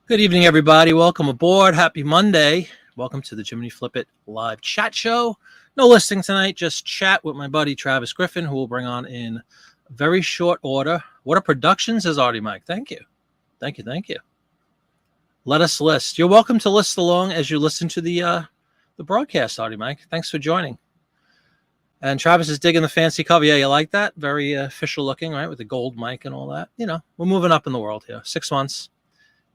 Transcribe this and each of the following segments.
Good evening, everybody. Welcome aboard. Happy Monday. Welcome to the Jiminy Flip It live chat show. No listing tonight, just chat with my buddy Travis Griffin, who will bring on in very short order. What a production, says Artie Mike. Thank you. Thank you. Thank you. Let us list. You're welcome to list along as you listen to the broadcast, Artie Mike. Thanks for joining. And Travis is digging the fancy cover. Yeah, you like that? Very official looking, right? With the gold mic and all that. You know, we're moving up in the world here. 6 months.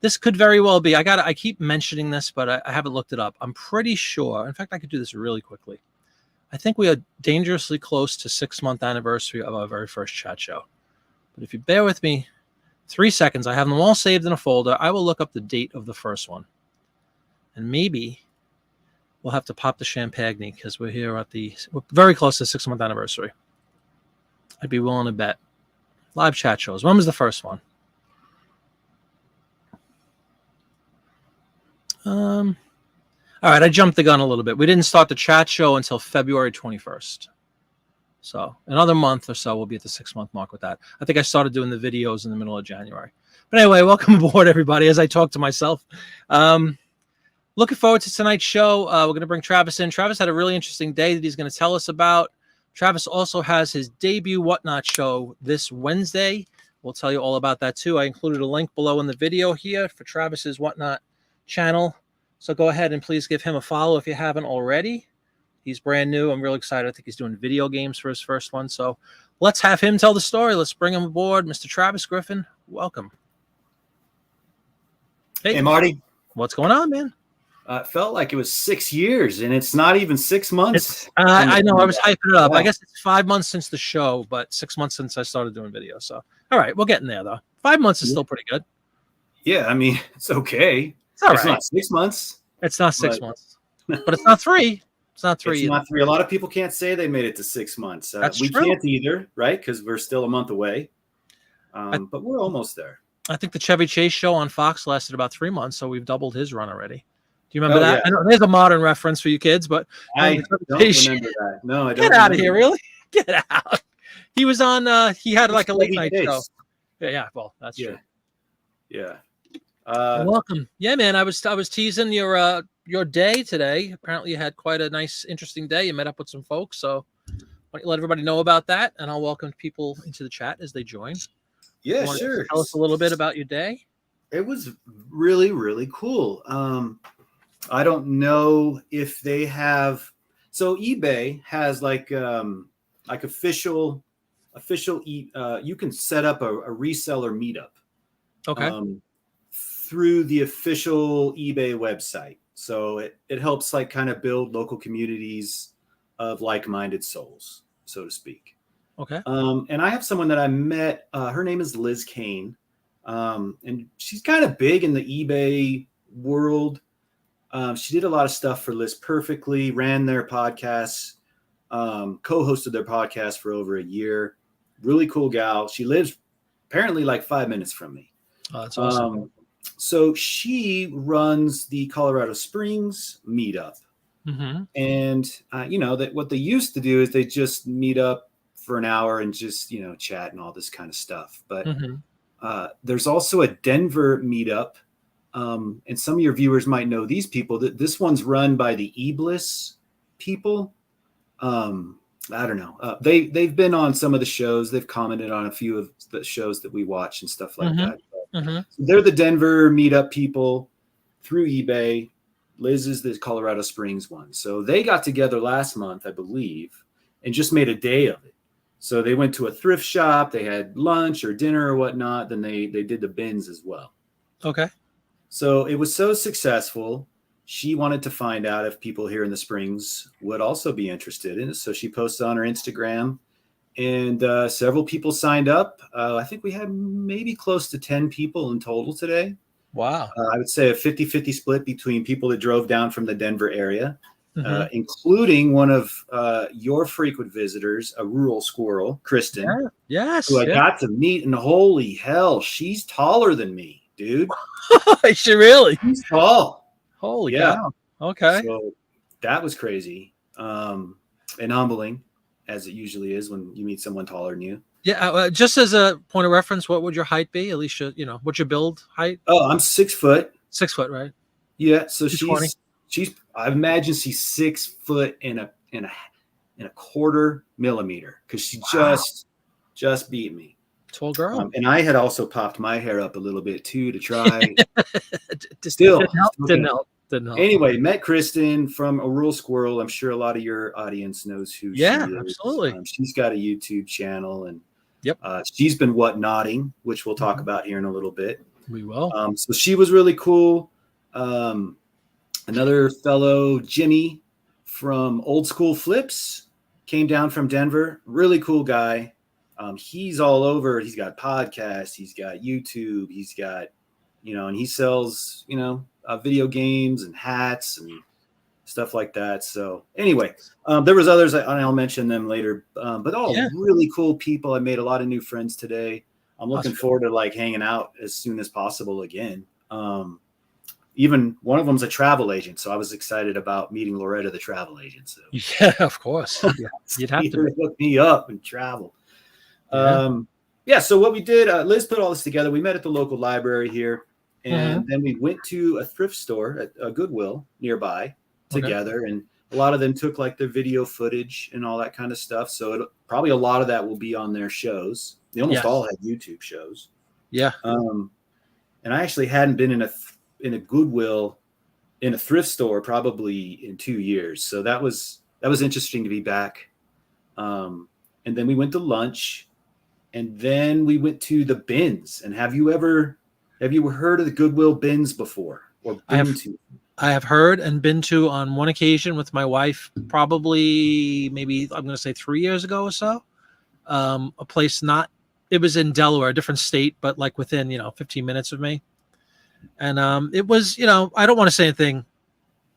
This could very well be. I keep mentioning this, but I haven't looked it up. I'm pretty sure. In fact, I could do this really quickly. I think we are dangerously close to 6-month anniversary of our very first chat show. But if you bear with me 3 seconds, I have them all saved in a folder. I will look up the date of the first one. And maybe we'll have to pop the champagne because we're very close to the 6-month anniversary. I'd be willing to bet. Live chat shows. When was the first one? All right, I jumped the gun a little bit. We didn't start the chat show until February 21st. So another month or so, we'll be at the 6-month mark with that. I think I started doing the videos in the middle of January. But anyway, welcome aboard, everybody, as I talk to myself. Looking forward to tonight's show. We're going to bring Travis in. Travis had a really interesting day that he's going to tell us about. Travis also has his debut Whatnot show this Wednesday. We'll tell you all about that, too. I included a link below in the video here for Travis's Whatnot channel, so go ahead and please give him a follow if you haven't already. He's brand new. I'm really excited. I think he's doing video games for his first one, so let's have him tell the story. Let's bring him aboard. Mr. Travis Griffin, welcome. Hey Marty, what's going on, man? It felt like it was 6 years, and it's not even 6 months. I know. I was hyping it up. Yeah. I guess it's 5 months since the show, but 6 months since I started doing video. So, all right, we're getting there, though. 5 months is still pretty good. Yeah, I mean, it's okay. It's not 6 months. It's not 6 months, but it's not 3. It's not 3. It's not 3. A lot of people can't say they made it to 6 months. That's we true. Can't either, right? Because we're still a month away. But we're almost there. I think the Chevy Chase show on Fox lasted about 3 months, so we've doubled his run already. Do you remember that? Yeah. I know there's a modern reference for you kids, but I don't remember that. No, I don't. Get out of here, really? Get out. He was on. He had like a late night show. Yeah. Well, that's true. Yeah. Welcome. Yeah, man. I was teasing your day today. Apparently, you had quite a nice, interesting day. You met up with some folks, so why don't you let everybody know about that, and I'll welcome people into the chat as they join. Yeah, sure. Tell us a little bit about your day. It was really, really cool. I don't know if they have. So eBay has like official. You can set up a reseller meetup. Okay. Through the official eBay website. So it helps like kind of build local communities of like-minded souls, so to speak. Okay. And I have someone that I met. Her name is Liz Kane. And she's kind of big in the eBay world. She did a lot of stuff for Liz Perfectly, ran their podcasts, co-hosted their podcast for over a year. Really cool gal. She lives apparently like 5 minutes from me. Oh, that's awesome. So she runs the Colorado Springs meetup. Mm-hmm. And, that what they used to do is they just meet up for an hour and just, chat and all this kind of stuff. But there's also a Denver meetup. And some of your viewers might know these people. This one's run by the eBliss people. I don't know. They've been on some of the shows. They've commented on a few of the shows that we watch and stuff like that. So they're the Denver meetup people through eBay. Liz is the Colorado Springs one. So they got together last month, I believe, and just made a day of it. So they went to a thrift shop. They had lunch or dinner or whatnot. Then they did the bins as well. Okay. So it was so successful. She wanted to find out if people here in the Springs would also be interested in it. So she posted on her Instagram, and several people signed up. I think we had maybe close to 10 people in total today. Wow. I would say a 50-50 split between people that drove down from the Denver area, including one of your frequent visitors, a rural squirrel, Kristen. Yeah. Yes. Who I got to meet, and holy hell, she's taller than me, dude. Is she really? She's tall. Holy cow. Okay. So that was crazy and humbling, as it usually is when you meet someone taller than you. Yeah. Just as a point of reference, what would your height be? At least, what's your build height? Oh, I'm 6 foot. 6 foot, right? Yeah, so 220. she's I imagine she's 6 foot and a quarter millimeter because she Wow. just beat me. Tall girl. And I had also popped my hair up a little bit too to try. Didn't help. Still Didn't can't. help. Didn't help. Anyway, met Kristen from A Rural Squirrel. I'm sure a lot of your audience knows who she Yeah, is. absolutely. She's got a YouTube channel, and Yep. she's been whatnotting, which we'll talk Mhm. about here in a little bit. We will. So she was really cool. Another fellow, Jimmy from Old School Flips, came down from Denver. Really cool guy. He's all over. He's got podcasts. He's got YouTube. He's got, and he sells, video games and hats and stuff like that. So anyway, there was others, and I'll mention them later. But all really cool people. I made a lot of new friends today. I'm looking forward to like hanging out as soon as possible again. Even one of them's a travel agent, so I was excited about meeting Loretta, the travel agent. So Yeah, of course. Yeah, you'd have to hook me up and travel. So what we did, Liz put all this together. We met at the local library here, and then we went to a thrift store at a Goodwill nearby together. And a lot of them took like their video footage and all that kind of stuff. So probably a lot of that will be on their shows. They almost all had YouTube shows. Yeah. And I actually hadn't been in a Goodwill in a thrift store probably in 2 years. So that was interesting to be back. And then we went to lunch, and then we went to the bins. And have you heard of the Goodwill bins before or been to? I have heard and been to on one occasion with my wife, probably maybe I'm going to say 3 years ago or so. A place it was in Delaware, a different state, but like within, 15 minutes of me. And it was, I don't want to say anything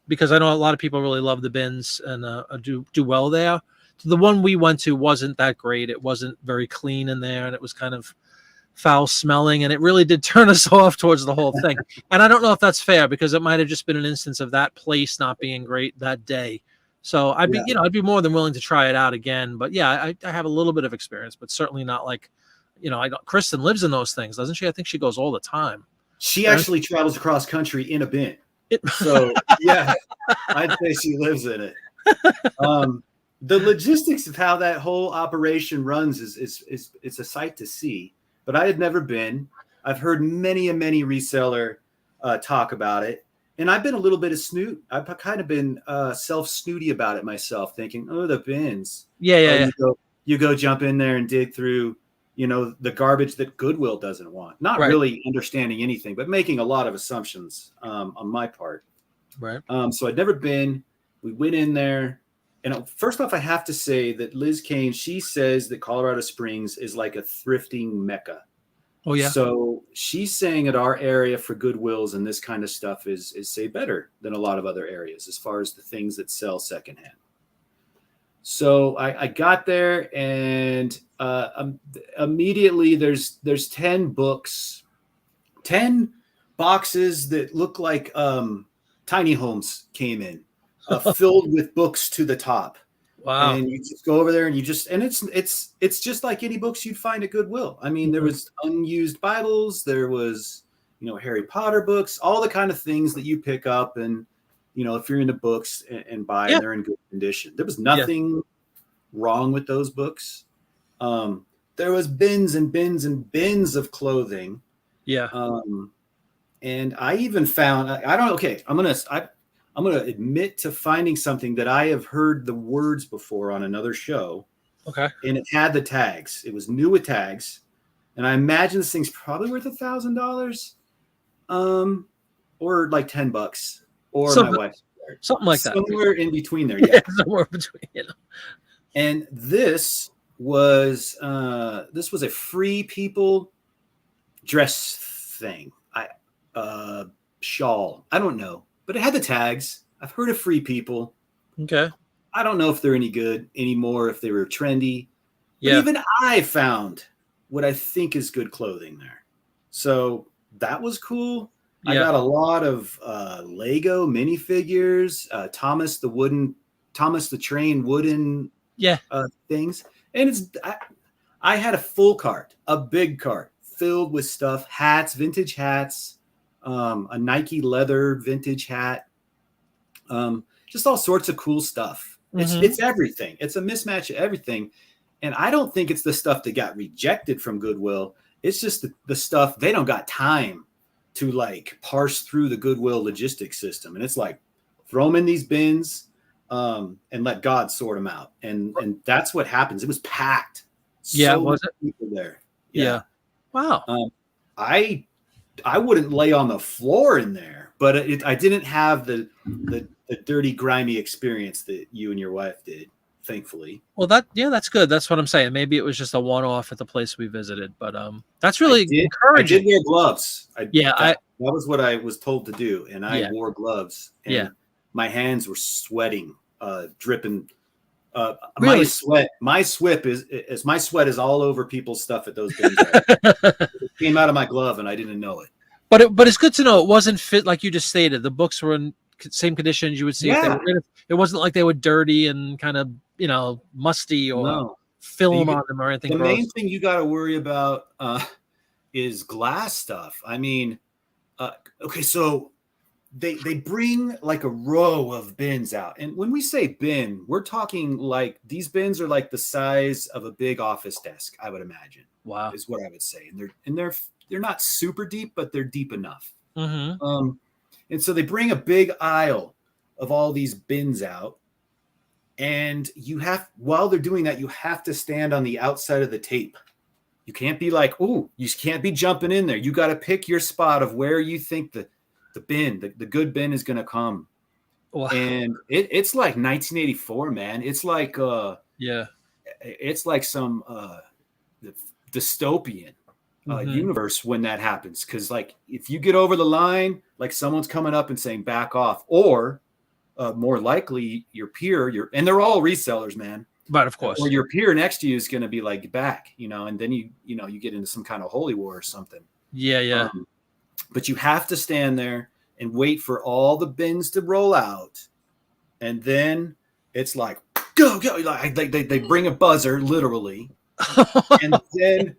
because I know a lot of people really love the bins and do well there. So the one we went to wasn't that great. It wasn't very clean in there, and it was kind of foul smelling, and it really did turn us off towards the whole thing. And I don't know if that's fair because it might have just been an instance of that place not being great that day. So I'd be more than willing to try it out again. But yeah, I have a little bit of experience, but certainly not like, Kristen lives in those things, doesn't she? I think she goes all the time. She actually travels across country in a bin. So yeah, I'd say she lives in it. The logistics of how that whole operation runs is it's a sight to see. But I had never been. I've heard many reseller talk about it, and I've been a little bit of snoot. I've kind of been self-snooty about it myself, thinking, "Oh, the bins." Yeah. You go jump in there and dig through, the garbage that Goodwill doesn't want. Not really understanding anything, but making a lot of assumptions on my part. Right. So I'd never been. We went in there. And first off, I have to say that Liz Kane, she says that Colorado Springs is like a thrifting mecca. Oh, yeah. So she's saying that our area for Goodwills and this kind of stuff is say better than a lot of other areas as far as the things that sell secondhand. So I got there, and immediately there's 10 books, 10 boxes that look like tiny homes came in. Filled with books to the top. Wow. And you just go over there and it's just like any books you'd find at Goodwill. I mean, there was unused Bibles, there was, Harry Potter books, all the kind of things that you pick up and, if you're into books and buy, and they're in good condition. There was nothing wrong with those books. There was bins and bins and bins of clothing. Yeah. And I even found, I'm going to admit to finding something that I have heard the words before on another show. Okay. And it had the tags. It was new with tags. And I imagine this thing's probably worth $1,000. Or like $10. Or my wife's. Something like that. Somewhere in between there. Yeah. Somewhere between, And this was a Free People dress thing. Shawl. I don't know. But it had the tags. I've heard of Free People. Okay. I don't know if they're any good anymore, if they were trendy. But even I found what I think is good clothing there. So that was cool. Yeah. I got a lot of Lego minifigures, Thomas the Train wooden things. And I had a full cart, a big cart filled with stuff, hats, vintage hats, a Nike leather vintage hat, just all sorts of cool stuff. It's everything. It's a mismatch of everything. And I don't think it's the stuff that got rejected from Goodwill. It's just the stuff they don't got time to like parse through the Goodwill logistics system. And it's like, throw them in these bins and let God sort them out. And that's what happens. It was packed. Yeah, was it? People there. Yeah. Wow. I wouldn't lay on the floor in there, but I didn't have the dirty, grimy experience that you and your wife did, thankfully. Well, that's good. That's what I'm saying. Maybe it was just a one-off at the place we visited, but that's really encouraging. I did wear gloves. That was what I was told to do, and I wore gloves. And my hands were sweating, dripping. Really? My sweat is all over people's stuff at those bins. It came out of my glove, and I didn't know it. But it's good to know it wasn't fit like you just stated. The books were in same conditions you would see if they were in it. It wasn't like they were dirty and kind of musty or film on them or anything. The main thing you got to worry about is glass stuff. I mean, okay, so they bring like a row of bins out, and when we say bin, we're talking like these bins are like the size of a big office desk, I would imagine. Wow, is what I would say, and they're not super deep, but they're deep enough. And so they bring a big aisle of all these bins out, and while they're doing that, you have to stand on the outside of the tape. You can't be like, you can't be jumping in there. You got to pick your spot of where you think the bin, the good bin is going to come. Wow. And it's like 1984, man. It's like, it's like some dystopian universe when that happens. Cause like, if you get over the line, like someone's coming up and saying back off, or more likely your peer, and they're all resellers, man. But of course, or your peer next to you is going to be like back, and then you get into some kind of holy war or something. Yeah. But you have to stand there and wait for all the bins to roll out. And then it's like, go. Like they bring a buzzer, literally. And then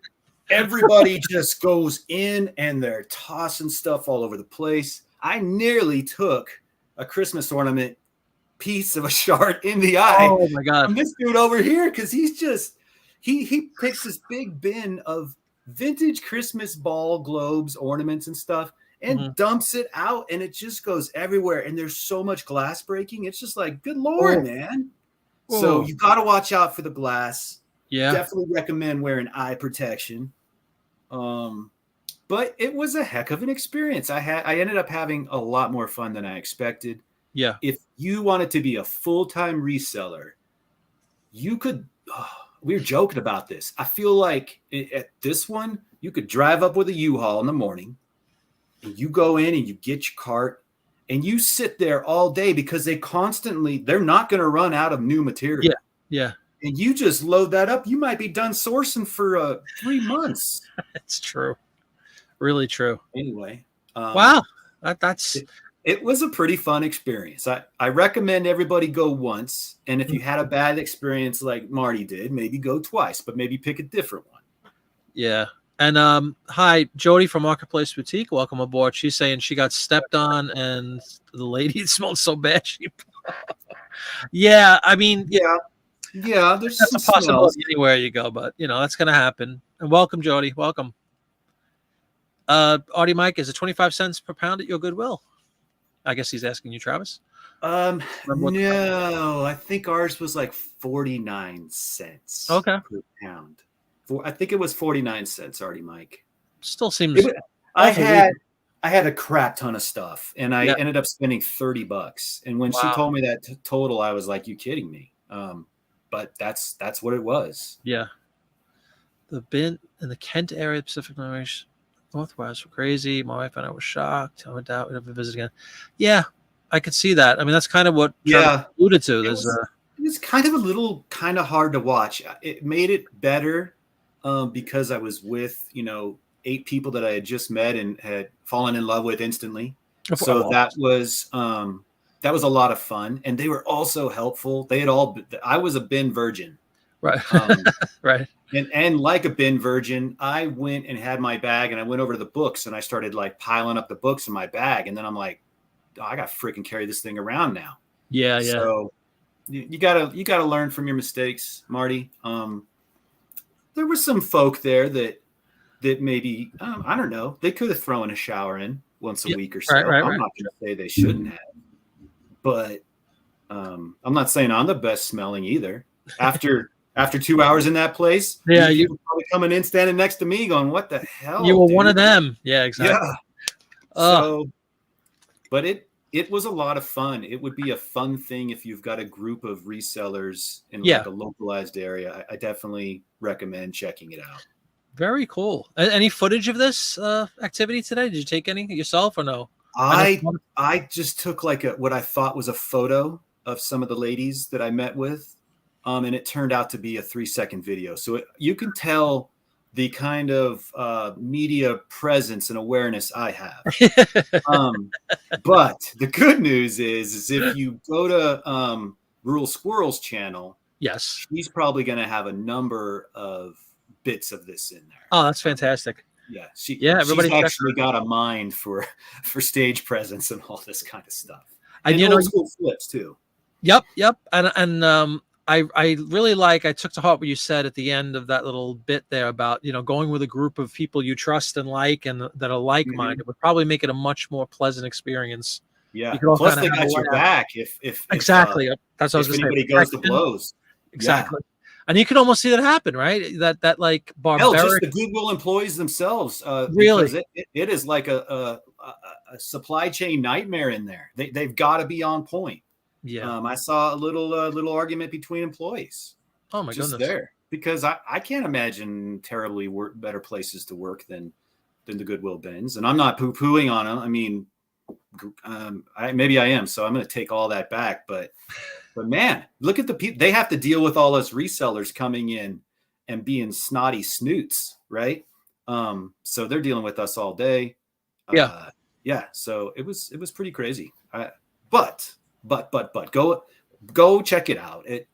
everybody just goes in and they're tossing stuff all over the place. I nearly took a Christmas ornament piece of a shard in the eye. Oh my God. From this dude over here, because he's just he picks this big bin of vintage Christmas ball globes, ornaments and stuff, and dumps it out, and it just goes everywhere. And there's so much glass breaking. It's just like, good Lord, man. So you got to watch out for the glass. Yeah. Definitely recommend wearing eye protection. But it was a heck of an experience. I ended up having a lot more fun than I expected. Yeah. If you wanted to be a full-time reseller, you could, we were joking about this. I feel like at this one, you could drive up with a U-Haul in the morning, and you go in and you get your cart, and you sit there all day because they're not going to run out of new material. Yeah. And you just load that up. You might be done sourcing for 3 months. It's true. Really true. Anyway. Wow. It was a pretty fun experience. I recommend everybody go once. And if you had a bad experience like Marty did, maybe go twice, but maybe pick a different one. Yeah. And hi, Jody from Marketplace Boutique. Welcome aboard. She's saying she got stepped on and the lady smelled so bad. Yeah. I mean, yeah, there's that's a possibility anywhere you go, but that's going to happen. And welcome, Jody. Welcome. Artie Mike, is it 25 cents per pound at your Goodwill? I guess he's asking you, Travis. No, I think ours was like 49 cents per pound. I think it was 49 cents, Artie Mike. Still seems. I had a crap ton of stuff, and I ended up spending $30. And when she told me that total, I was like, "You kidding me?" But that's what it was. Yeah. The bin in the Kent area, Pacific Northwest, were crazy. My wife and I were shocked. I went out. We'd never visit again. Yeah, I could see that. I mean, that's kind of what Trevor alluded to. It was kind of hard to watch. It made it better because I was with 8 people that I had just met and had fallen in love with instantly. So that was a lot of fun, and they were also helpful. I was a bin virgin. Right. Um, Right. and like a bin virgin, I went and had my bag, and I went over to the books, and I started like piling up the books in my bag, and then I'm like, oh, I got to freaking carry this thing around now. Yeah. Yeah. So you gotta learn from your mistakes, Marty. There were some folk there that maybe I don't know, they could have thrown a shower in once a Yeah. week or Right. so. Right. I'm Right. not going to say they shouldn't have, but I'm not saying I'm the best smelling either. After 2 hours in that place, Yeah. people probably coming in, standing next to me, going, "What the You hell, were one of dude?" them. Yeah. Exactly. Yeah. Oh, So, but it was a lot of fun. It would be a fun thing if you've got a group of resellers in yeah. like a localized area. I definitely recommend checking it out. Very cool. Any footage of this activity today? Did you take any yourself or no? I just took like what I thought was a photo of some of the ladies that I met with, and it turned out to be a 3-second video. So you can tell the kind of media presence and awareness I have. But the good news is if you go to Rural Squirrel's channel, Yes. she's probably going to have a number of bits of this in there. Oh, that's fantastic. Yeah, everybody she's actually got a mind for stage presence and all this kind of stuff, and you old school flips too. Yep. And I really I took to heart what you said at the end of that little bit there about going with a group of people you trust and like and that are like-minded would probably make it a much more pleasant experience. Yeah. You could all Plus, kind they of got your back if exactly. That's what I was if going to anybody say. goes to blows. Exactly. Yeah. And you can almost see that happen, right? That like barbaric. Hell, just the Goodwill employees themselves. Really, because it is like a supply chain nightmare in there. They've got to be on point. Yeah. I saw a little argument between employees. Oh my just goodness. There because I can't imagine terribly better places to work than the Goodwill bins. And I'm not poo-pooing on them. I mean, maybe I am. So I'm going to take all that back. But man, look at the people. They have to deal with all us resellers coming in and being snotty snoots, right? So they're dealing with us all day. Yeah. Yeah. So it was pretty crazy. But go check it out. It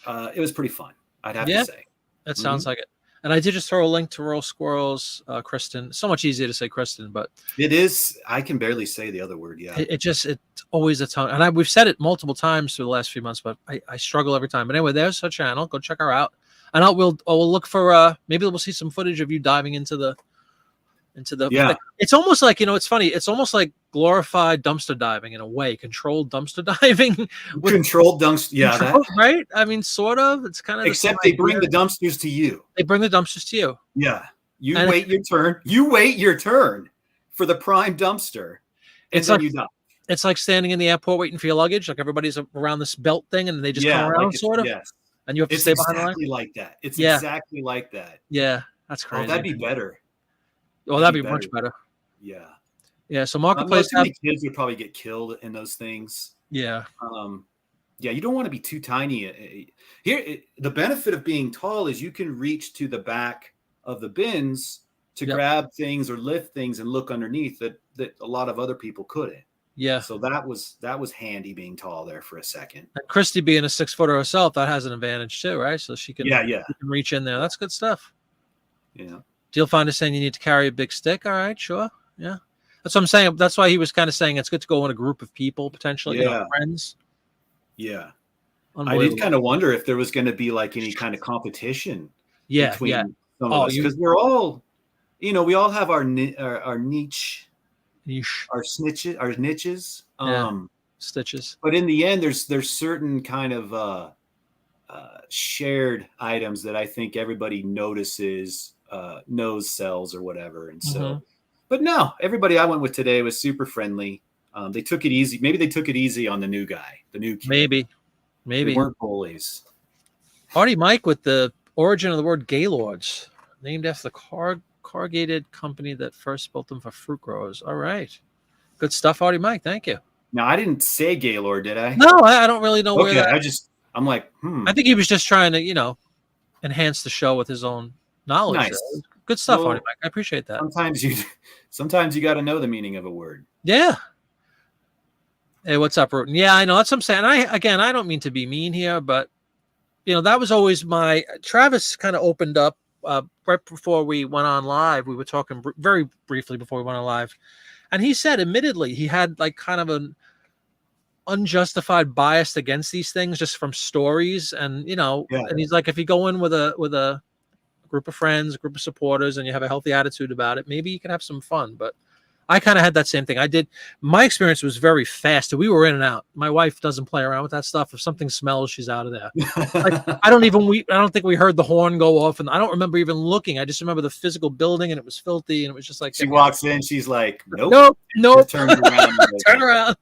was pretty fun. I'd have to say. That sounds like it. And I did just throw a link to Rural Squirrels, Kristen. So much easier to say Kristen, but it is. I can barely say the other word. Yeah. It's always a tongue. And we've said it multiple times through the last few months, but I struggle every time. But anyway, there's her channel. Go check her out. And we'll look for maybe we'll see some footage of you diving into the yeah. It's almost like it's funny. It's almost like glorified dumpster diving in a way, controlled dumpster diving. Controlled dumpster, yeah, right. I mean, sort of. It's kind of except they bring the dumpsters to you. They bring the dumpsters to you. Yeah, you wait your turn. You wait your turn for the prime dumpster, and then you dive. It's like standing in the airport waiting for your luggage. Like everybody's around this belt thing, and they just come around, sort of. Yes. And you have to stay behind the line. Exactly like that. It's exactly like that. Yeah, that's crazy. Oh, that'd be better. Oh, that'd be much better. Yeah. Yeah. So marketplace kids would probably get killed in those things. Yeah. Yeah, you don't want to be too tiny. Here, the benefit of being tall is you can reach to the back of the bins to grab things or lift things and look underneath that a lot of other people couldn't. Yeah. So that was handy being tall there for a second. And Christy being a 6-footer herself, that has an advantage too, right? So she can she can reach in there. That's good stuff. Yeah. Deal Finder saying you need to carry a big stick. All right, sure. Yeah. That's what I'm saying. That's why he was kind of saying it's good to go in a group of people, potentially, friends. Yeah. I did kind of wonder if there was going to be like any kind of competition between some of us. Because we're all, we all have our niche, our niches. Stitches. But in the end, there's certain kind of shared items that I think everybody notices, knows sells or whatever. And so, but no, everybody I went with today was super friendly. They took it easy. Maybe they took it easy on the new guy, the new kid. Maybe. They weren't bullies. Artie Mike with the origin of the word Gaylords, named after the corrugated company that first built them for fruit growers. All right. Good stuff, Artie Mike. Thank you. Now, I didn't say Gaylord, did I? No, I don't really know where that... I'm like, I think he was just trying to, enhance the show with his own knowledge. Nice. Good stuff, Artie Mike. I appreciate that. Sometimes you got to know the meaning of a word. Yeah. Hey, what's up, Rutan? Yeah, I know. That's what I'm saying. I don't mean to be mean here, but that was always Travis kind of opened up right before we went on live. We were talking very briefly before we went on live. And he said, admittedly, he had like kind of an unjustified bias against these things just from stories. And, and he's like, if you go in with a group of friends, a group of supporters, and you have a healthy attitude about it, maybe you can have some fun. But I kind of had that same thing. My experience was very fast. We were in and out. My wife doesn't play around with that stuff. If something smells, she's out of there. Like, I don't think we heard the horn go off, and I don't remember even looking. I just remember the physical building, and it was filthy, and it was just like she walks in, she's like, nope. Turn around. Turn around.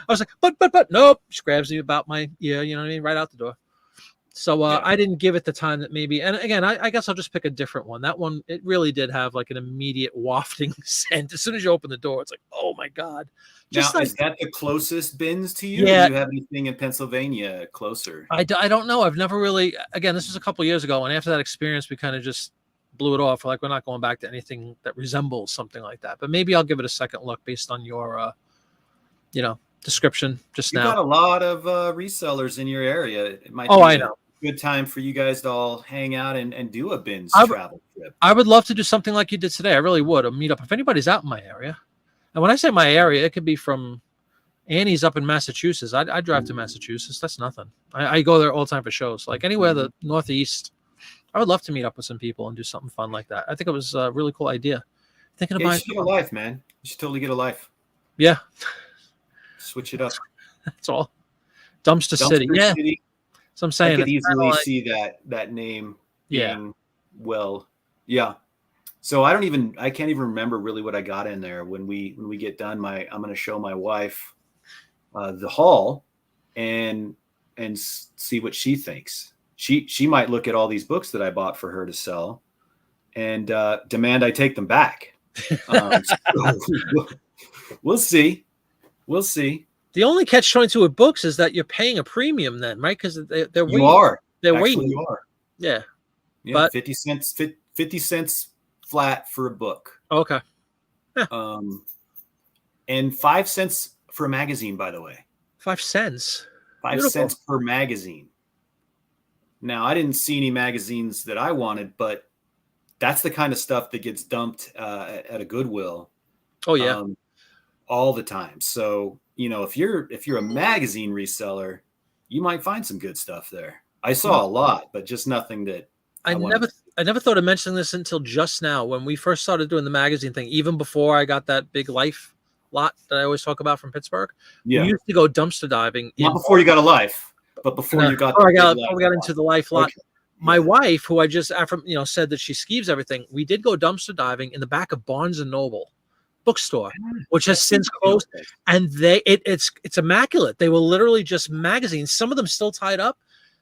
I was like, but nope. She grabs me about my ear, you know what I mean, right out the door. So I didn't give it the time that maybe, and again, I guess I'll just pick a different one. That one, it really did have like an immediate wafting scent. As soon as you open the door, it's like, oh my God. Now, is that the closest bins to you? Yeah. Or do you have anything in Pennsylvania closer? I don't know. I've never really, again, this was a couple of years ago. And after that experience, we kind of just blew it off. We're like, we're not going back to anything that resembles something like that. But maybe I'll give it a second look based on your, description just now. You've got a lot of resellers in your area. It might I know. Good time for you guys to all hang out and do a bins travel trip. I would love to do something like you did today. I really would. A meetup. If anybody's out in my area, and when I say my area, it could be from Annie's up in Massachusetts. I drive to Massachusetts. That's nothing. I go there all the time for shows. Like anywhere the Northeast, I would love to meet up with some people and do something fun like that. I think it was a really cool idea. Thinking about you should get a life, man. You should totally get a life. Yeah. Switch it up. That's all. Dumpster City. Yeah. City. So I'm saying I could easily see that name being yeah. So I can't even remember really what I got in there when we get done. I'm going to show my wife the haul and see what she thinks. She might look at all these books that I bought for her to sell and demand I take them back. We'll see. The only catch-22 with books is that you're paying a premium then, right? Because they're waiting. You are. They're Actually, waiting. you are. Yeah. But 50 cents flat for a book. Okay. Yeah. And 5 cents for a magazine, by the way. 5 cents. 5 Beautiful. cents per magazine. Now, I didn't see any magazines that I wanted, but that's the kind of stuff that gets dumped at a Goodwill. Oh yeah. All the time. So, if you're a magazine reseller, you might find some good stuff there. I saw a lot, but just nothing that I never thought of mentioning this until just now when we first started doing the magazine thing, even before I got that big Life lot that I always talk about from Pittsburgh. Yeah. We used to go dumpster diving. Not before you got a Life, but before you got we got into the Life lot. Okay. My wife, who I just said that she skeeves everything, we did go dumpster diving in the back of Barnes and Noble bookstore, which has since closed, and it's immaculate. They were literally just magazines, some of them still tied up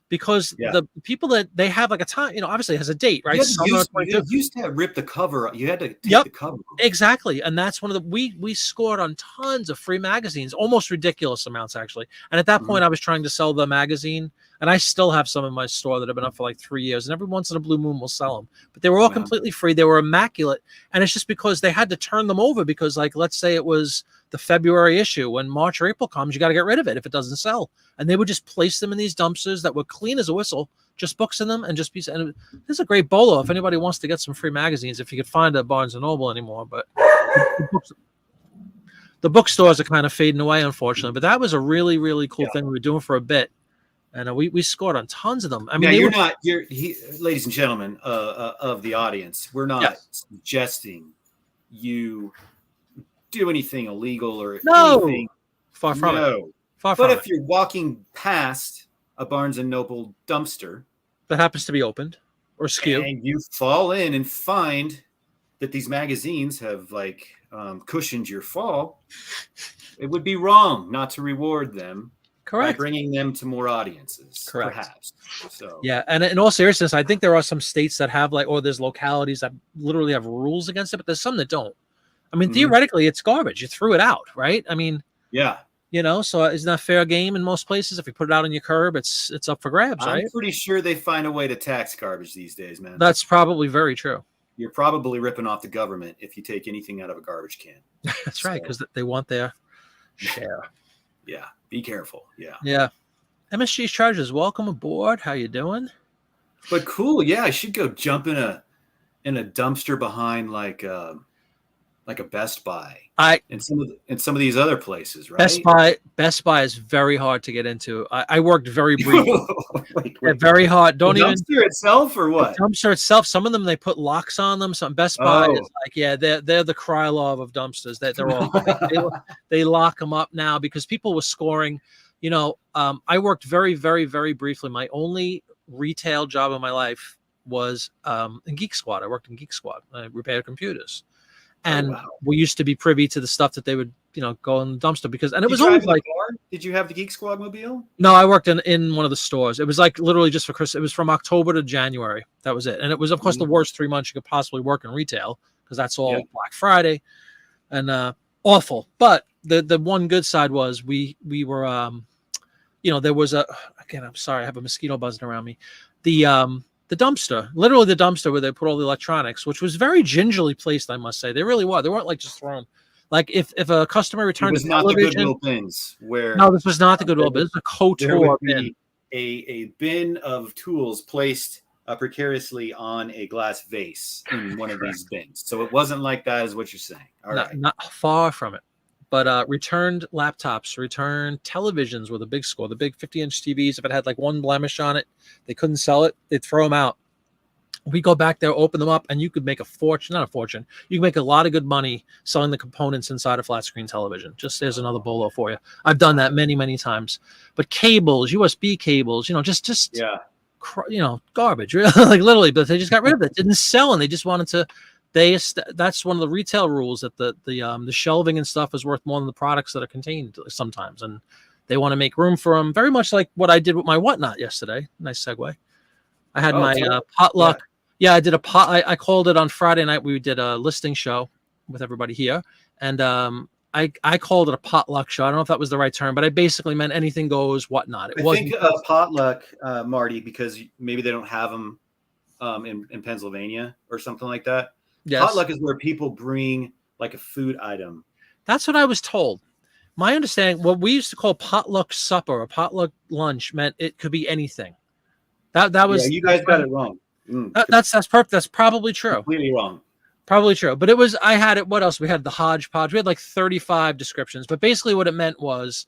because the people that they have like a time, obviously it has a date, right? You used to rip the cover. You had to take the cover. Exactly. And that's one of the, we scored on tons of free magazines, almost ridiculous amounts actually. And at that point I was trying to sell the magazine, and I still have some in my store that have been up for like 3 years, and every once in a blue moon we'll sell them, but they were all completely free. They were immaculate. And it's just because they had to turn them over because, like, let's say it was the February issue. When March or April comes, you got to get rid of it if it doesn't sell. And they would just place them in these dumpsters that were clean as a whistle, just books in them, and just and this is a great bolo if anybody wants to get some free magazines, if you could find a Barnes and Noble anymore. But the bookstores are kind of fading away, unfortunately. But that was a really, really cool thing we were doing for a bit. And we scored on tons of them. I mean, ladies and gentlemen of the audience, we're not suggesting you do anything illegal or anything. Far from it. But if you're walking past a Barnes and Noble dumpster that happens to be opened or skewed, and you fall in and find that these magazines have cushioned your fall, it would be wrong not to reward them. Correct. By bringing them to more audiences. Correct. Perhaps. So yeah, and in all seriousness, I think there are some states that have there's localities that literally have rules against it, but there's some that don't. I mean, theoretically, it's garbage. You threw it out, right? I mean, yeah. So isn't that fair game in most places? If you put it out on your curb, it's up for grabs, right? I'm pretty sure they find a way to tax garbage these days, man. That's probably very true. You're probably ripping off the government if you take anything out of a garbage can. That's right, because they want their share. Yeah. Be careful. Yeah. Yeah. MSG's Chargers, welcome aboard. How you doing? But cool, yeah. I should go jump in a dumpster behind like a Best Buy and some of these other places, right? Best Buy is very hard to get into. I worked very briefly. wait. Very hard. The dumpster itself or what? The dumpster itself. Some of them they put locks on them. Some Best Buy is like, yeah, they're the Krylov of dumpsters. They're all they lock them up now because people were scoring. You know, I worked very, very, very briefly. My only retail job in my life was in Geek Squad. I worked in Geek Squad. I repaired computers. And we used to be privy to the stuff that they would, go in the dumpster because, and it was always like, did you have the Geek Squad mobile? No, I worked in one of the stores. It was like literally just for Christmas. It was from October to January. That was it. And it was, of course, the worst 3 months you could possibly work in retail because that's all Black Friday and awful. But the one good side was we were, there was again, I'm sorry, I have a mosquito buzzing around me. The dumpster, literally the dumpster where they put all the electronics, which was very gingerly placed, I must say. They really were. They weren't like just thrown. Like if a customer returned a television, not the Goodwill bins where no, this was not the Goodwill bin. This is a KOTOR bin. A bin of tools placed precariously on a glass vase in one of these bins. So it wasn't like that, is what you're saying. All right, not far from it. But returned laptops, returned televisions with a big score, the big 50-inch TVs. If it had like one blemish on it, they couldn't sell it. They'd throw them out. We go back there, open them up, and you could make a fortune. Not a fortune. You can make a lot of good money selling the components inside a flat screen television. Just there's another bolo for you. I've done that many, many times. But cables, USB cables, garbage, like literally. But they just got rid of it. Didn't sell, and they just wanted to. That's one of the retail rules that the shelving and stuff is worth more than the products that are contained sometimes, and they want to make room for them. Very much like what I did with my whatnot yesterday. Nice segue. I had my potluck. Yeah, I did I called it on Friday night. We did a listing show with everybody here, and I called it a potluck show. I don't know if that was the right term, but I basically meant anything goes, whatnot. I think potluck, Marty, because maybe they don't have them in Pennsylvania or something like that. Yes. Potluck is where people bring like a food item. That's what I was told. My understanding, what we used to call potluck supper or potluck lunch meant it could be anything. That was you guys got it wrong. That's perfect. That's probably true. Completely wrong. Probably true. But it was, I had it. What else? We had the hodgepodge. We had like 35 descriptions. But basically what it meant was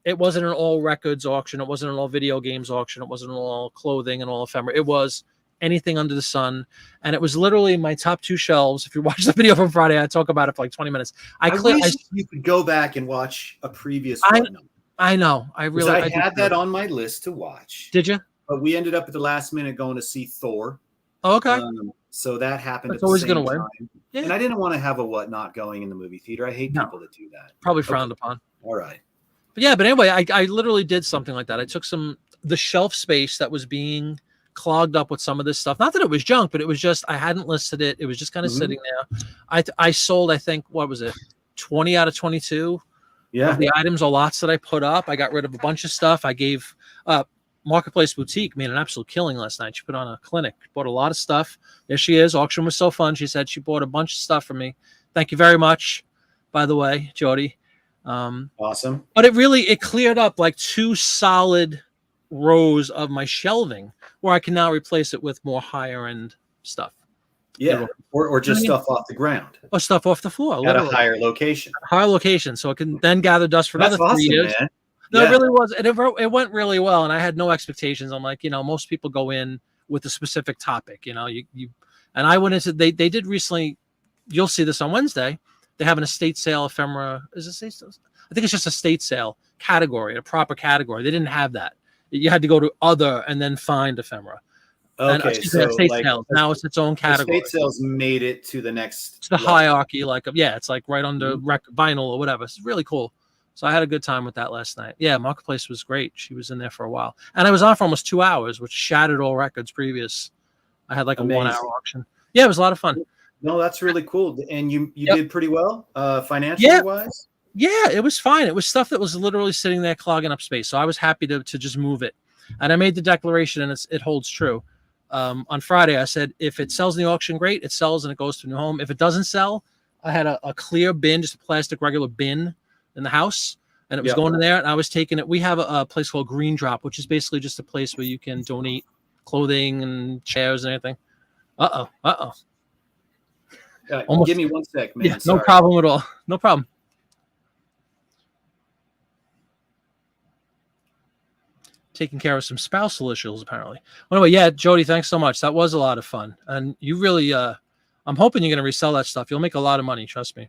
it wasn't an all records auction. It wasn't an all video games auction. It wasn't an all clothing and all ephemera. It was anything under the sun. And it was literally my top two shelves. If you watch the video from Friday, I talk about it for like 20 minutes. I wish you could go back and watch a previous one. I know. I had that on my list to watch. Did you? But we ended up at the last minute going to see Thor. Oh, okay. So that happened. That's always going to win. Yeah. And I didn't want to have a whatnot going in the movie theater. I hate people that do that. Probably frowned upon. All right. But anyway, I literally did something like that. I took the shelf space that was being clogged up with some of this stuff. Not that it was junk, but it was just, I hadn't listed it. It was just kind of sitting there. I sold, I think, what was it? 20 out of 22. Yeah. Of the items or lots that I put up. I got rid of a bunch of stuff. I gave Marketplace Boutique made an absolute killing last night. She put on a clinic, bought a lot of stuff. There she is. Auction was so fun. She said she bought a bunch of stuff for me. Thank you very much, by the way, Jody. Awesome. But it cleared up like 2 solid rows of my shelving where I can now replace it with more higher end stuff. Yeah, or just stuff off the ground. Or stuff off the floor. At a higher location. So it can then gather dust for another 3 years. Man. No, it really was. And it went really well. And I had no expectations. I'm like, most people go in with a specific topic, and I went into, they did recently, you'll see this on Wednesday. They have an estate sale ephemera. Is it estate sale? I think it's just a estate sale category, a proper category. They didn't have that. You had to go to other and then find ephemera. Okay, so estate sales. Now it's its own category. Estate sales made it to the next. It's the hierarchy, it's like right under vinyl or whatever. It's really cool. So I had a good time with that last night. Yeah, Marketplace was great. She was in there for a while. And I was on for almost 2 hours, which shattered all records previous. I had like a 1 hour auction. Yeah, it was a lot of fun. No, that's really cool. And you did pretty well financially wise? Yeah, it was fine. It was stuff that was literally sitting there clogging up space. So I was happy to just move it. And I made the declaration, and it holds true. On Friday, I said, if it sells in the auction, great. It sells and it goes to a new home. If it doesn't sell, I had a clear bin, just a plastic regular bin in the house. and it was going in there, and I was taking it. We have a place called Green Drop, which is basically just a place where you can donate clothing and chairs and everything. Almost. Give me 1 sec, man. Yeah, no problem at all. No problem. Taking care of some spousal issues, apparently. Anyway, yeah, Jody, thanks so much. That was a lot of fun. And you really, I'm hoping you're going to resell that stuff. You'll make a lot of money. Trust me.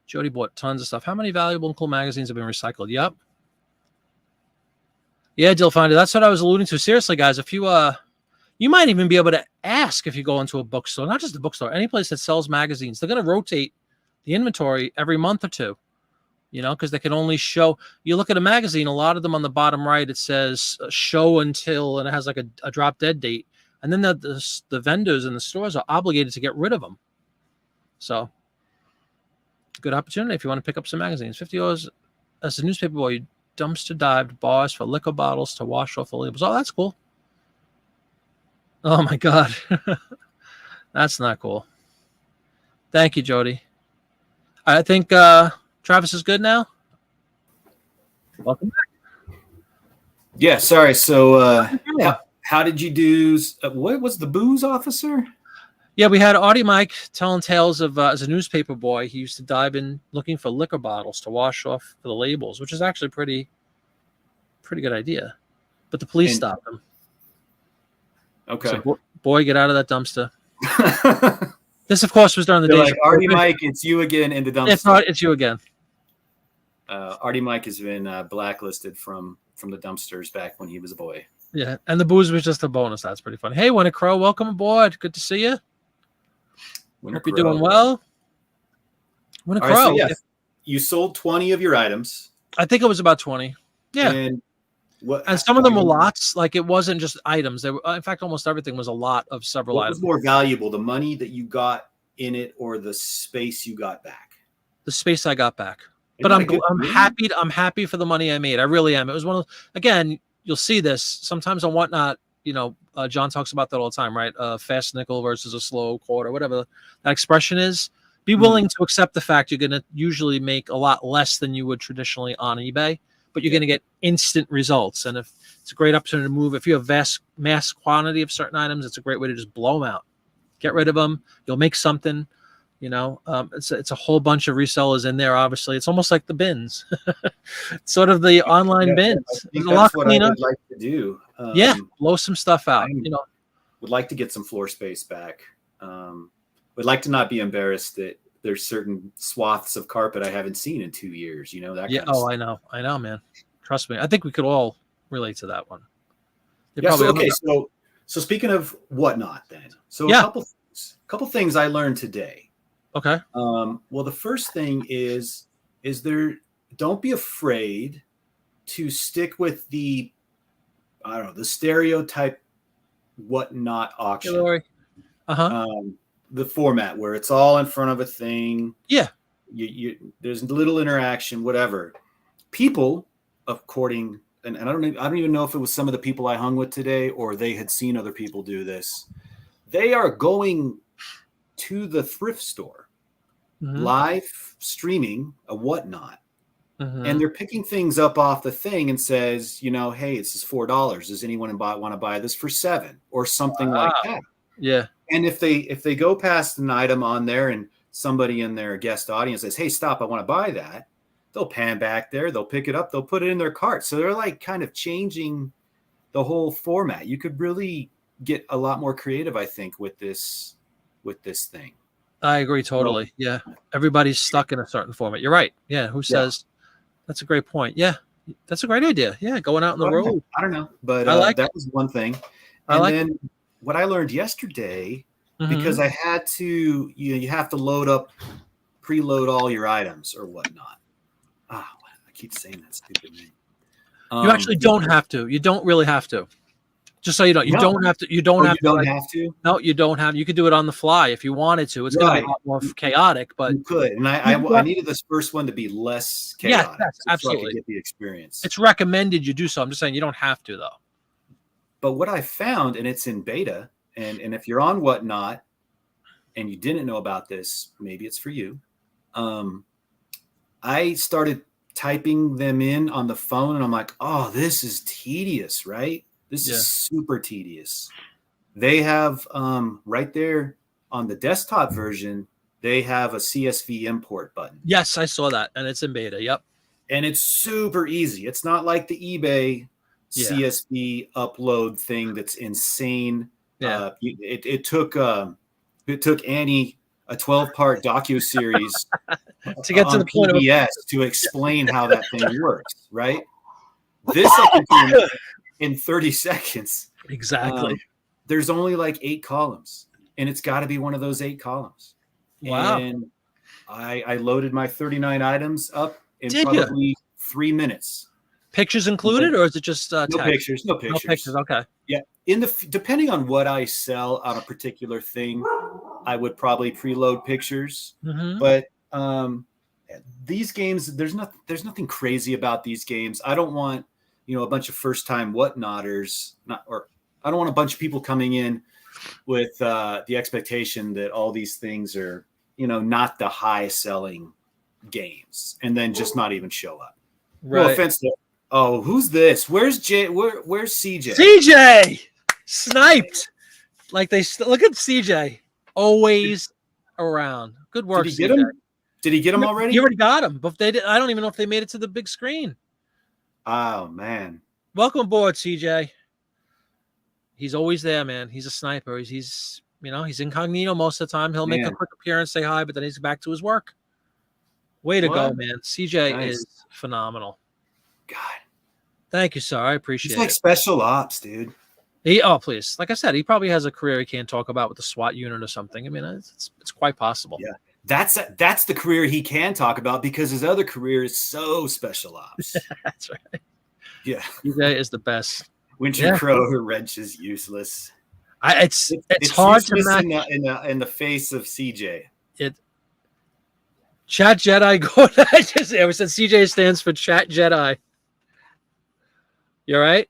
Jody bought tons of stuff. How many valuable and cool magazines have been recycled? Yep. Yeah, Dill Finder. That's what I was alluding to. Seriously, guys, if you, you might even be able to ask if you go into a bookstore, not just a bookstore, any place that sells magazines. They're going to rotate the inventory every month or two, because they can only show. You look at a magazine, a lot of them on the bottom right, it says show until, and it has like a drop dead date. And then the vendors and the stores are obligated to get rid of them. So, good opportunity if you want to pick up some magazines. $50 as a newspaper boy, you dumpster dived bars for liquor bottles to wash off the labels. Oh, that's cool. Oh my God. That's not cool. Thank you, Jody. I think Travis is good now. Welcome back. Yeah, sorry. So how did you do? What was the booze officer? Yeah, we had Artie Mike telling tales of as a newspaper boy, he used to dive in looking for liquor bottles to wash off the labels, which is actually pretty good idea. But the police stopped him. Okay. So, boy, get out of that dumpster. This, of course, was during the days. Like, Artie Mike, it's you again in the dumpster. It's you again. Artie Mike has been blacklisted from the dumpsters back when he was a boy. Yeah, and the booze was just a bonus. That's pretty funny. Hey, Winter Crow, welcome aboard. Good to see you. Hope you're doing well. Winter Crow. So yes, you sold 20 of your items. I think it was about 20. Yeah. And some of them were lots. Like, it wasn't just items. There were, in fact, almost everything was a lot of several items. What was more valuable, the money that you got in it or the space you got back? The space I got back. But I'm happy. I'm happy for the money I made. I really am. It was one of, again, you'll see this sometimes on Whatnot. John talks about that all the time, right? Fast nickel versus a slow quarter, whatever that expression is. Be willing to accept the fact you're going to usually make a lot less than you would traditionally on eBay, but you're going to get instant results. And if it's a great opportunity to move, if you have mass quantity of certain items, it's a great way to just blow them out, get rid of them. You'll make something. It's a whole bunch of resellers in there. Obviously, it's almost like the bins, sort of the online bins. It's a lot cleaner. I would like to do. Blow some stuff out. Would like to get some floor space back. Would like to not be embarrassed that there's certain swaths of carpet I haven't seen in 2 years. That. Kind of stuff. I know, man. Trust me. I think we could all relate to that one. So speaking of Whatnot, then. So a couple things I learned today. Okay. Well, the first thing is don't be afraid to stick with the stereotype Whatnot auction. The format where it's all in front of a thing. Yeah. There's little interaction, whatever. People, and I don't even know if it was some of the people I hung with today or they had seen other people do this. They are going to the thrift store, live streaming a Whatnot, and they're picking things up off the thing and says, hey, this is $4. Does anyone want to buy this for $7 or something like that? Yeah. And if they go past an item on there and somebody in their guest audience says, hey, stop, I want to buy that, they'll pan back there, they'll pick it up, they'll put it in their cart. So they're like kind of changing the whole format. You could really get a lot more creative, I think, with this thing. I agree totally. Yeah. Everybody's stuck in a certain format. You're right. Yeah. Who says that's a great point? Yeah. That's a great idea. Yeah. Going out in the road. I don't know, but that was one thing. And what I learned yesterday, because I had to, you have to preload all your items or whatnot. I keep saying that stupid name. You actually don't have to. You don't really have to. Just so you know, you don't have to. You don't have to. No, you don't have. You could do it on the fly if you wanted to. It's going to be a lot more chaotic, but you could. And I needed this first one to be less chaotic. Yeah, absolutely. So I could get the experience. It's recommended you do so. I'm just saying you don't have to, though. But what I found, and it's in beta, and if you're on Whatnot and you didn't know about this, maybe it's for you. I started typing them in on the phone, and I'm like, oh, this is tedious, right? This is super tedious. They have right there on the desktop version, they have a CSV import button. Yes, I saw that, and it's in beta. Yep. And it's super easy. It's not like the eBay CSV upload thing that's insane. Yeah. It took Annie a 12-part docuseries to get to the point PBS to explain how that thing works, right? This I can do in 30 seconds. Exactly. There's only like 8 columns, and it's got to be one of those 8 columns. Wow. And I loaded my 39 items up in probably 3 minutes. Pictures included, or is it just no text? pictures? No pictures. No pictures. Okay. Yeah. Depending on what I sell on a particular thing, I would probably preload pictures. But these games, there's nothing crazy about these games. I don't want a bunch of first time whatnotters, I don't want a bunch of people coming in with the expectation that all these things are not the high selling games, and then just not even show up. Right. No offense to who's this? Where's CJ? CJ sniped. Like look at CJ, always around. Good work. Did he get him? Did he get him already? He already got him, but I don't even know if they made it to the big screen. Oh man! Welcome aboard, CJ. He's always there, man. He's a sniper. He's incognito most of the time. He'll make a quick appearance, say hi, but then he's back to his work. Way to go, man. CJ is phenomenal. God. Thank you, sir. I appreciate it. He's like special ops, dude. Please. Like I said, he probably has a career he can't talk about with the SWAT unit or something. I mean, it's quite possible. Yeah. That's the career he can talk about, because his other career is so special ops. That's right. Yeah. CJ is the best. Winter Crow wrench is useless. It's hard to match in the face of CJ. Chat Jedi. I said CJ stands for Chat Jedi. You all right?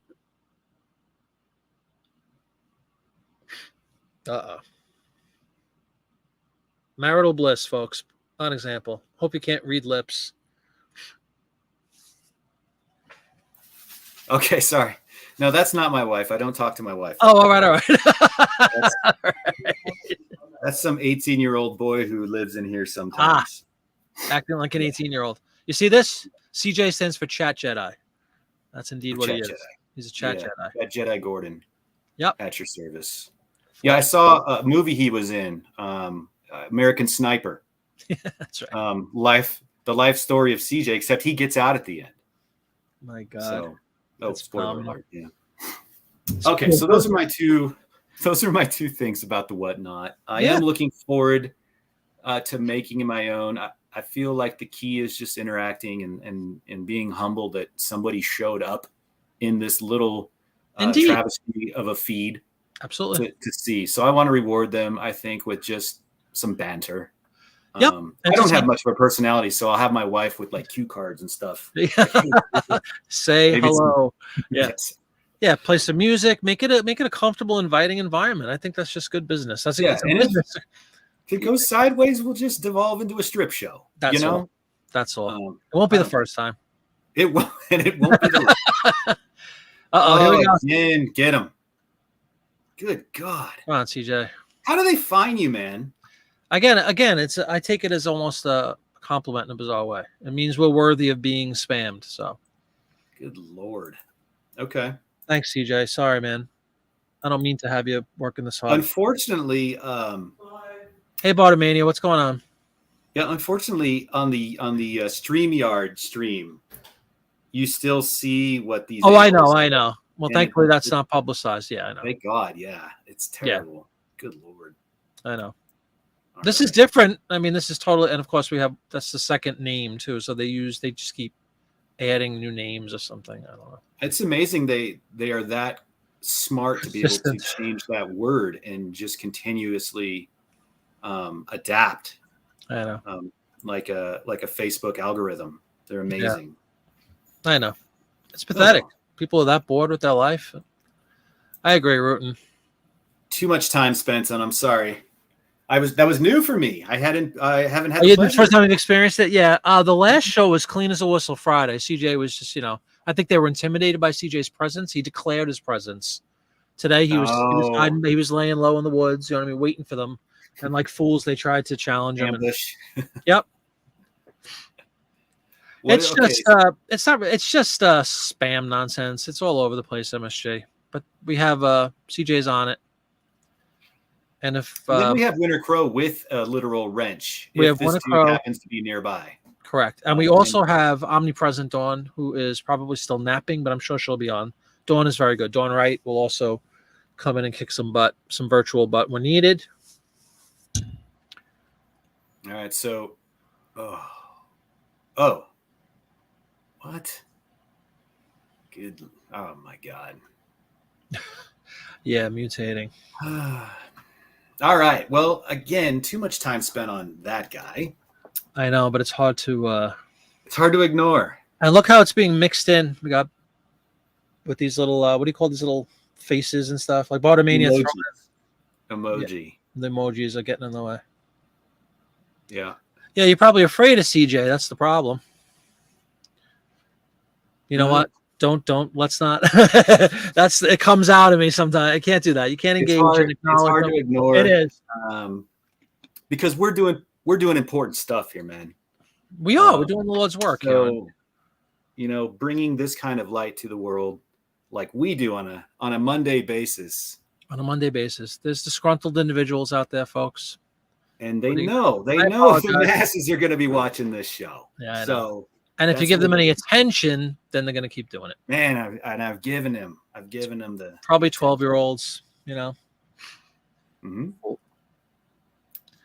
Marital bliss, folks. An example. Hope you can't read lips. Okay, sorry. No, that's not my wife. I don't talk to my wife. Oh, all right. That's some 18-year-old boy who lives in here sometimes. Acting like an 18-year-old. You see this? CJ stands for Chat Jedi. That's indeed what he is. He's a Chat Jedi. That Jedi Gordon. Yep. At your service. Yeah, I saw a movie he was in, American Sniper. That's right. The life story of CJ, except he gets out at the end. My God. Spoiler alert. Yeah. Okay, so those are my two things about the whatnot. I am looking forward to making my own. I feel like the key is just interacting and being humble that somebody showed up in this little travesty of a feed. Absolutely. To see. So I want to reward them, I think, with just some banter. Yep. I don't have much of a personality, so I'll have my wife with like cue cards and stuff. Say hello. Yes. Yeah, play some music, make it a comfortable, inviting environment. I think that's just good business. That's business. If it goes sideways, we'll just devolve into a strip show. That's all. That's all. It won't be the first time. It won't, and it won't be the here we go. Again, get him. Good God. Come on, CJ. How do they find you, man? Again, I take it as almost a compliment in a bizarre way. It means we're worthy of being spammed. So, good Lord. Okay. Thanks, CJ. Sorry, man. I don't mean to have you working this hard. Unfortunately, hey, Bartomania, what's going on? Yeah, unfortunately, on the StreamYard stream, you still see what these. Oh, I know. Well, thankfully, that's not publicized. Yeah, I know. Thank God. Yeah, it's terrible. Yeah. Good Lord. I know. This is different. I mean, this is totally, and of course, that's the second name too. So they just keep adding new names or something. I don't know. It's amazing they are that smart to be able to change that word and just continuously adapt. I know. Like a Facebook algorithm. They're amazing. Yeah. I know. It's pathetic. People are that bored with their life. I agree, Rutan. Too much time spent, and I'm sorry. that was new for me. I haven't had Oh, the yeah, the pleasure. first time you've experienced it? Yeah. The last show was clean as a whistle Friday. CJ was just, I think they were intimidated by CJ's presence. He declared his presence. Today he was Oh, hiding, he was laying low in the woods, you know what I mean, waiting for them. And like fools, they tried to challenge him. And ambush. yep. What? Okay. It's just spam nonsense. It's all over the place, MSG. But we have CJ's on it. And if And then we have Winter Crow with a literal wrench. we If have this Winter dude Crow, happens to be nearby. correct. And we also have Omnipresent Dawn, who is probably still napping, but I'm sure she'll be on. Dawn is very good. Dawn Wright will also come in and kick some butt, some virtual butt when needed. All right. So, what? Good. Oh my God. Yeah, mutating. All right. Well, again, too much time spent on that guy. I know, but it's hard to ignore. And look how it's being mixed in. We got with these little what do you call these little faces and stuff like Bartomania. Emoji. Yeah, the emojis are getting in the way. Yeah. Yeah, you're probably afraid of CJ. That's the problem. You know what? Let's not. It comes out of me sometimes. I can't do that. You can't engage and acknowledge. It's hard to ignore. It is. Because we're doing important stuff here, man. We are. We're doing the Lord's work. So, bringing this kind of light to the world, like we do on a Monday basis. On a Monday basis, there's disgruntled individuals out there, folks, and they know the masses are going to be watching this show. Yeah. So, and if you give them any attention, then they're going to keep doing it. Man, I've given them the probably 12-year-olds. Mm-hmm.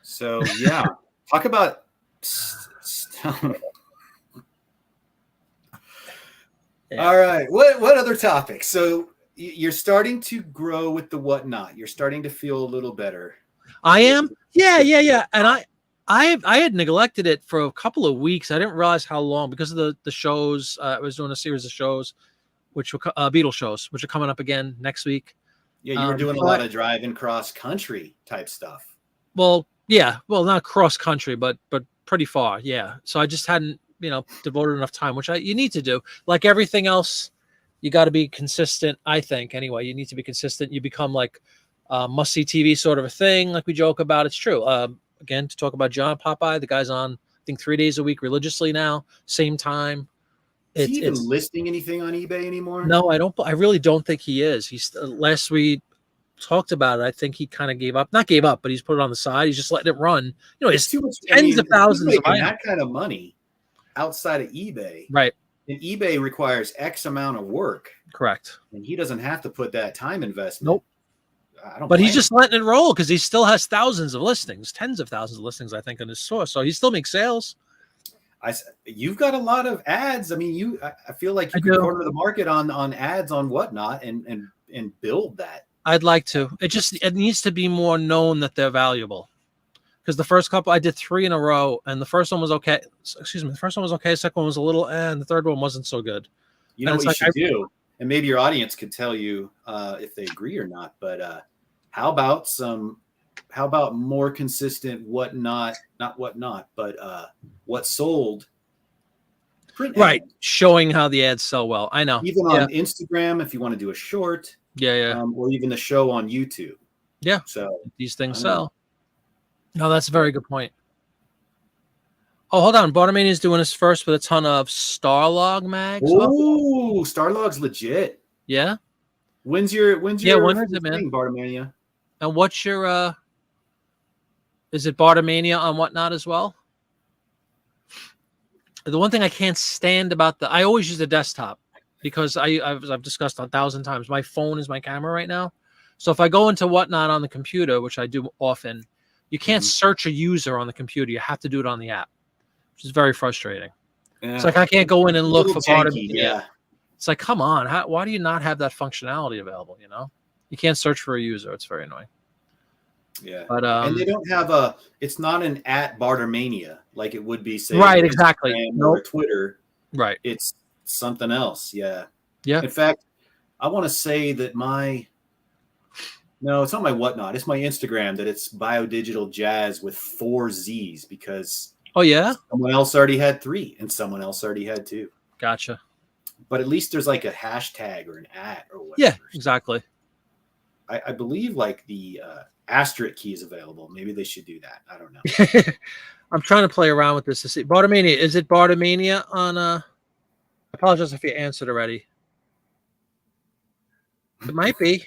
So yeah, talk about. Yeah. All right. What other topics? So you're starting to grow with the whatnot. You're starting to feel a little better. I am. Yeah. And I had neglected it for a couple of weeks. I didn't realize how long because of the shows. I was doing a series of shows, which were Beatle shows, which are coming up again next week. Yeah, you were doing a lot of driving cross country type stuff. Well, yeah. Well, not cross country, but pretty far. Yeah. So I just hadn't devoted enough time, which you need to do. Like everything else, you got to be consistent. I think anyway, you need to be consistent. You become like must-see TV sort of a thing, like we joke about. It's true. Again, to talk about John Popeye, the guy's on, I think 3 days a week religiously now, same time. Is he even listing anything on eBay anymore? No, I don't. I really don't think he is. He's last we talked about it, I think he kind of gave up. Not gave up, but he's put it on the side. He's just letting it run. It's too much. Tens of thousands of that kind of money outside of eBay, right? And eBay requires X amount of work. Correct. And he doesn't have to put that time investment. Nope. But he's just letting it roll because he still has thousands of listings, tens of thousands of listings, I think, on his source. So he still makes sales. You've got a lot of ads. I mean, I feel like you could corner the market on ads on whatnot and build that. I'd like to. It needs to be more known that they're valuable. Because the first couple, I did 3 in a row, and the first one was okay. Excuse me. The first one was okay. The second one was a little, and the third one wasn't so good. You know what you should do, and maybe your audience could tell you if they agree or not. But how about more consistent what sold print right ads. Showing how the ads sell well. I know. Even on Instagram, if you want to do a short. Yeah. Or even the show on YouTube. Yeah. So these things sell. No, that's a very good point. Oh, hold on. Bartomania is doing this first with a ton of Starlog mags. Oh, Starlog's legit. Yeah. When's your when is it, man? Bartomania? And what's your is it Bartomania on whatnot as well? The one thing I can't stand about I always use the desktop because I've discussed 1,000 times. My phone is my camera right now. So if I go into whatnot on the computer, which I do often, you can't search a user on the computer. You have to do it on the app, which is very frustrating. Yeah. It's like I can't go in and look for Bartomania. Yeah. It's like, come on. Why do you not have that functionality available? You can't search for a user. It's very annoying. Yeah. But and they don't have it's not an @Bartomania like it would be, say, right, exactly. Or Twitter. Right. It's something else. Yeah. Yeah. In fact, I want to say that my No, it's not my Whatnot. It's my Instagram that it's Biodigital Jazz with 4 Z's because Oh yeah, someone else already had 3 and someone else already had 2. gotcha. But at least there's like a hashtag or an @ or whatever. Yeah, exactly. I believe like the asterisk key is available. Maybe they should do that. I don't know. I'm trying to play around with this to see. Bartermania, is it Bartermania on I apologize if you answered already. It might be.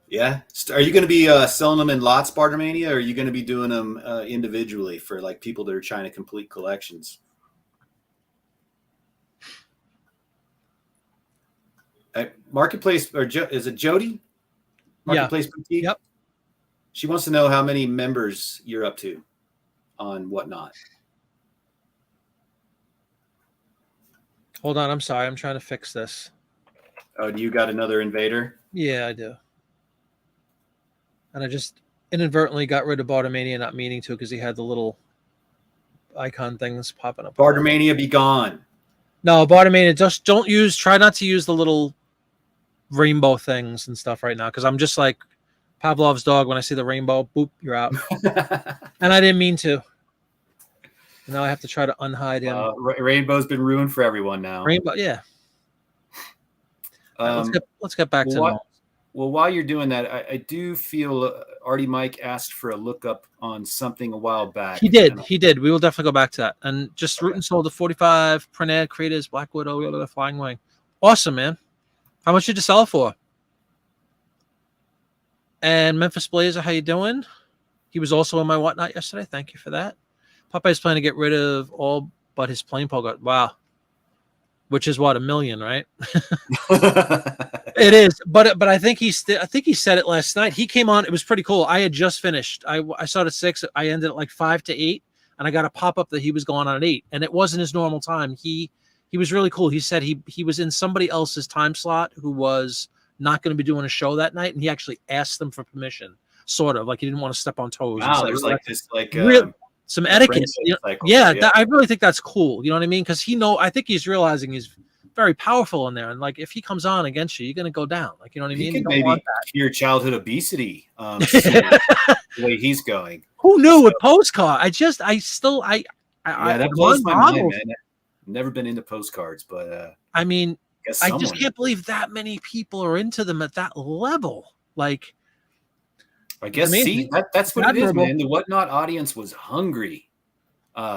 Yeah. Are you going to be selling them in lots, Bartermania, or are you going to be doing them individually for like people that are trying to complete collections? Marketplace, or is it Jody? Marketplace Boutique? Yep. She wants to know how many members you're up to on Whatnot. Hold on, I'm sorry. I'm trying to fix this. Oh, do you got another invader? Yeah, I do. And I just inadvertently got rid of Bartermania, not meaning to, because he had the little icon things popping up. Bartermania, be gone. No, Bartermania, just try not to use the little rainbow things and stuff right now, because I'm just like Pavlov's dog. When I see the rainbow, boop, you're out. And I didn't mean to. Now I have to try to unhide him. Rainbow's been ruined for everyone now. Rainbow, yeah. Right, let's get back to normal. Well, while you're doing that, I do feel Artie Mike asked for a lookup on something a while back. He did. We will definitely go back to that. And just root and sold to 45, print ad, creators, Black Widow, the Flying Wing. Awesome, man. How much did you sell it for? And Memphis Blazer, how you doing? He was also in my Whatnot yesterday. Thank you for that. Popeye's planning to get rid of all but his plain polka. Wow. Which is what, $1 million, right? It is, but I think he said it last night. He came on. It was pretty cool. I had just finished. I started at 6. I ended at like 5 to 8, and I got a pop up that he was going on at 8, and it wasn't his normal time. He was really cool. He said he was in somebody else's time slot who was not going to be doing a show that night, and he actually asked them for permission, sort of like he didn't want to step on toes. Wow, there's like this some etiquette. I really think that's cool. You know what I mean? Because I think he's realizing he's very powerful in there, and like if he comes on against you, you're gonna go down. Like, you know what I mean? He could maybe cure childhood obesity. The way he's going. Who knew with postcard? that blows my mind, man. I've never been into postcards, but I mean, I just can't believe that many people are into them at that level. Like, I guess that's what it is, man. The Whatnot audience was hungry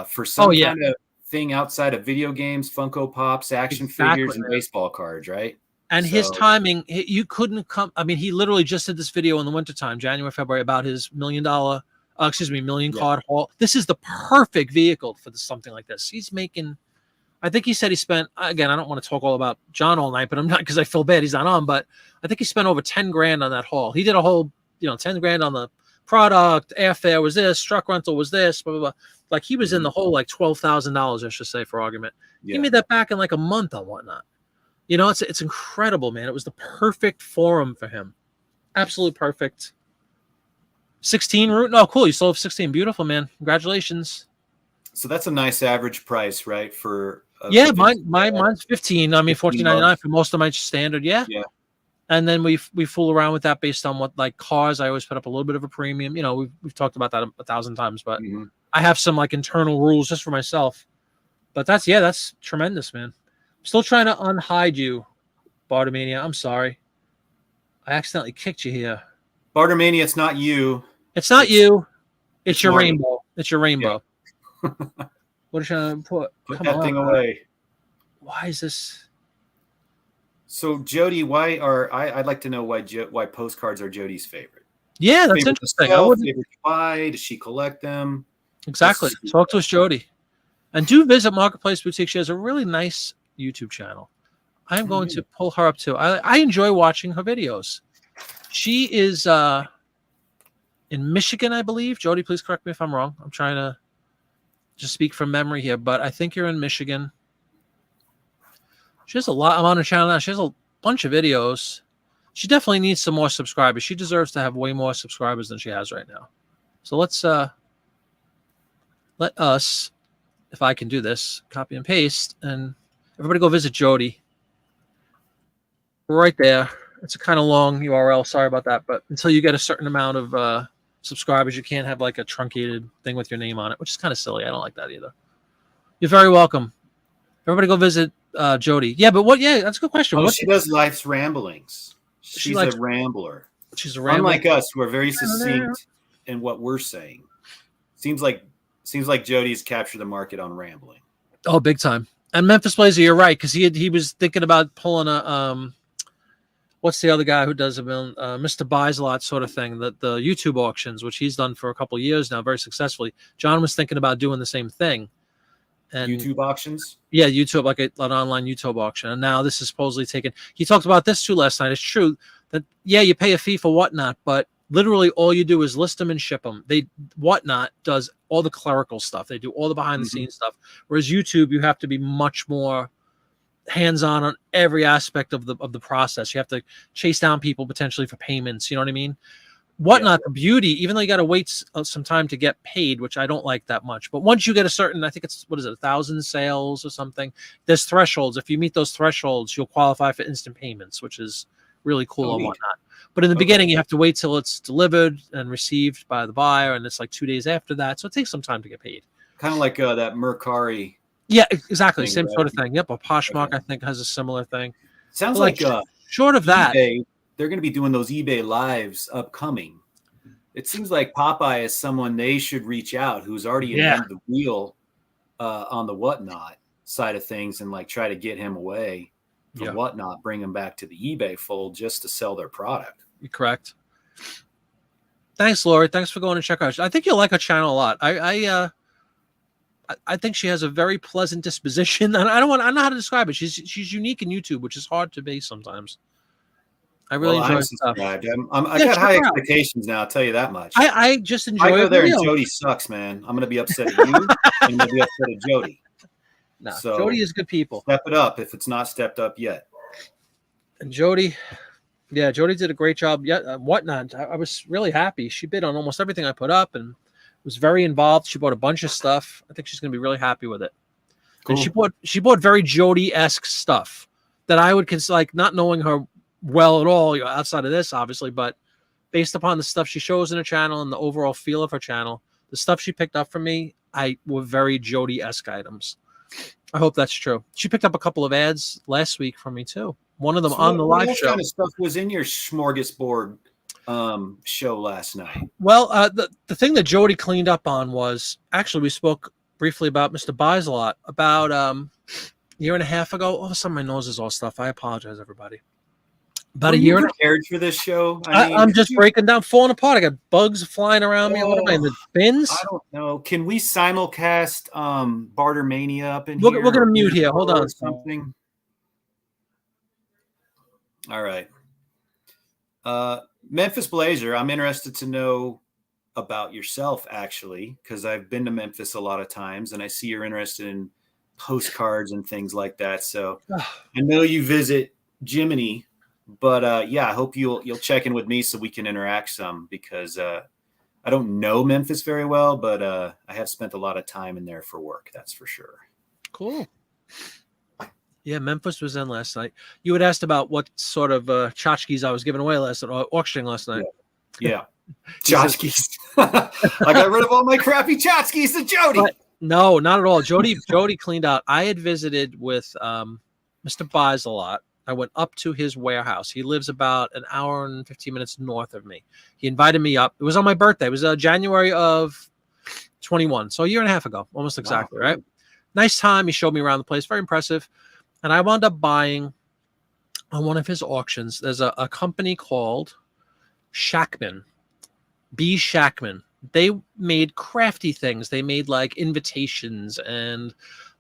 for some kind of thing outside of video games, Funko Pops, action figures, and baseball cards, right? And his timing, you couldn't come. I mean, he literally just did this video in the wintertime, January, February, about his million card haul. This is the perfect vehicle for something like this. He's making, I think he said he spent, again, I don't want to talk all about John all night, but I'm not, because I feel bad he's not on, but I think he spent over 10 grand on that haul. He did a whole, 10 grand on the product, airfare was this, truck rental was this, blah, blah, blah. Like he was in the whole like $12,000, I should say, for argument. Yeah. He made that back in like a month on Whatnot. It's incredible, man. It was the perfect forum for him. Absolute perfect. 16 route. No, cool. You sold 16. Beautiful, man. Congratulations. So that's a nice average price, right? For mine's 15. I mean, $14.99 for most of my standard. Yeah. Yeah. And then we fool around with that based on what, like cars. I always put up a little bit of a premium. We've talked about that 1,000 times, but I have some like internal rules just for myself. But that's tremendous, man. I'm still trying to unhide you, Bartermania. I'm sorry. I accidentally kicked you here. Bartermania, it's not you. It's not you. It's your rainbow. It's your rainbow. Yeah. What are you trying to put? Put that thing away. Why is this? So Jody, I'd like to know why postcards are Jody's favorite. Yeah, that's interesting. Favorite to buy? Does she collect them? Exactly. Talk to us, Jody. And do visit Marketplace Boutique. She has a really nice YouTube channel. I am going to pull her up too. I enjoy watching her videos. She is in Michigan, I believe. Jody, please correct me if I'm wrong. I'm trying to just speak from memory here, but I think you're in Michigan. She has a lot. I'm on her channel now. She has a bunch of videos. She definitely needs some more subscribers. She deserves to have way more subscribers than she has right now. So let's let us, if I can do this, copy and paste, and everybody go visit Jody. right there. It's a kind of long URL. Sorry about that. But until you get a certain amount of subscribers, you can't have like a truncated thing with your name on it, which is kind of silly. I don't like that either. You're very welcome. Everybody go visit Jody. Yeah, but what? Yeah, that's a good question. Oh, What she does life's ramblings. she She's likes? a rambler. She's a rambler. Unlike us, who are very succinct in what we're saying. Seems like Jody's captured the market on rambling. Oh, big time. And Memphis Blazer, you're right, because he was thinking about pulling a what's the other guy who does Mr. Buys a Lot sort of thing, the YouTube auctions, which he's done for a couple of years now, very successfully. John was thinking about doing the same thing. And YouTube auctions? Yeah, YouTube, like an online YouTube auction. And now this is supposedly taken. He talked about this too last night. It's true that, yeah, you pay a fee for Whatnot, but literally all you do is list them and ship them. Whatnot does all the clerical stuff. They do all the behind the scenes stuff. Whereas YouTube, you have to be much more hands-on on every aspect of the process. You have to chase down people potentially for payments. You know what I mean? Whatnot, the beauty, even though you got to wait some time to get paid, which I don't like that much. But once you get a certain, I think it's, 1,000 sales or something, there's thresholds. If you meet those thresholds, you'll qualify for instant payments, which is really cool on Whatnot. But in the beginning, you have to wait till it's delivered and received by the buyer, and it's like 2 days after that. So it takes some time to get paid. Kind of like that Mercari. Yeah, exactly. Same sort of thing. Yep. A Poshmark, I think, has a similar thing. Sounds like short of that, eBay, they're going to be doing those eBay lives upcoming. It seems like Popeye is someone they should reach out who's already invented the wheel on the Whatnot side of things, and like try to get him away from Whatnot, bring him back to the eBay fold just to sell their product. You're correct. Thanks, Lori. Thanks for going to check out. I think you'll like her channel a lot. I think she has a very pleasant disposition, and I don't know how to describe it. She's unique in YouTube, which is hard to be sometimes. I really enjoy stuff. I got high expectations now. I'll tell you that much. I just enjoy. I go there and Jody sucks, man. I'm gonna be upset at you, and I'm gonna be upset at Jody. No, so Jody is good people. Step it up if it's not stepped up yet. And Jody did a great job. Yeah, Whatnot. I was really happy. She bid on almost everything I put up and was very involved. She bought a bunch of stuff. I think she's gonna be really happy with it. Cool. And she bought very Jody-esque stuff that I would consider, like, not knowing her well at all, outside of this, obviously, but based upon the stuff she shows in her channel and the overall feel of her channel, the stuff she picked up from me, were very Jody-esque items. I hope that's true. She picked up a couple of ads last week from me too. One of them on the live show. What kind of stuff was in your smorgasbord show last night? Well, the thing that Jody cleaned up on was, actually, we spoke briefly about Mr. Buys a Lot about a year and a half ago. Oh, some of my nose is all stuff. I apologize, everybody. About a year. Prepared for this show? I'm just breaking down, falling apart. I got bugs flying around me. What am I, in the bins? I don't know. Can we simulcast Bartermania up in here? We're going to mute here. Hold on. Something. All right. Memphis Blazer, I'm interested to know about yourself, actually, because I've been to Memphis a lot of times, and I see you're interested in postcards and things like that. So I know you visit Jiminy. But I hope you'll check in with me so we can interact some, because I don't know Memphis very well, but I have spent a lot of time in there for work. That's for sure. Cool. Yeah, Memphis was in last night. You had asked about what sort of tchotchkes I was giving away last night, or auctioning last night. Yeah. Tchotchkes. I got rid of all my crappy tchotchkes to Jody. No, not at all. Jody cleaned out. I had visited with Mr. Buys a Lot. I went up to his warehouse. He lives about an hour and 15 minutes north of me. He invited me up. It was on my birthday. It was January of 21. So a year and a half ago, almost exactly, right? Nice time. He showed me around the place. Very impressive. And I wound up buying on one of his auctions. There's a company called Shackman, B. Shackman. They made crafty things. They made like invitations and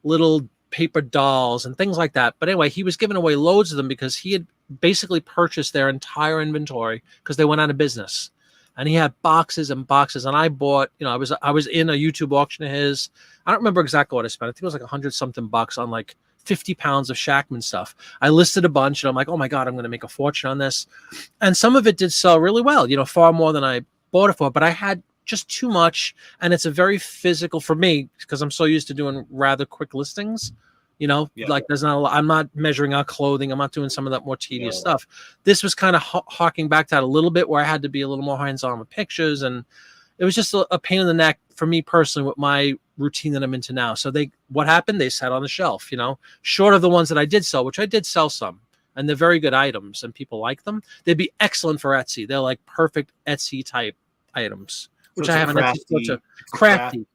little paper dolls and things like that. But anyway, he was giving away loads of them because he had basically purchased their entire inventory because they went out of business. And he had boxes and boxes. And I bought, I was in a YouTube auction of his. I don't remember exactly what I spent. I think it was like $100-something on like 50 pounds of Shackman stuff. I listed a bunch and I'm like, oh my God, I'm going to make a fortune on this. And some of it did sell really well, far more than I bought it for. But I had just too much, and it's a very physical, for me, because I'm so used to doing rather quick listings, You know, like there's not a lot. I'm not measuring out clothing. I'm not doing some of that more tedious stuff. This was kind of harking back to that a little bit, where I had to be a little more hands-on with pictures, and it was just a pain in the neck for me personally with my routine that I'm into now. So what happened? They sat on the shelf, you know, short of the ones that I did sell, which I did sell some, and they're very good items and people like them. They'd be excellent for Etsy. They're like perfect Etsy type items, which I have an Etsy store to. Crafty.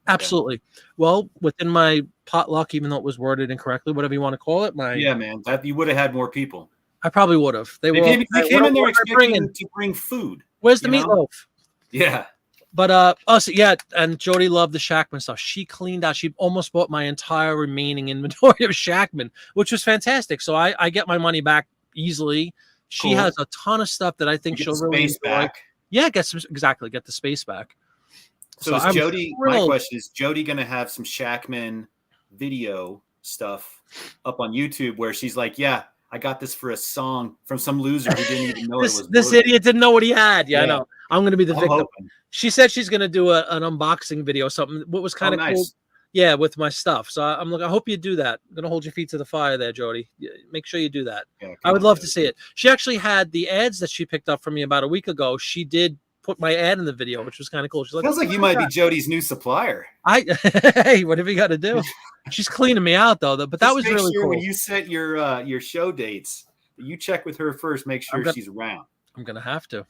Absolutely. Yeah. Well, within my potluck, even though it was worded incorrectly, whatever you want to call it, man, that you would have had more people. I probably would have. They came in there expecting to bring food. Where's the meatloaf? Yeah. But and Jody loved the Shackman stuff. She cleaned out. She almost bought my entire remaining inventory of Shackman, which was fantastic. So I get my money back easily. She has a ton of stuff that I think she'll really enjoy. Back. Yeah, get the space back. So is Jody, my question is, Jody going to have some Shackman video stuff up on YouTube where she's like, yeah, I got this for a song from some loser who didn't even know this idiot didn't know what he had. Yeah, I know. I'm going to be the victim. Hoping. She said she's going to do an unboxing video or something. What was kind of cool. Yeah, with my stuff. So I'm like, I hope you do that. I'm going to hold your feet to the fire there, Jody. Make sure you do that. Yeah, I would love to see it. She actually had the ads that she picked up from me about a week ago. She did put my ad in the video, which was kind of cool. She's like, sounds like you might be Jody's new supplier. Hey, whatever you got to do. She's cleaning me out though. But that was really cool. When you set your show dates, you check with her first. Make sure she's around. I'm gonna have to.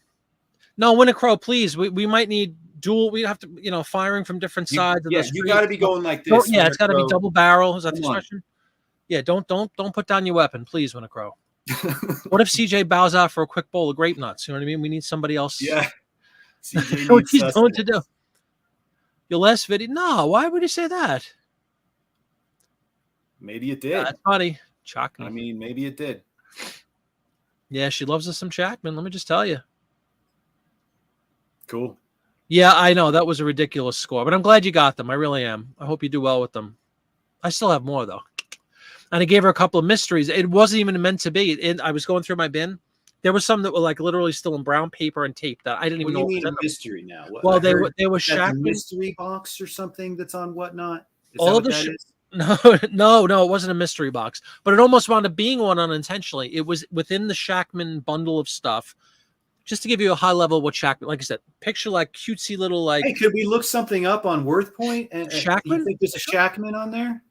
No, Winter Crow, please. We might need dual. We have to, firing from different sides of the street. You got to be going like this. Yeah, it's got to be double barrel. Is that the expression? Yeah, don't put down your weapon, please, Winter Crow. What if CJ bows out for a quick bowl of grape nuts? You know what I mean? We need somebody else. Yeah. What he's going to do. Your last video? No, why would you say that? Maybe it did. Yeah, that's funny. Chalky. I mean, maybe it did. Yeah, she loves us some Shackman. Let me just tell you. Cool. Yeah, I know. That was a ridiculous score, but I'm glad you got them. I really am. I hope you do well with them. I still have more, though. And I gave her a couple of mysteries. It wasn't even meant to be. I was going through my bin. There was some that were like literally still in brown paper and tape that I didn't even know. What do you mean a mystery now? Well, they were Shackman mystery box or something that's on Whatnot. All of the No, it wasn't a mystery box, but it almost wound up being one unintentionally. It was within the Shackman bundle of stuff. Just to give you a high level of what Shackman, like I said, picture like cutesy little like. Hey, could we look something up on WorthPoint? And Shackman? Do you think there's a Shackman on there?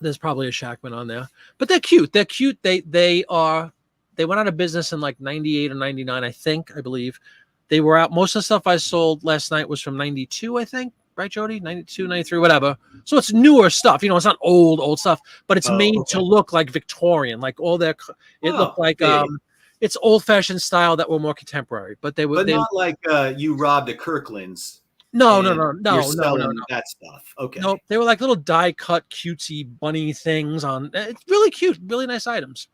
There's probably a Shackman on there, but they're cute. They're cute. They went out of business in like 98 or 99, I believe. They were out. Most of the stuff I sold last night was from 92, I think. Right, Jody? 92, 93, whatever. So it's newer stuff. It's not old stuff, but it's made to look like Victorian. Like all their, looked like it's old-fashioned style that were more contemporary. But they were not like you robbed a Kirkland's. No. That stuff. Okay. No, they were like little die-cut cutesy bunny things on. It's really cute, really nice items.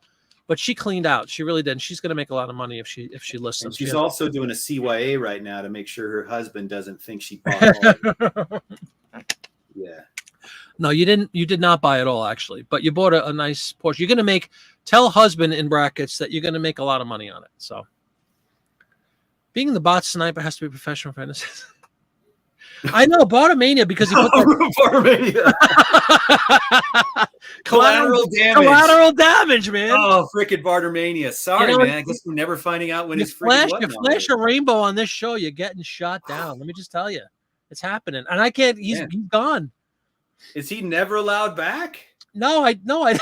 But she cleaned out. She really did. And she's going to make a lot of money if she lists them. She's also doing a CYA right now to make sure her husband doesn't think she bought all. Yeah. No, you didn't. You did not buy it all, actually. But you bought a nice Porsche. You're going to tell husband in brackets that you're going to make a lot of money on it. So being the bot sniper has to be professional fitness. I know Bartomania because he put Bartomania. Collateral damage, man. Oh, freaking Bartomania. Sorry, man. I guess we're never finding out when his freaking you flash a rainbow on this show, you're getting shot down. Let me just tell you. It's happening. And I can't he's gone. Is he never allowed back? No, I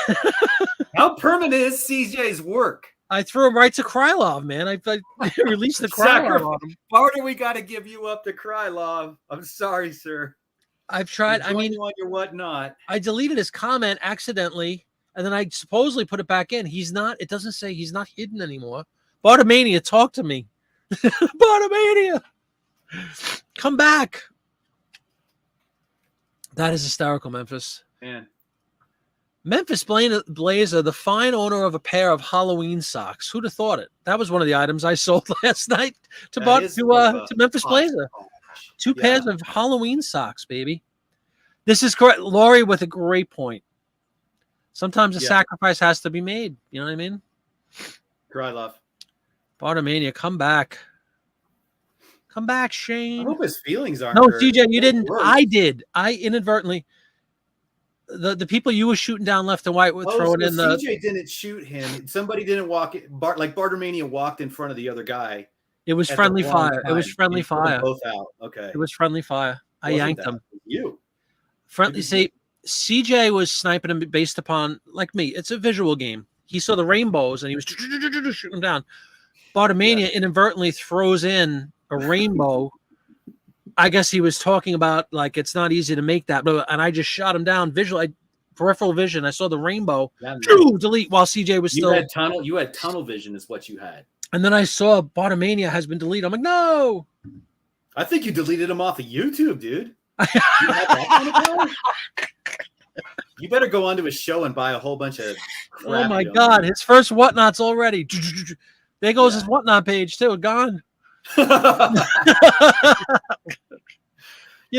How permanent is CJ's work? I threw him right to Krylov, man. I released the Krylov on him. Barter, we got to give you up to Krylov. I'm sorry, sir. I've tried. I mean, on your whatnot. I deleted his comment accidentally, and then I supposedly put it back in. He's not. It doesn't say he's not hidden anymore. Bartomania, talk to me. Bartomania, come back. That is hysterical, Memphis. Man. Memphis Blazer, the fine owner of a pair of Halloween socks. Who'd have thought it? That was one of the items I sold last night to Memphis Blazer. Two pairs of Halloween socks, baby. This is correct. Lori with a great point. Sometimes a sacrifice has to be made. You know what I mean? Cry love. Bartomania, come back. Come back, Shane. I hope his feelings aren't No, hurt. TJ, you didn't. I did. I inadvertently. the people you were shooting down left and right were throwing in the. CJ didn't shoot him. Somebody didn't walk. Like Bartermania walked in front of the other guy. It was friendly fire. It was friendly fire. Both out. Okay. It was friendly fire. I yanked him. You. Friendly. See, CJ was sniping him based upon, like me, it's a visual game. He saw the rainbows and he was shooting them down. Bartermania inadvertently throws in a rainbow. I guess he was talking about like it's not easy to make that, and I just shot him down. Peripheral vision. I saw the rainbow. Delete while CJ was still. You had tunnel vision, is what you had. And then I saw Bartermania has been deleted. I'm like, no. I think you deleted him off of YouTube, dude. You had that kind of power? You better go onto his show and buy a whole bunch of crap. Oh my God, his first whatnots already. There goes his whatnot page too. Gone. You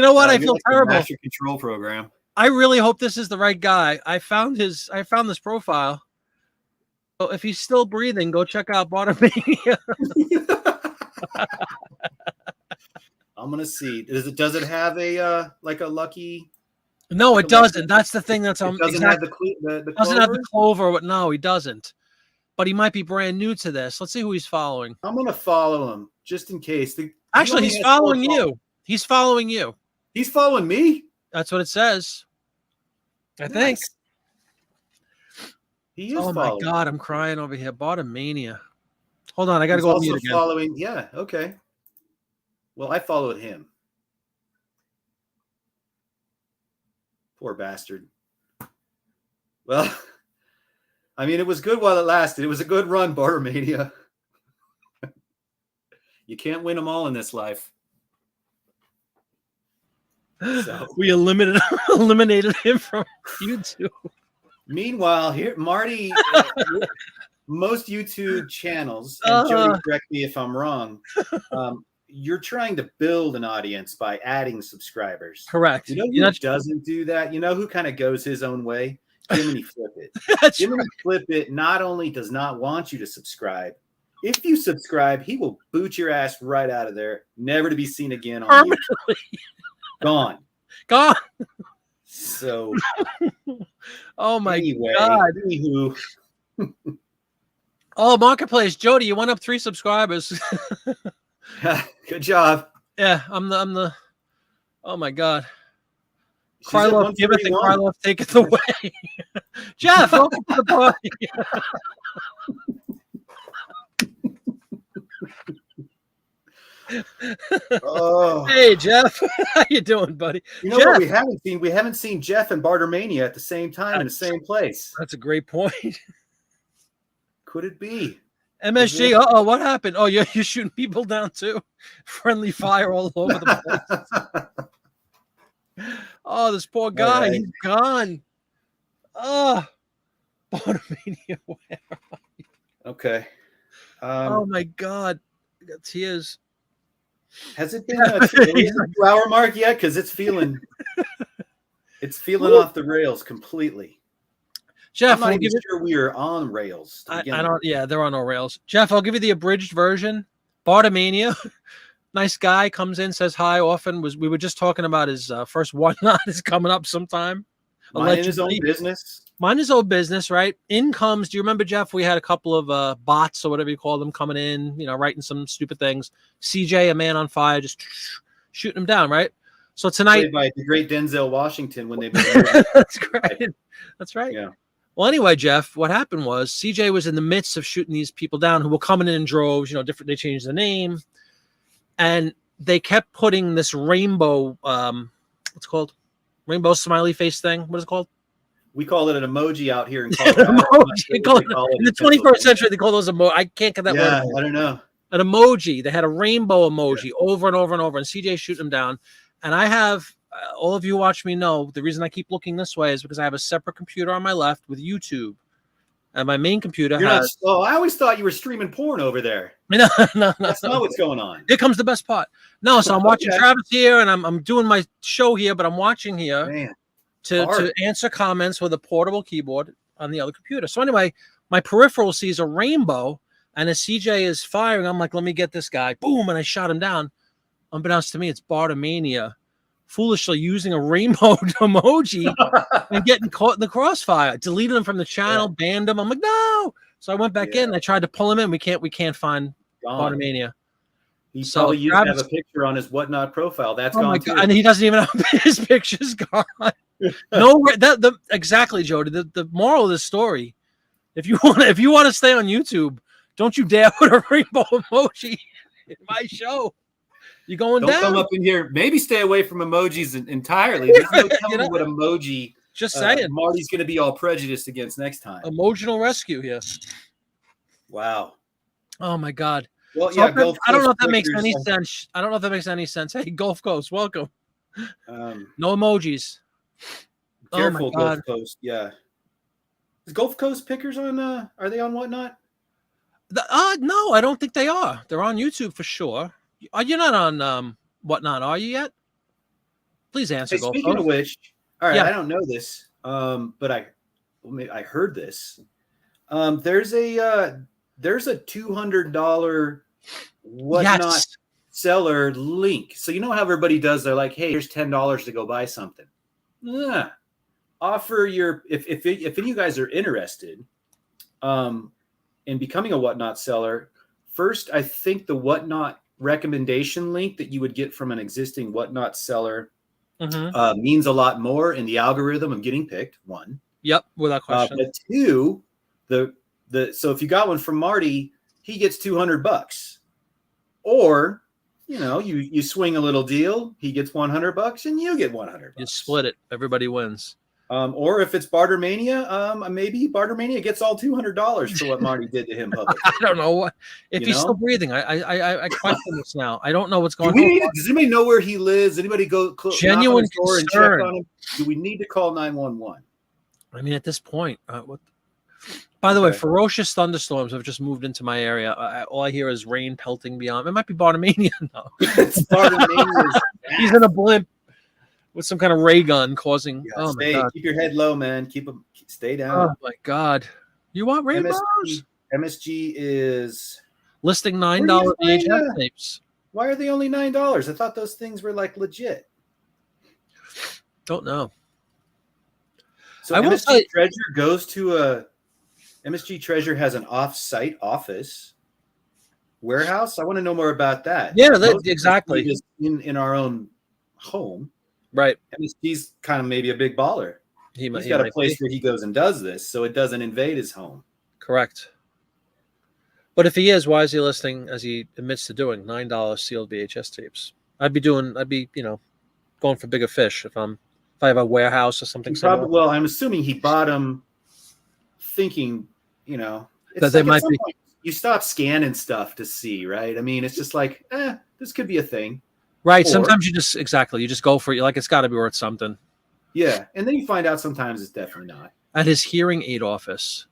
know what? I feel terrible. Master control program. I really hope this is the right guy. I found this profile. So if he's still breathing, go check out Bartermania. I'm gonna see. Does it have a like a lucky? No, it doesn't. That's the thing. That's it doesn't have the doesn't have the clover. No, he doesn't. But he might be brand new to this. Let's see who he's following. I'm gonna follow him just in case. Actually, he's following you. He's following you. He's following me. That's what it says. I think. He is. Oh my God, I'm crying over here. Bartermania. Hold on, I gotta go on mute again. Following, yeah, okay. Well, I followed him. Poor bastard. Well, I mean, it was good while it lasted. It was a good run, Bartermania. You can't win them all in this life. So. We eliminated him from YouTube. Meanwhile, here, Marty, most YouTube channels, and Jody, correct me if I'm wrong, you're trying to build an audience by adding subscribers. Correct. You know who doesn't do that? You know who kind of goes his own way? Jiminy Flip It. Jiminy Flip It not only does not want you to subscribe, if you subscribe, he will boot your ass right out of there, never to be seen again on YouTube. Gone. So, oh my God. Anywho. Oh, Marketplace, Jody, you went up 3 subscribers. Good job. Yeah, I'm the. Oh my God. Krylov giveth and Krylov taketh away. Jeff, welcome to the party. Oh. Hey Jeff, how you doing, buddy? You know what we haven't seen? We haven't seen Jeff and Bartermania at the same time in the same place. That's a great point. Could it be? MSG, what happened? Oh, you're shooting people down too. Friendly fire all over the place. Oh, this poor guy, he's gone. Oh, Bartermania, where are you? Okay. Oh my God, I got tears. Has it been a 2-hour mark yet? Because it's feeling off the rails completely. Jeff, I'm not even sure we are on rails. I don't. Yeah, they're on no rails. Jeff, I'll give you the abridged version. Bartermania, nice guy, comes in, says hi often. We were just talking about his first whatnot is coming up sometime. Minding his own business. Mind his own business, right? In comes, do you remember, Jeff? We had a couple of bots or whatever you call them coming in, writing some stupid things. CJ, a man on fire, just shooting him down, right? So tonight. Played by the great Denzel Washington when they. That's great. That's right. Yeah. Well, anyway, Jeff, what happened was CJ was in the midst of shooting these people down who were coming in droves, different. They changed the name. And they kept putting this rainbow, what's it called? Rainbow smiley face thing. What is it called? We call it an emoji out here in Colorado. In the 21st century, they call those emoji. I can't get that word. Yeah, I don't know. An emoji. They had a rainbow emoji over and over and over, and CJ shooting them down. And I have, all of you who watch me know, the reason I keep looking this way is because I have a separate computer on my left with YouTube. And my main computer has... I always thought you were streaming porn over there. No. That's not what's going on. Here comes the best part. No, so I'm watching Travis here, and I'm doing my show here, but I'm watching here. Man. To answer comments with a portable keyboard on the other computer. So anyway, my peripheral sees a rainbow, and as CJ is firing, I'm like, let me get this guy. Boom, and I shot him down. Unbeknownst to me, it's Bartermania foolishly using a rainbow emoji and getting caught in the crossfire. Deleted him from the channel, banned him. I'm like, no. So I went back in. I tried to pull him in. We can't find Bartermania. He probably used to have a picture on his Whatnot profile. That's gone too. And he doesn't even have his pictures gone. No, exactly, Jody. The moral of this story: if you want to stay on YouTube, don't you dare put a rainbow emoji in my show. You're going down. Don't come up in here. Maybe stay away from emojis entirely. There's no telling what emoji. Just saying, Marty's going to be all prejudiced against next time. Emotional rescue here. Wow. Oh my God. Well, yeah. I don't know if that makes any sense. I don't know if that makes any sense. Hey, Gulf Coast, welcome. No emojis. Careful, Gulf Coast. Yeah. Is Gulf Coast pickers on? Are they on Whatnot? No, I don't think they are. They're on YouTube for sure. You're not on Whatnot, are you yet? Please answer. Hey, speaking of which, all right, I don't know this, but I heard this. There's a $200 Whatnot seller link. So you know how everybody does? They're like, hey, here's $10 to go buy something. Yeah. Offer your if any of you guys are interested in becoming a Whatnot seller. First, I think the Whatnot recommendation link that you would get from an existing Whatnot seller means a lot more in the algorithm of getting picked. One. Yep, without question. But two, so if you got one from Marty, he gets $200. Or, you swing a little deal, he gets $100 and you get $100. You split it. Everybody wins. Or if it's Bartermania, maybe Bartermania gets all $200 for what Marty did to him publicly. I don't know what if he's still breathing. I question this now. I don't know what's going on. Does anybody know where he lives? Anybody go genuine knock on his door and check on him? Do we need to call 911? I mean, at this point, By the way, ferocious thunderstorms have just moved into my area. All I hear is rain pelting beyond. It might be Bartermania. No, it's Bartermania. He's in a blimp with some kind of ray gun causing. My God. Keep your head low, man. Stay down. Oh my God! You want rainbows? MSG is listing $9 VHS tapes. Why are they only $9? I thought those things were like legit. Don't know. So MSG Treasure goes to MSG Treasure has an off-site office warehouse. I want to know more about that. Yeah, exactly. Just in our own home. Right. MSG's kind of maybe a big baller. He's got a place where he goes and does this, so it doesn't invade his home. Correct. But if he is, why is he listing, as he admits to doing, $9 sealed VHS tapes? I'd be going for bigger fish if I have a warehouse or something. Well, I'm assuming he bought them thinking, that they might be. You stop scanning stuff to see, right? I mean, it's just like, this could be a thing. Right. Sometimes you just go for it. You're like, it's got to be worth something. Yeah. And then you find out sometimes it's definitely not. At his hearing aid office.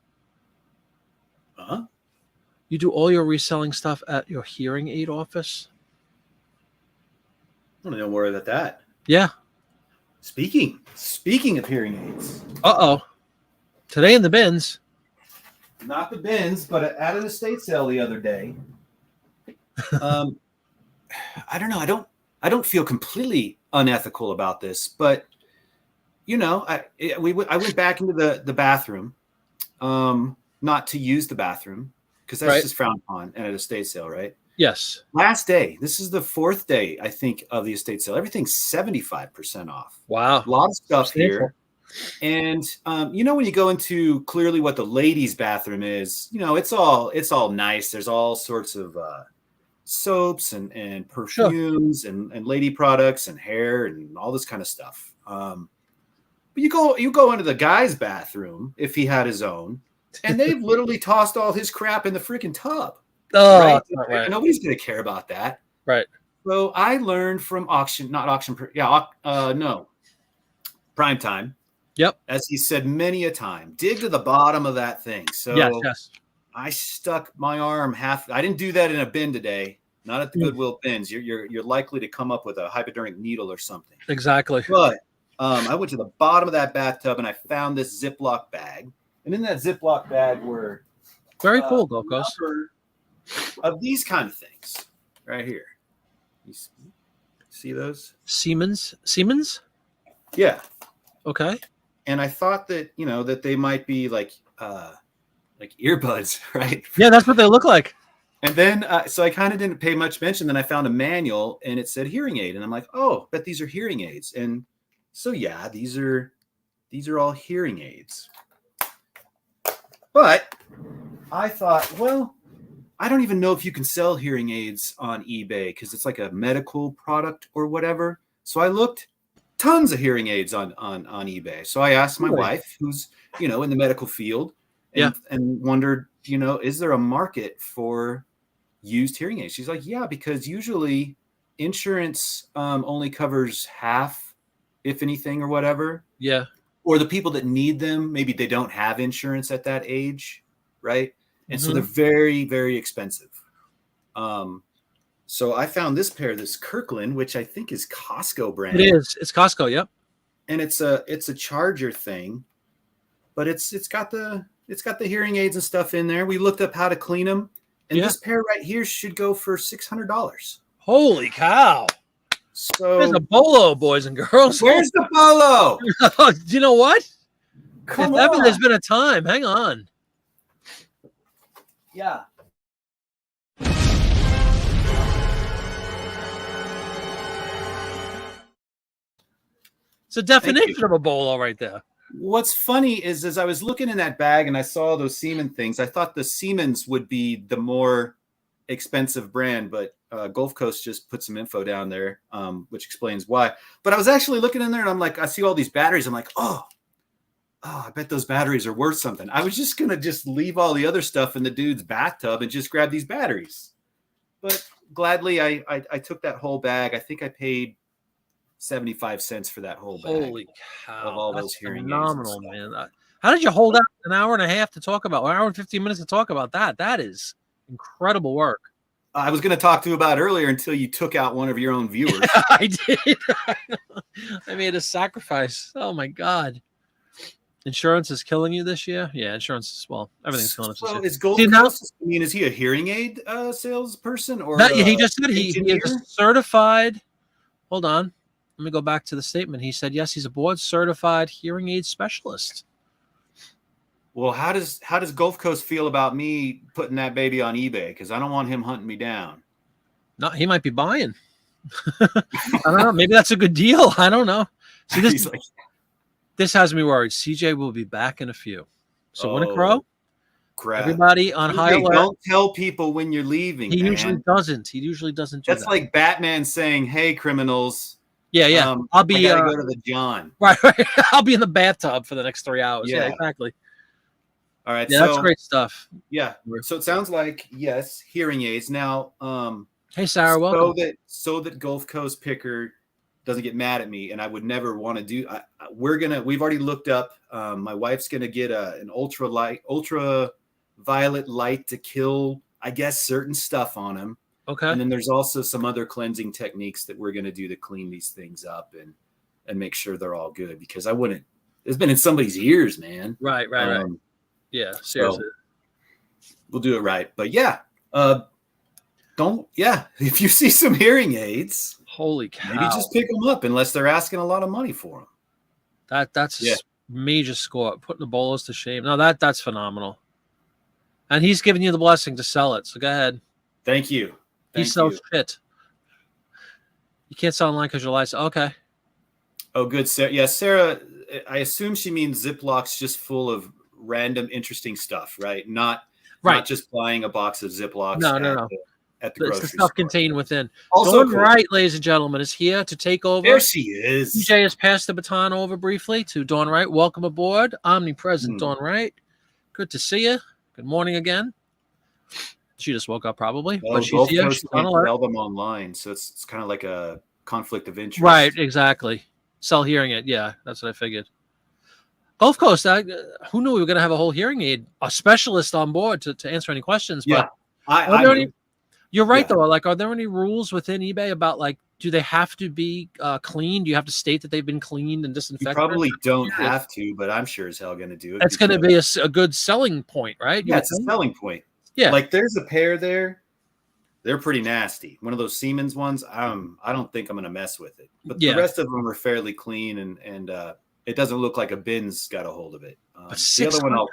Huh? You do all your reselling stuff at your hearing aid office? I want to know more about that. Yeah. Speaking of hearing aids. Uh-oh. Today in the bins. Not the bins, but at an estate sale the other day. I don't know. I don't feel completely unethical about this, but I went back into the bathroom, not to use the bathroom because that's just frowned upon at an estate sale, right? Yes. Last day. This is the fourth day, I think, of the estate sale. Everything's 75% off. Wow. A lot of stuff here. And when you go into clearly what the ladies' bathroom is, it's all nice. There's all sorts of soaps and perfumes and lady products and hair and all this kind of stuff. But you go into the guy's bathroom if he had his own, and they've literally tossed all his crap in the freaking tub. Oh, right? Nobody's going to care about that. Right. So I learned from Prime Time. Yep. As he said many a time, dig to the bottom of that thing. So yes. I stuck my arm half. I didn't do that in a bin today. Not at the Goodwill bins. You're likely to come up with a hypodermic needle or something. Exactly. But I went to the bottom of that bathtub and I found this Ziploc bag. And in that Ziploc bag were very cool, Gokos. Of these kind of things right here. You See those? Siemens. Yeah. Okay. And I thought that that they might be like earbuds, right? Yeah, that's what they look like. And then so I kind of didn't pay much mention. Then I found a manual and it said hearing aid, and I'm like, oh, bet these are hearing aids. And so yeah, these are all hearing aids. But I thought, well, I don't even know if you can sell hearing aids on eBay because it's like a medical product or whatever. So I looked, tons of hearing aids on eBay. So I asked my wife, who's in the medical field, and wondered, is there a market for used hearing aids? She's like, yeah, because usually insurance only covers half, if anything, or whatever. Yeah. Or the people that need them, maybe they don't have insurance at that age, right? And so they're very, very expensive. So I found this pair, this Kirkland, which I think is Costco brand. It is. It's Costco. Yep. And it's a charger thing, but it's got the hearing aids and stuff in there. We looked up how to clean them, and this pair right here should go for $600. Holy cow! So there's a bolo, boys and girls. Where's the bolo? Do you know what? Come if on. ever there's been a time, hang on. Yeah. It's a definition of a bolo right there. What's funny is, as I was looking in that bag and I saw those Siemens things, I thought the Siemens would be the more expensive brand, but Gulf Coast just put some info down there, which explains why. But I was actually looking in there and I'm like, I see all these batteries. I'm like, oh, I bet those batteries are worth something. I was just going to leave all the other stuff in the dude's bathtub and just grab these batteries. But gladly, I took that whole bag. I think I paid 75 cents for that whole bag. Holy cow. Of all those hearing phenomenal, man. How did you hold out an hour and a half to talk about, or an hour and 15 minutes to talk about that? That is incredible work. I was going to talk to you about earlier until you took out one of your own viewers. I did. I made a sacrifice. Oh my God. Insurance is killing you this year? Yeah, insurance is, well, everything's killing us. So is Gold Coast, I mean, is he a hearing aid salesperson? Or he just said he is a certified, hold on. Let me go back to the statement. He said, yes, he's a board certified hearing aid specialist. Well, how does Gulf Coast feel about me putting that baby on eBay? Because I don't want him hunting me down. No, he might be buying. I don't know. Maybe that's a good deal. I don't know. See, this has me worried. CJ will be back in a few. So when a crow, crap. Everybody on high alert. Don't tell people when you're leaving. He usually doesn't. He usually doesn't do that. That's like Batman saying, "Hey, criminals." Yeah. I'll be. I gotta go to the John. Right. I'll be in the bathtub for the next 3 hours. Yeah, exactly. All right. Yeah, that's great stuff. Yeah. So it sounds like, yes, hearing aids. Now, hey, Sarah, welcome. So that Gulf Coast picker doesn't get mad at me, and I would never want to do. We've already looked up. My wife's gonna get an ultraviolet light to kill, I guess, certain stuff on him. Okay. And then there's also some other cleansing techniques that we're gonna do to clean these things up and make sure they're all good, because I wouldn't. It's been in somebody's ears, man. Right. Yeah, seriously. So we'll do it right. But yeah, if you see some hearing aids, holy cow, maybe just pick them up unless they're asking a lot of money for them. That's a major score. Putting the bolos to shame. No, that's phenomenal. And he's giving you the blessing to sell it. So go ahead. Thank you. He sells shit. You can't sell online because your license. Okay. Oh, good. Sarah. Yeah, Sarah, I assume she means Ziplocs just full of random interesting stuff, right? Not just buying a box of Ziplocs. No. At the grocery stuff store. Contained within. Also, Dawn Wright, ladies and gentlemen, is here to take over. There she is. DJ has passed the baton over briefly to Dawn Wright. Welcome aboard, omnipresent Dawn Wright. Good to see you. Good morning again. She just woke up probably, but she's here. She's on alert. Sell them online, so it's kind of like a conflict of interest. Right, exactly. Sell hearing aid. Yeah, that's what I figured. Gulf Coast, who knew we were going to have a whole hearing aid, a specialist on board to answer any questions? Yeah, but you're right, though. Like, are there any rules within eBay about, like, do they have to be cleaned? Do you have to state that they've been cleaned and disinfected? You probably don't have to, but I'm sure as hell going to do it. That's going to be a good selling point, right? Yeah, it's a selling point. Yeah. Like, there's a pair there They're pretty nasty. One of those Siemens ones, I don't think I'm going to mess with it. But Yeah. the rest of them are fairly clean, and it doesn't look like a bin's got a hold of it. But The other one,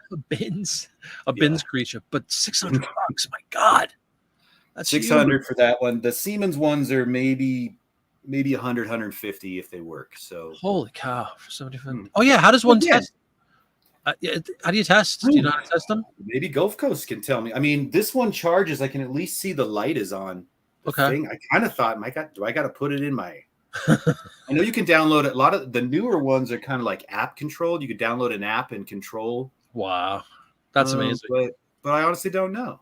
a bins creature, but $600. My God, that's 600 huge. for that one. The Siemens ones are maybe 100, 150 if they work. So holy cow, for 75. Oh yeah, how does one test? How do you test? Do you know how to test them? Maybe Gulf Coast can tell me. I mean, this one charges. I can at least see the light is on. Thing. I kind of thought, do I got to put it in my? I know you can download it. A lot of the newer ones are kind of like app controlled. You could download an app and control. Wow, that's amazing. But I honestly don't know.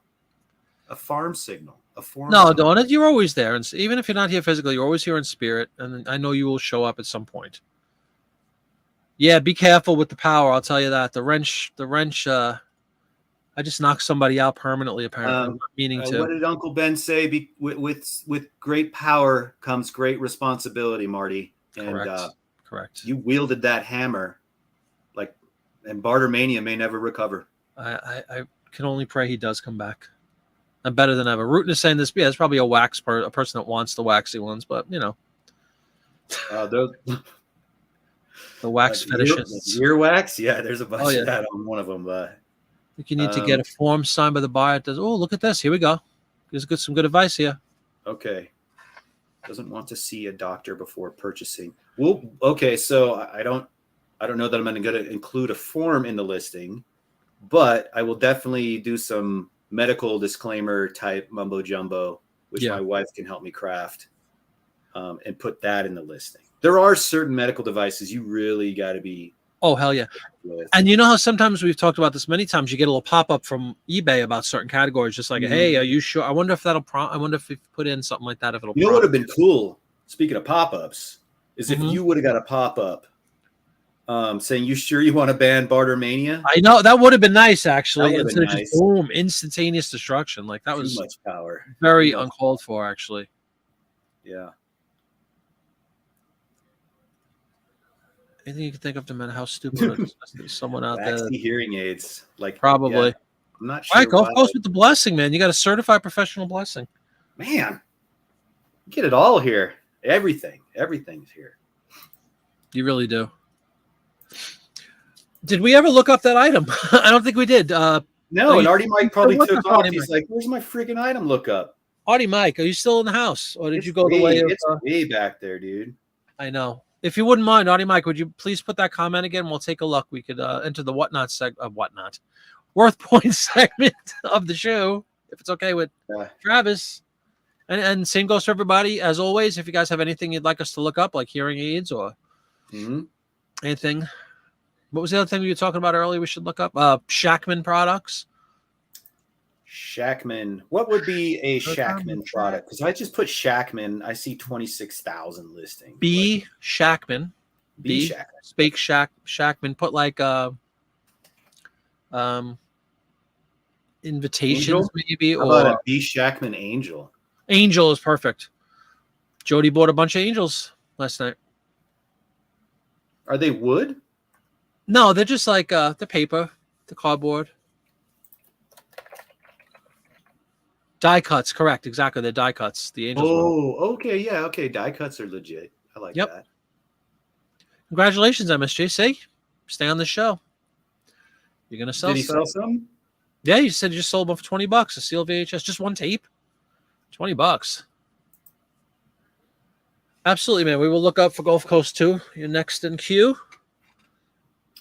A farm signal. No, Donut, you're always there, and even if you're not here physically, you're always here in spirit, and I know you will show up at some point. Yeah, be careful with the power. I'll tell you that the wrench. I just knocked somebody out permanently. Apparently, meaning to. What did Uncle Ben say? With great power comes great responsibility, Marty. And correct. You wielded that hammer, and Bartermania may never recover. I can only pray he does come back. I'm better than ever. Rootin is saying this. Yeah, it's probably a person that wants the waxy ones, but you know, the wax fetishists. Ear wax, yeah. There's a bunch of that on one of them. I think you need to get a form signed by the buyer. It does. Oh, look at this. Here we go. There's some good advice here. Okay. Doesn't want to see a doctor before purchasing. Well, okay. So I don't know that I'm going to include a form in the listing, but I will definitely do some medical disclaimer type mumbo jumbo, which my wife can help me craft, and put that in the listing. There are certain medical devices you really got to be. Oh, hell yeah. And you know how sometimes we've talked about this many times, you get a little pop-up from eBay about certain categories, just like, hey, are you sure? I wonder if I wonder if we put in something like that, if it'll. You know what would have been cool, speaking of pop-ups, is if you would have got a pop-up saying, you sure you want to ban Bartermania? I know, that would have been nice, actually. Instead of just boom, instantaneous destruction. Like, that was too much power. Very uncalled for, actually. Yeah. Anything you can think of to matter how stupid there's someone out there. Hearing aids, probably. Yeah, I'm not sure. All right, Gulf Coast with the blessing, man. You got a certified professional blessing. Man, you get it all here. Everything's here. You really do. Did we ever look up that item? I don't think we did. No, and Artie Mike probably took off. He's like, "Where's my freaking item lookup?" Artie Mike, are you still in the house, or did you go the way of? It's way back there, dude. I know. If you wouldn't mind, Artie Mike, would you please put that comment again? We'll take a look. We could enter the Worth Point segment of the show, if it's okay with Travis. And same goes for everybody. As always, if you guys have anything you'd like us to look up, like hearing aids or anything. What was the other thing we were talking about earlier we should look up? Shackman products. Shackman. What would be a Shackman product? Because I just put Shackman. I see 26,000 listings. Shackman. Shackman. Spake Shackman. Put like invitations, maybe. How about a B Shackman Angel? Angel is perfect. Jody bought a bunch of angels last night. Are they wood? No, they're just like the paper, the cardboard. Die cuts, correct. Exactly. They're die cuts. The angels. Okay. Yeah. Okay. Die cuts are legit. I like that. Congratulations, MSG. See? Stay on the show. You're going to sell Did he sell some? Yeah, you said you just sold them for $20. A sealed VHS. Just one tape. $20. Absolutely, man. We will look up for Gulf Coast 2. You're next in queue.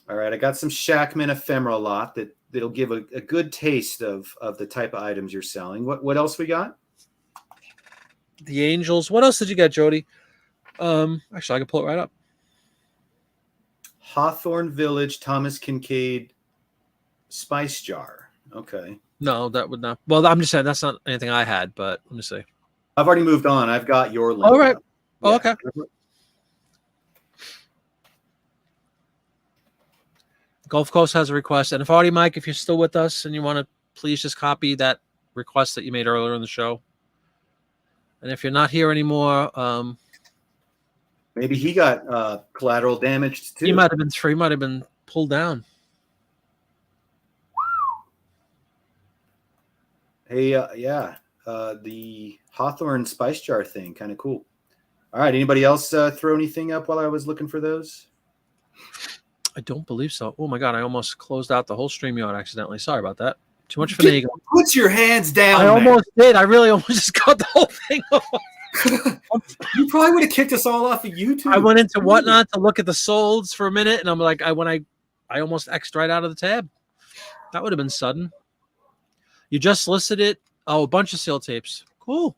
All right. I got some Shackman ephemera lot that'll give a good taste of the type of items you're selling. What else we got? The Angels. What else did you get, Jody? Actually, I can pull it right up. Hawthorne Village, Thomas Kincaid, Spice Jar. Okay. No, that would not. Well, I'm just saying that's not anything I had, but let me see. I've already moved on. I've got your link. All right. Oh, okay. Gulf Coast has a request. And if Artie Mike, if you're still with us and you want to please just copy that request that you made earlier in the show. And if you're not here anymore, maybe he got collateral damaged too. He might have been pulled down. Hey, yeah. the Hawthorne spice jar thing. Kind of cool. All right. Anybody else throw anything up while I was looking for those? I don't believe so. Oh my God, I almost closed out the whole StreamYard accidentally. Sorry about that. Too much finagling. Put your hands down. I almost did. I really almost just cut the whole thing off. You probably would have kicked us all off of YouTube. I went into Whatnot to look at the solds for a minute, and I'm like, I almost X'd right out of the tab. That would have been sudden. You just listed it. Oh, a bunch of seal tapes. Cool.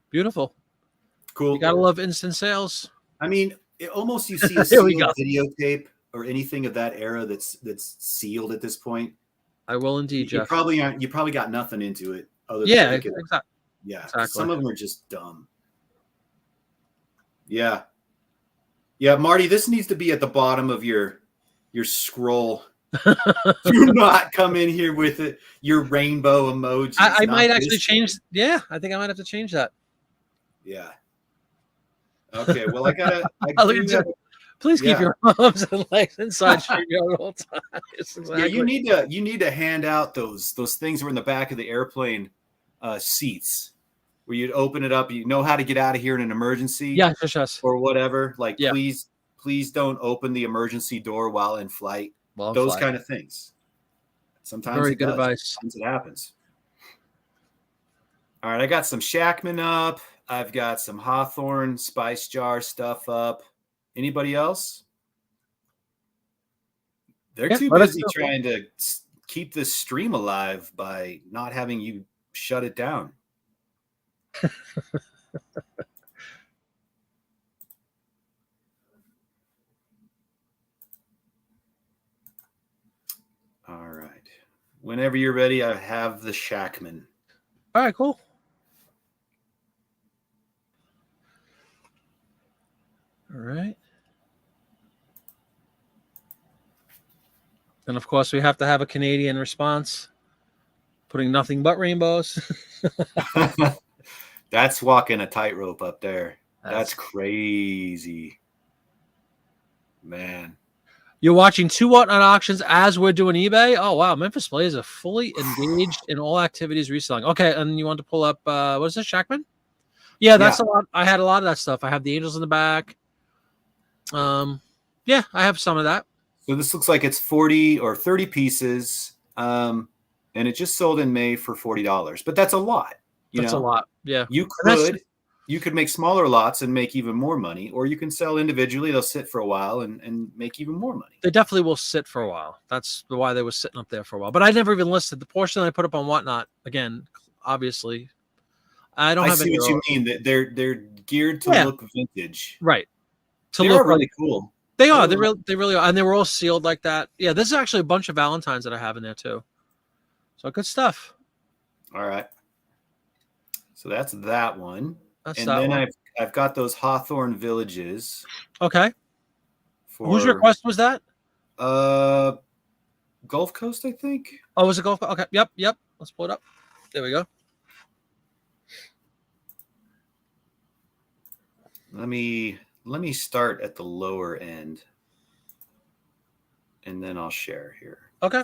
Beautiful. Cool. You gotta love instant sales. I mean, almost you see a sealed videotape or anything of that era that's sealed at this point. I will indeed, Jeff. You probably got nothing into it. Other than exactly. Yeah, exactly. Some of them are just dumb. Yeah. Yeah, Marty, this needs to be at the bottom of your scroll. Do not come in here with it, your rainbow emoji. I might actually change. Yeah, I think I might have to change that. Yeah. Okay. Well, please keep your arms and legs inside StreamYard at all times. Exactly. Yeah, you need to hand out those things that were in the back of the airplane seats where you'd open it up. You know how to get out of here in an emergency. Yeah, yes. Or whatever. Like, please don't open the emergency door while in flight. Kind of things. Sometimes very good advice. Sometimes it happens. All right, I got some Shackman up. I've got some Hawthorne spice jar stuff up. Anybody else? They're too busy trying to keep this stream alive by not having you shut it down. All right. Whenever you're ready, I have the Shackman. All right, cool. All right. And of course, we have to have a Canadian response, putting nothing but rainbows. That's walking a tightrope up there. That's crazy. Man. You're watching 2 Whatnot auctions as we're doing eBay. Oh, wow. Memphis Blaze are fully engaged in all activities reselling. Okay. And you want to pull up, what is this, Shackman? Yeah, that's a lot. I had a lot of that stuff. I have the angels in the back. Yeah, I have some of that. So this looks like it's 40 or 30 pieces. And it just sold in May for $40. But that's a lot. That's a lot. Yeah. You could make smaller lots and make even more money, or you can sell individually. They'll sit for a while and make even more money. They definitely will sit for a while. That's why they were sitting up there for a while. But I never even listed the portion that I put up on Whatnot. Again, obviously, I see what you mean. That they're geared to look vintage, right? They're really cool. They are. They really are, and they were all sealed like that. Yeah, this is actually a bunch of Valentines that I have in there too. So good stuff. All right. So that's that one. I've got those Hawthorne Villages. Okay. Whose request was that? Gulf Coast, I think. Oh, was it Gulf Coast? Okay. Yep. Let's pull it up. There we go. Let me start at the lower end, and then I'll share here. Okay.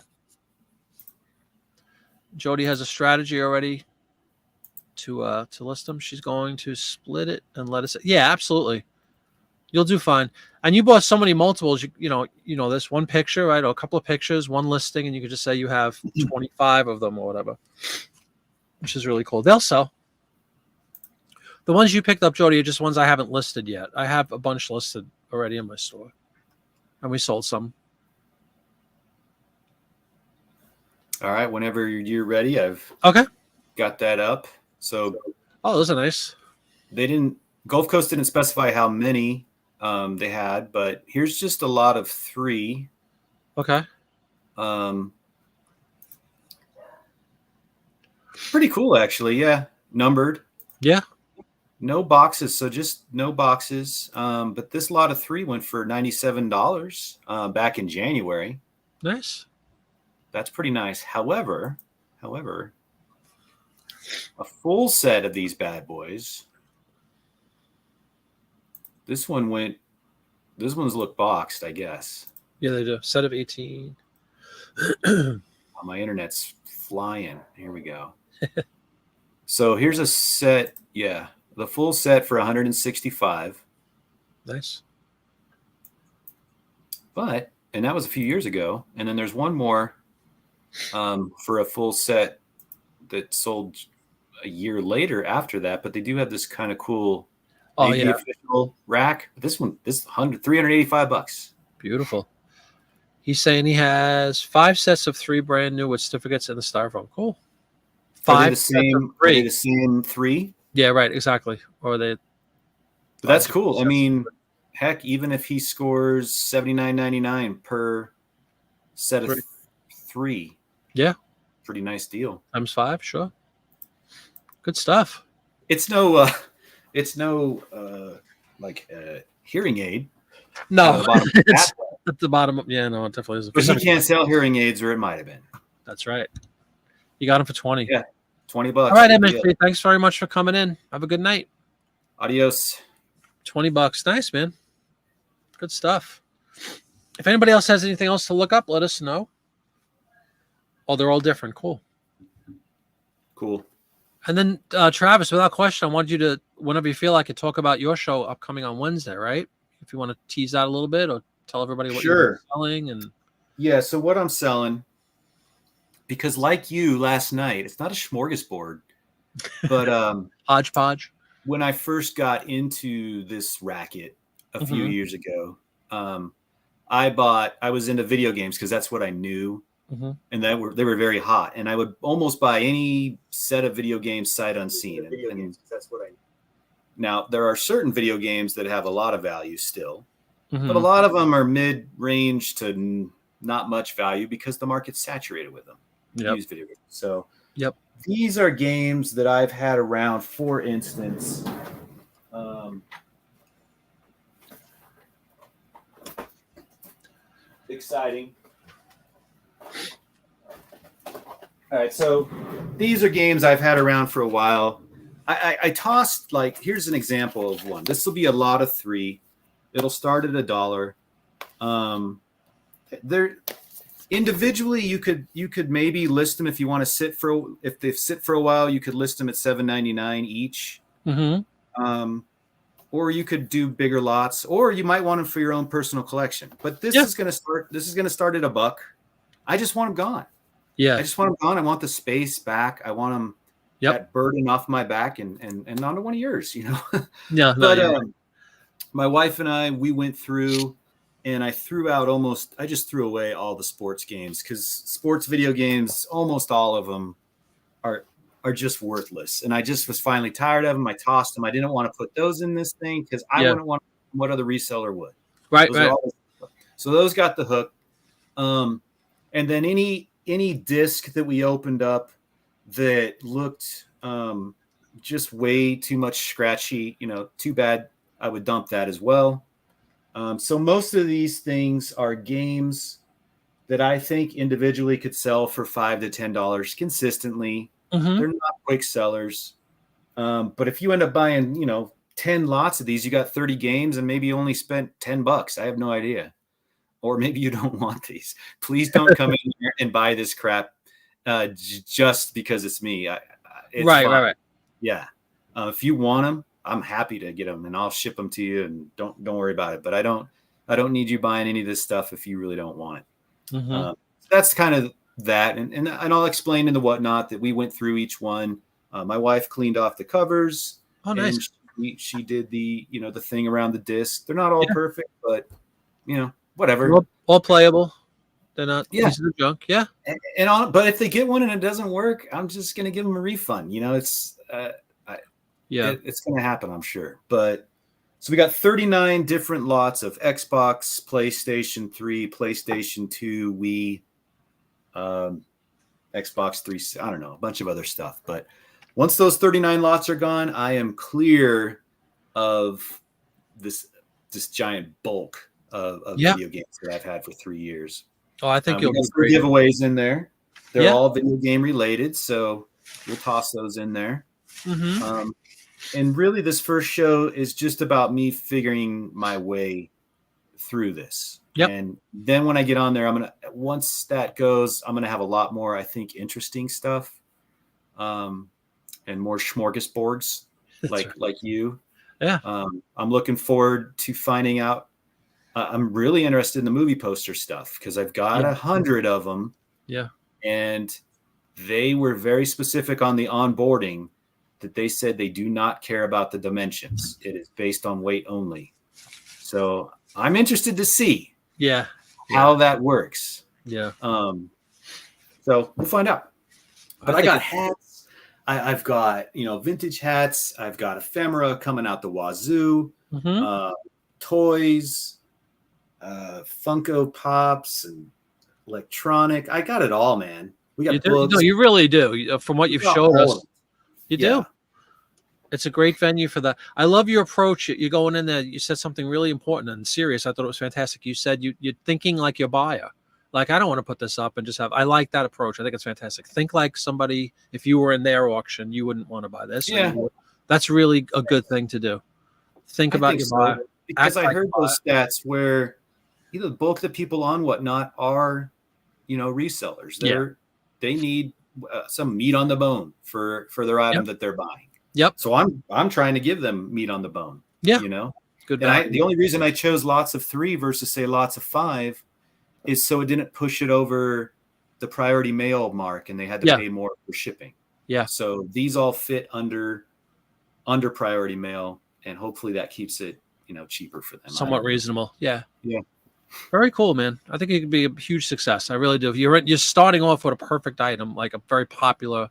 Jody has a strategy already to list them. She's going to split it and let us. Yeah, absolutely. You'll do fine. And you bought so many multiples. You know this one picture, right? Or a couple of pictures, one listing, and you could just say you have 25 of them or whatever, which is really cool. They'll sell. The ones you picked up, Jody, are just ones I haven't listed yet. I have a bunch listed already in my store, and we sold some. All right. Whenever you're ready, I've got that up. So, those are nice. Gulf Coast didn't specify how many they had, but here's just a lot of 3. Okay. Pretty cool, actually. Yeah. Numbered. Yeah. No boxes. So just no boxes. But this lot of 3 went for $97 back in January. Nice. That's pretty nice. However, a full set of these bad boys. These ones look boxed, I guess. Yeah, they do. Set of 18. My internet's flying. Here we go. So here's a set. Yeah, the full set for 165. Nice. And that was a few years ago. And then there's one more for a full set that sold a year later after that. But they do have this kind of cool, maybe official rack. This one, this $385. Beautiful. He's saying he has 5 sets of 3 brand new with certificates and the styrofoam. Cool. 5 are they the same? Are they the same 3? Yeah, right. Exactly. Or they. But that's cool. I mean, heck, even if he scores $79.99 per set of 3, yeah, pretty nice deal. Times 5, sure. Good stuff. It's no hearing aid. No, it's at the bottom. Yeah, no, it definitely isn't. But he can't sell hearing aids, or it might have been. That's right. You got him for 20. Yeah, $20. All right, MSP. Thanks very much for coming in. Have a good night. Adios. $20. Nice, man. Good stuff. If anybody else has anything else to look up, let us know. Oh, they're all different. Cool. And then, Travis, without question, I wanted you to, whenever you feel like it, talk about your show upcoming on Wednesday, right? If you want to tease out a little bit or tell everybody what you're selling. And yeah, so what I'm selling, because like you last night, it's not a smorgasbord, but hodgepodge. When I first got into this racket a few years ago, I was into video games because that's what I knew. And they were very hot, and I would almost buy any set of video games sight unseen. That's what I. Now there are certain video games that have a lot of value still, but a lot of them are mid-range to not much value because the market's saturated with them. Used video games. So these are games that I've had around. For instance, exciting. All right, so these are games I've had around for a while. I tossed, like, here's an example of one. This will be a lot of 3. It'll start at $1. They're individually, you could maybe list them if you want to if they sit for a while, you could list them at $7.99 each. Or you could do bigger lots, or you might want them for your own personal collection. But this is going to start at $1. I just want them gone. Yeah, I just want them gone. I want the space back. I want them that burden off my back and onto one of yours, you know. But my wife and I, we went through, and I just threw away all the sports games because sports video games, almost all of them are just worthless. And I just was finally tired of them. I tossed them. I didn't want to put those in this thing because I wouldn't want what other reseller would. Right. So those got the hook. And then any disc that we opened up that looked just way too much scratchy, too bad, I would dump that as well. So most of these things are games that I think individually could sell for $5 to $10 consistently. They're not quick sellers. But if you end up buying, 10 lots of these, you got 30 games and maybe you only spent $10. I have no idea. Or maybe you don't want these. Please don't come in here and buy this crap just because it's me. Right. Yeah. If you want them, I'm happy to get them and I'll ship them to you, and don't worry about it. But I don't need you buying any of this stuff if you really don't want it. That's kind of that. And I'll explain in the whatnot that we went through each one. My wife cleaned off the covers. Oh, nice. And she did the thing around the disc. They're not all perfect, but whatever. All playable. They're not pieces of junk. Yeah. But if they get one and it doesn't work, I'm just going to give them a refund. It's going to happen, I'm sure. But so we got 39 different lots of Xbox, PlayStation 3, PlayStation 2, Wii, Xbox 3, I don't know, a bunch of other stuff. But once those 39 lots are gone, I am clear of this giant bulk of video games that I've had for 3 years. Oh, I think you'll get some giveaways in there. They're all video game related, so we'll toss those in there. And really, this first show is just about me figuring my way through this. And then when I get on there, once that goes, I'm gonna have a lot more, I think, interesting stuff. And and more smorgasbords like you. Yeah. I'm looking forward to finding out. I'm really interested in the movie poster stuff because I've got 100 of them. Yeah. And they were very specific on the onboarding that they said they do not care about the dimensions. It is based on weight only. So I'm interested to see how that works. Yeah. So we'll find out. But I got hats. I've got, vintage hats. I've got ephemera coming out the wazoo, toys, Funko Pops, and electronic. I got it all, man. We got books. No, you really do. From what you've showed us, you do. It's a great venue for that. I love your approach. You're going in there. You said something really important and serious. I thought it was fantastic. You said you're thinking like your buyer. Like, I don't want to put this up and just have. I like that approach. I think it's fantastic. Think like somebody. If you were in their auction, you wouldn't want to buy this. Yeah, that's really a good thing to do. Think about your buyer. Because I heard those stats where the bulk of the people on Whatnot are, resellers. They need some meat on the bone for their item that they're buying. Yep. So I'm trying to give them meat on the bone. Yeah. Good. And the only reason I chose lots of 3 versus say lots of 5 is so it didn't push it over the priority mail mark and they had to pay more for shipping. Yeah. So these all fit under priority mail, and hopefully that keeps it, cheaper for them. Somewhat reasonable. Yeah. Yeah. Very cool, man. I think it could be a huge success. I really do. If you're starting off with a perfect item, like a very popular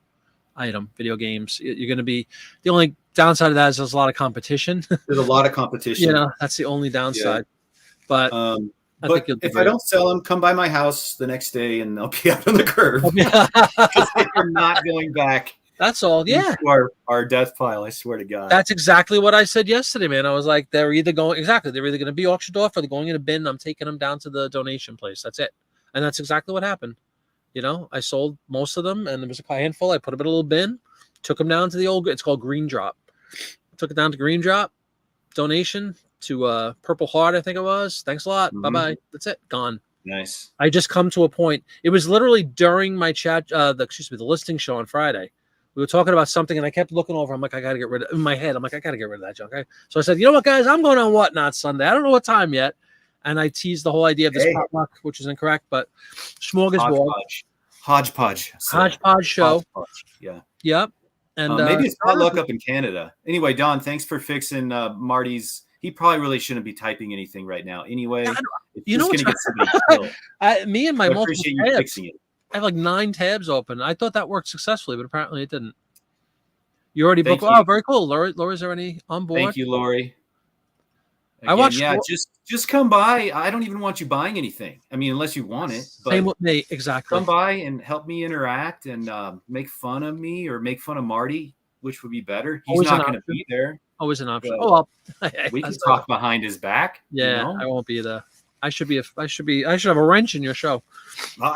item, video games, you're going to be. The only downside of that is there's a lot of competition. There's a lot of competition. That's the only downside. But I think if I don't sell them, come by my house the next day and they'll be out on the curb. Because they're not going back. That's all. Yeah. Our death pile. I swear to God. That's exactly what I said yesterday, man. I was like, they're either going to be auctioned off or they're going in a bin. I'm taking them down to the donation place. That's it. And that's exactly what happened. I sold most of them and there was a handful. I put them in a little bin, took them down to the it's called Green Drop. Took it down to Green Drop, donation to Purple Heart, I think it was. Thanks a lot. Bye-bye. That's it. Gone. Nice. I just come to a point. It was literally during my chat, the listing show on Friday. We were talking about something, and I kept looking over. I'm like, I got to get rid of it. In my head, I'm like, I got to get rid of that junk. So I said, you know what, guys? I'm going on Whatnot Sunday. I don't know what time yet. And I teased the whole idea of this potluck, which is incorrect, but smorgasbord. Hodgepodge show. Hodgepodge. Yeah. Yep. And maybe it's potluck up in Canada. Anyway, Don, thanks for fixing Marty's. He probably really shouldn't be typing anything right now. Anyway, you know what's going to get somebody killed. Me and my multiple appreciate you fixing it. I have like 9 tabs open. I thought that worked successfully, but apparently it didn't. You already booked. Oh, very cool. Lori, is there any on board? Thank you, Lori. Again, I watched. Yeah, just come by. I don't even want you buying anything. I mean, unless you want it. But same with me, exactly. Come by and help me interact and make fun of me or make fun of Marty, which would be better. He's not going to be there. Always an option. Oh well, we can talk behind his back. Yeah, I won't be there. I should have a wrench in your show.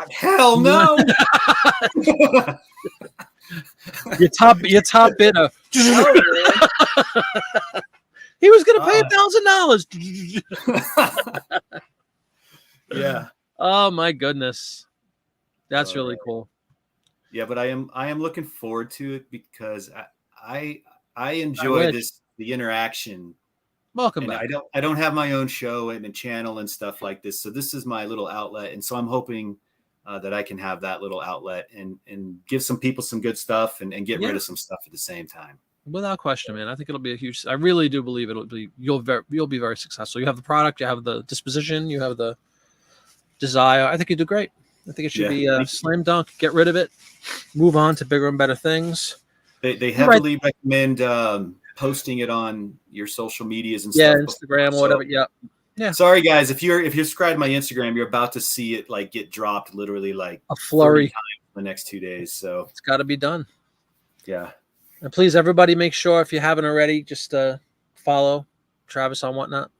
Hell no. your top bidder. He was going to pay $1,000. Yeah. Oh my goodness, that's really cool. Yeah, but I am looking forward to it because I enjoy the interaction. Welcome back. I don't have my own show and a channel and stuff like this, so this is my little outlet, and so I'm hoping that I can have that little outlet and give some people some good stuff and get rid of some stuff at the same time. Without question, man. I think it'll be a huge. I really do believe it'll be. You'll be very successful. You have the product, you have the disposition, you have the desire. I think you do great. I think it should be a slam dunk. Get rid of it. Move on to bigger and better things. They heavily recommend posting it on your social medias and stuff. Yeah, Instagram or whatever. Yeah. Sorry guys, if you're subscribed to my Instagram, you're about to see it like get dropped literally like a flurry times the next 2 days. So it's got to be done. Yeah. And please, everybody, make sure if you haven't already, just follow Travis on Whatnot,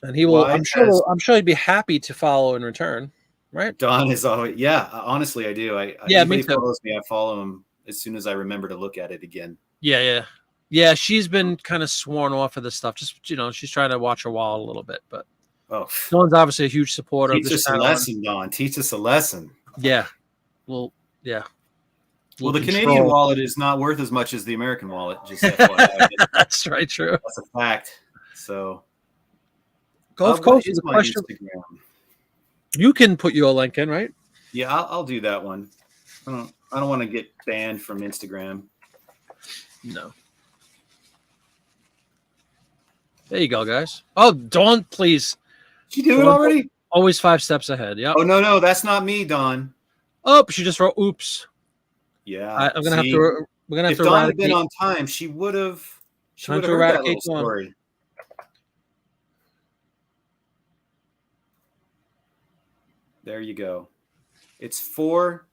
and he will. I'm sure he'd be happy to follow in return. Right? Don is always. Yeah, honestly, I do. Me too. Follows me, I follow him as soon as I remember to look at it again. Yeah. She's been kind of sworn off of this stuff. Just she's trying to watch her wallet a little bit, but Dawn's obviously a huge supporter. Teach us a lesson, Dawn. Teach us a lesson. Yeah. Well, yeah. Well, the Canadian wallet is not worth as much as the American wallet. Just FYI. That's right, true. That's a fact. So, Gulf Coast is a question. Instagram? You can put your link in, right? Yeah, I'll do that one. I don't want to get banned from Instagram. No. There you go, guys. Oh, Dawn, please. Did you do it already? Always 5 steps ahead. Yeah. Oh no, that's not me, Dawn. Oh, she just wrote oops. Yeah. I'm gonna have to. We're gonna have to. If Dawn had been on time, she would have. She would have heard that little story. There you go. It's 4.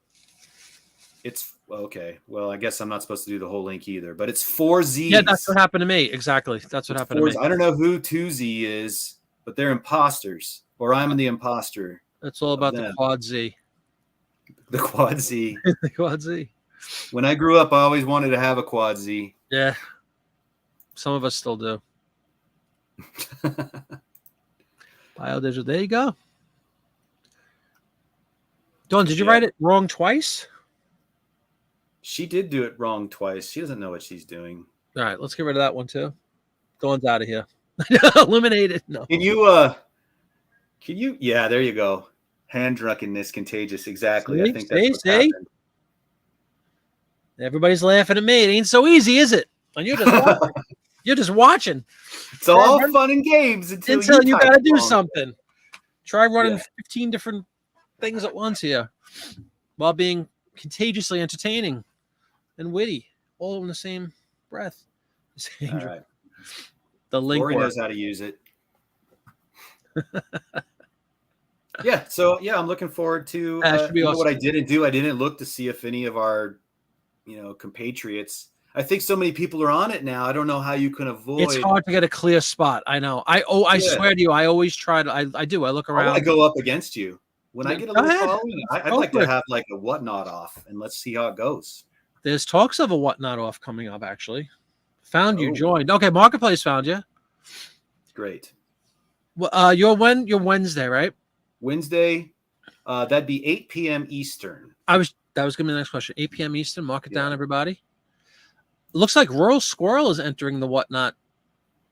It's okay. Well, I guess I'm not supposed to do the whole link either, but it's 4 Z's. Yeah, that's what happened to me. Exactly. That's what happened to me. I don't know who 2Z is, but they're imposters, or I'm the imposter. It's all about the quad Z. The quad Z. The quad Z. When I grew up, I always wanted to have a quad Z. Yeah. Some of us still do. Biodigital. There you go. Dawn, did you write it wrong twice? She did do it wrong twice. She doesn't know what she's doing. All right, let's get rid of that one too. Dawn's out of here. Eliminated. No. Can you? Yeah, there you go. Hand drunkenness contagious. Exactly. I think that's what happened. Everybody's laughing at me. It ain't so easy, is it? And you're just watching. You're just watching. It's all fun and games until you got to do something. Try running 15 different things at once here while being contagiously entertaining and witty, all in the same breath. All right. The link Lori knows how to use it. Yeah. So I'm looking forward to awesome. What I didn't do. I didn't look to see if any of our, compatriots. I think so many people are on it now. I don't know how you can avoid. It's hard to get a clear spot. I know. I swear to you, I always try to. I do. I look around. I go up against you. When I get a little following, I'd like to have like a whatnot off, and let's see how it goes. There's talks of a whatnot off coming up, actually. Found you, joined. Okay, Marketplace found you. Great. Well, you're Wednesday, right? Wednesday, that'd be 8 p.m. Eastern. That was going to be the next question. 8 p.m. Eastern. Mark it down, everybody. Looks like Royal Squirrel is entering the whatnot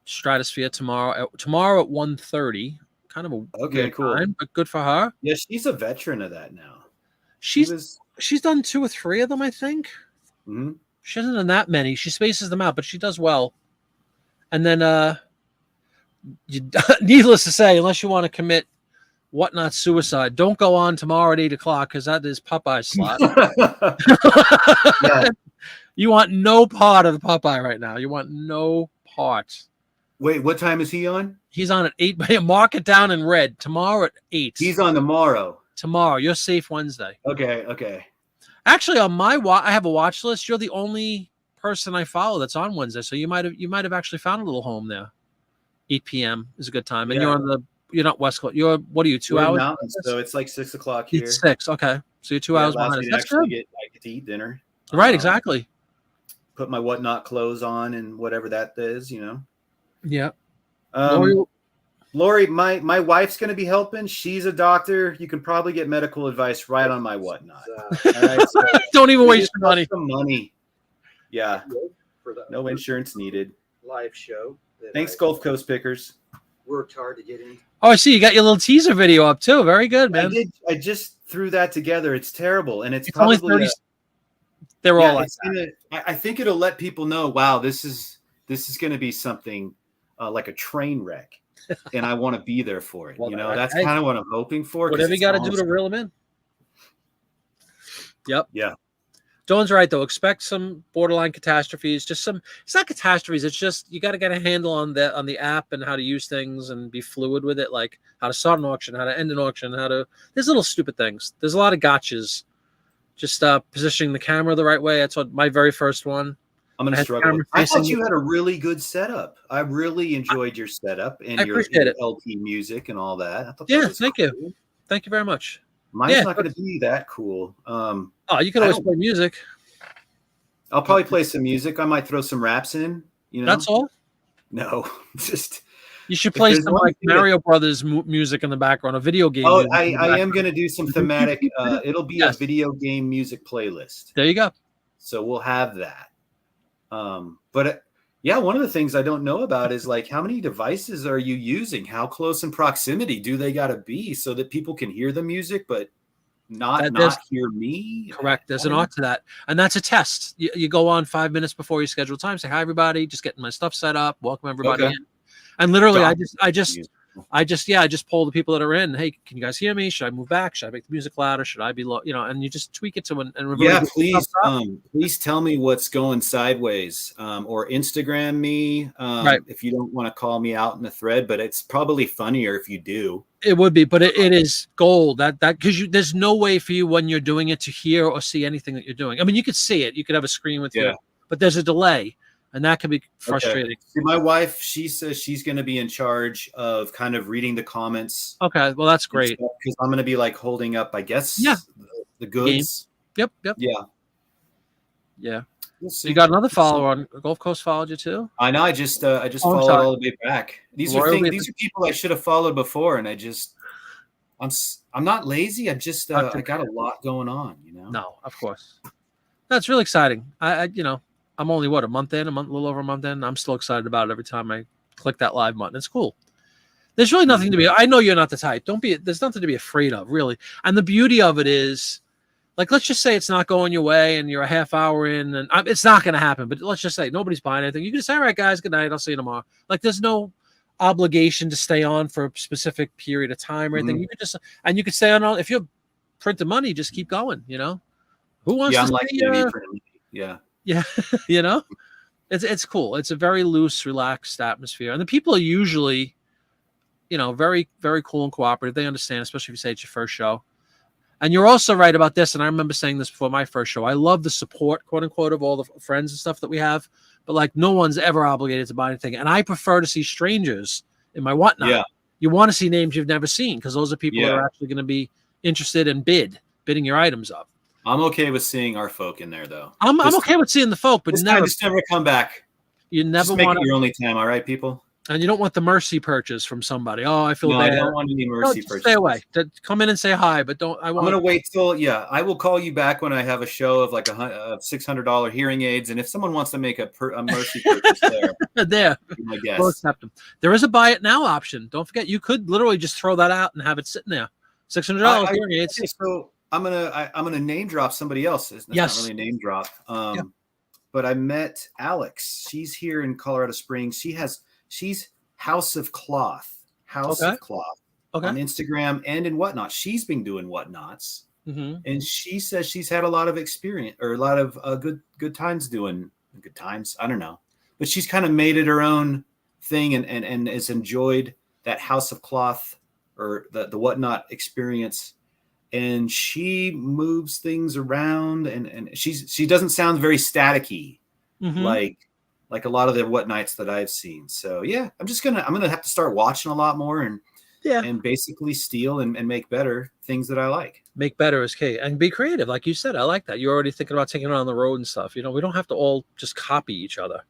stratosphere tomorrow. Tomorrow at 1:30. Kind of a cool time, but good for her. Yeah, she's a veteran of that now. She's done 2 or 3 of them, I think. Mm-hmm. She hasn't done that many. She spaces them out, but she does well. And then, needless to say, unless you want to commit whatnot suicide, don't go on tomorrow at 8:00 because that is Popeye's slot. Yeah. You want no part of the Popeye right now. You want no part. Wait, what time is he on? He's on at 8. Mark it down in red. Tomorrow at 8. He's on tomorrow. Tomorrow. You're safe Wednesday. Okay. Actually, on my I have a watch list. You're the only person I follow that's on Wednesday, so you might have actually found a little home there. 8 p.m. is a good time, and you're not West Coast. What are you? 2 hours? Mountains, so it's like 6 o'clock here. It's 6. Okay, so you're 2 hours behind us. That's good. I get to eat dinner. Right, exactly. Put my whatnot clothes on and whatever that is, Yeah. Lori, my wife's going to be helping. She's a doctor. You can probably get medical advice right on my whatnot. All right, so don't even waste your money. Some money. Yeah. No insurance needed. Live show. Thanks, Gulf Coast Pickers. Worked hard to get in. Oh, I see. You got your little teaser video up too. Very good, man. I did. I just threw that together. It's terrible, and it's probably probably 30. They're all like that. I think it'll let people know. Wow, this is going to be something like a train wreck, and I want to be there for it. Well, that's kind of what I'm hoping for. Whatever you got to do to reel them in. Yep. Yeah. Dawn's right though. Expect some borderline catastrophes. Just some. It's not catastrophes. It's just you got to get a handle on the app and how to use things and be fluid with it, like how to start an auction, how to end an auction, There's little stupid things. There's a lot of gotchas. Just positioning the camera the right way. That's what my very first one. I'm going to struggle. I thought you had a really good setup. I really enjoyed your setup and your LP music and all that. I thought thank you. Thank you very much. Mine's not going to be that cool. You can always play music. I'll probably play some music. I might throw some raps in. That's all? No, just... You should play some like Mario Brothers music in the background, a video game. Oh, I am going to do some thematic. It'll be a video game music playlist. There you go. So we'll have that. But yeah, one of the things I don't know about is like, how many devices are you using? How close in proximity do they got to be so that people can hear the music, but not hear me? Correct. There's an art to that. And that's a test. You go on 5 minutes before your scheduled time, say, hi, everybody, just getting my stuff set up, welcome everybody in. And literally, I just poll the people that are in. Hey, can you guys hear me? Should I move back? Should I make the music louder? Should I be low? You know, and you just tweak it to please tell me what's going sideways, or Instagram me, if you don't want to call me out in the thread, but it's probably funnier if you do. It would be, but it is gold that because there's no way for you when you're doing it to hear or see anything that you're doing. I mean, you could see it, you could have a screen with you, but there's a delay. And that can be frustrating. See, my wife, she says she's going to be in charge of kind of reading the comments. Okay, well, that's great. Because I'm going to be like holding up, I guess, the goods. Yep. Yeah. We'll see. You got another follower on Gulf Coast followed you too? I know. I just followed all the way back. These are people I should have followed before, and I'm not lazy. I just I got a lot going on. You know. No, of course. That's really exciting. I'm only a little over a month in. I'm still excited about it every time I click that live button. It's cool. There's really nothing to be. I know you're not the type. There's nothing to be afraid of, really. And the beauty of it is, like, let's just say it's not going your way and you're a half hour in, and it's not going to happen. But let's just say nobody's buying anything. You can just say, all right, guys, good night. I'll see you tomorrow. Like, there's no obligation to stay on for a specific period of time or anything. You can stay on. If you're printing money, just keep going. You know, who wants to see? Yeah, you know, it's cool. It's a very loose, relaxed atmosphere, and the people are usually, very, very cool and cooperative. They understand, especially if you say it's your first show. And you're also right about this. And I remember saying this before my first show. I love the support, quote unquote, of all the friends and stuff that we have, but like no one's ever obligated to buy anything. And I prefer to see strangers in my whatnot. Yeah. You want to see names you've never seen because those are people that are actually going to be interested in bidding your items up. I'm okay with seeing our folk in there, though. I'm okay with seeing the folk, but never come back. You never want your only time, all right, people? And you don't want the mercy purchase from somebody. Oh, I feel bad. I don't want any mercy purchase. Stay away. Come in and say hi, but don't. I'm gonna wait till I will call you back when I have a show of like $600 hearing aids, and if someone wants to make a mercy purchase there, I guess we'll accept them. There is a buy it now option. Don't forget, you could literally just throw that out and have it sitting there. $600 hearing aids. Okay, so I'm gonna name drop somebody else. It's not really a name drop. But I met Alex. She's here in Colorado Springs. She's House of Cloth on Instagram and in Whatnot. She's been doing Whatnots, and she says she's had a lot of experience or a lot of good times doing good times. I don't know, but she's kind of made it her own thing and has enjoyed that House of Cloth or the Whatnot experience. And she moves things around, and she doesn't sound very staticky, like a lot of the Whatnights that I've seen. So yeah, I'm gonna have to start watching a lot more and basically steal and make better things that I like. Make better is key, and be creative, like you said. I like that. You're already thinking about taking it on the road and stuff. We don't have to all just copy each other.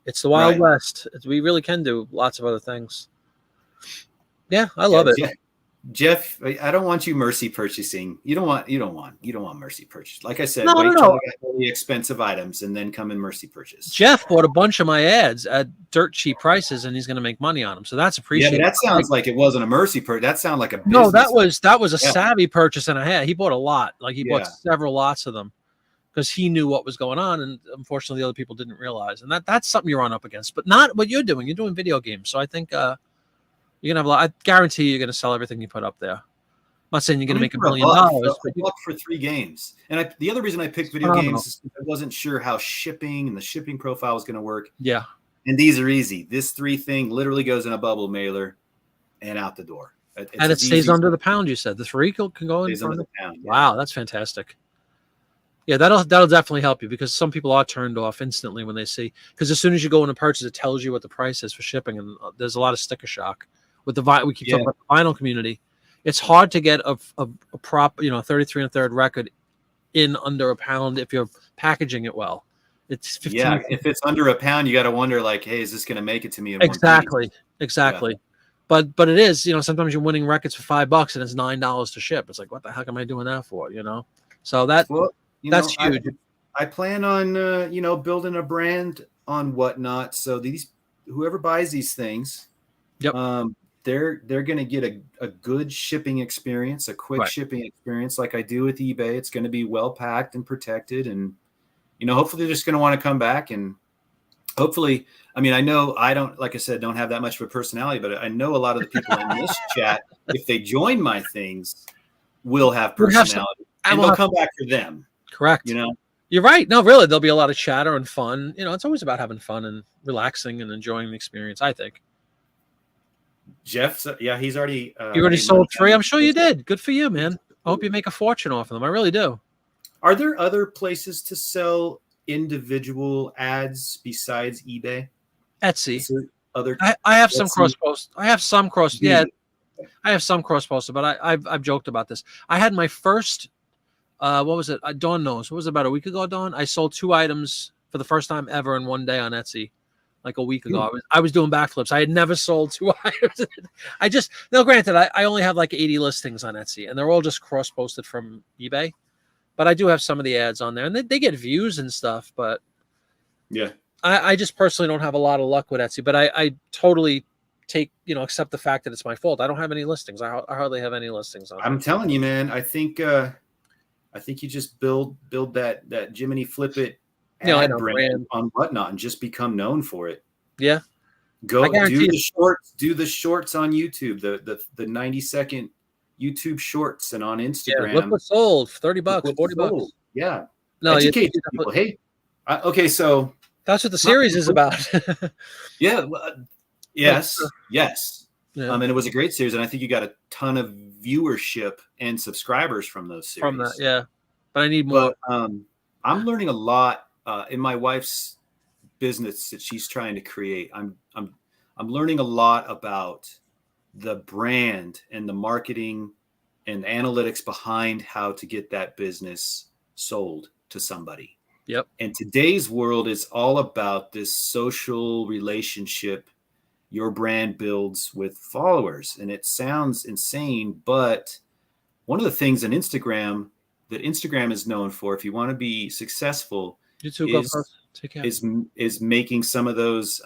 It's the Wild West. We really can do lots of other things. Yeah, I love it. Yeah. Jeff, I don't want you mercy purchasing. You don't want mercy purchase. Like I said, wait till I get really expensive items and then come in mercy purchase. Jeff bought a bunch of my ads at dirt cheap prices, and he's going to make money on them. So that's appreciated. Yeah, that sounds like it wasn't a mercy purchase. That sounded like a business. No, that was a savvy purchase and a half. He bought a lot. Like he bought several lots of them because he knew what was going on, and unfortunately, the other people didn't realize. And that's something you're on up against, but not what you're doing. You're doing video games, so I think. You're gonna have a lot. I guarantee you're gonna sell everything you put up there. I'm not saying you're gonna make $1 million. But for 3 games, and the other reason I picked video games is I wasn't sure how shipping and the shipping profile was gonna work. Yeah, and these are easy. This 3 thing literally goes in a bubble mailer and out the door. And it stays under the pound. You said the 3 can go in under the pound. Yeah. Wow, that's fantastic. Yeah, that'll definitely help you because some people are turned off instantly when they see. Because as soon as you go in and purchase, it tells you what the price is for shipping, and there's a lot of sticker shock. With we keep talking about the vinyl community, it's hard to get a prop, 33 1/3 record in under a pound if you're packaging it well. It's 15. Yeah, if it's under a pound, you got to wonder like, hey, is this going to make it to me? Exactly. Yeah. But it is, sometimes you're winning records for $5 and it's $9 to ship. It's like, what the heck am I doing that for? So that's huge. I plan on building a brand on Whatnot. So whoever buys these things, Yep. They're going to get a good shipping experience, a quick shipping experience, like I do with eBay. It's going to be well packed and protected, and hopefully they're just going to want to come back. And hopefully, I mean, I know I don't, like I said, don't have that much of a personality, but I know a lot of the people in this chat, if they join my things, will have personality, and they'll come back for them. Correct. You're right. No, really, there'll be a lot of chatter and fun. It's always about having fun and relaxing and enjoying the experience, I think. Jeff, yeah, he's already. You already sold 3. I'm sure you did. Good for you, man. I hope you make a fortune off of them. I really do. Are there other places to sell individual ads besides eBay? Etsy. Other. I have some cross posts. I have some cross. Yeah, I have some cross posted, but I've joked about this. I had my first. What was it? Dawn knows. What was it, about a week ago, Dawn? I sold 2 items for the first time ever in one day on Etsy. Like a week ago, I was doing backflips. I had never sold 2 items. Granted, I only have like 80 listings on Etsy, and they're all just cross posted from eBay. But I do have some of the ads on there, and they get views and stuff. But yeah, I just personally don't have a lot of luck with Etsy. But I totally accept the fact that it's my fault. I don't have any listings. I hardly have any listings on. I'm telling you, man. I think you just build that Jiminy Flip It brand on Whatnot and just become known for it. Yeah. Go do the shorts on YouTube, the 90-second YouTube shorts, and on Instagram. Yeah, look what sold, $30, $40. Yeah. No, educate people. Hey, okay, so that's what the series is about. Yeah. Yes. Yeah. And it was a great series, and I think you got a ton of viewership and subscribers from those series. From that, yeah. But I need more. But, I'm learning a lot in my wife's business that she's trying to create. I'm learning a lot about the brand and the marketing and analytics behind how to get that business sold to somebody. Yep. And today's world is all about this social relationship your brand builds with followers. And it sounds insane, but one of the things on Instagram that Instagram is known for, if you want to be successful, is making some of those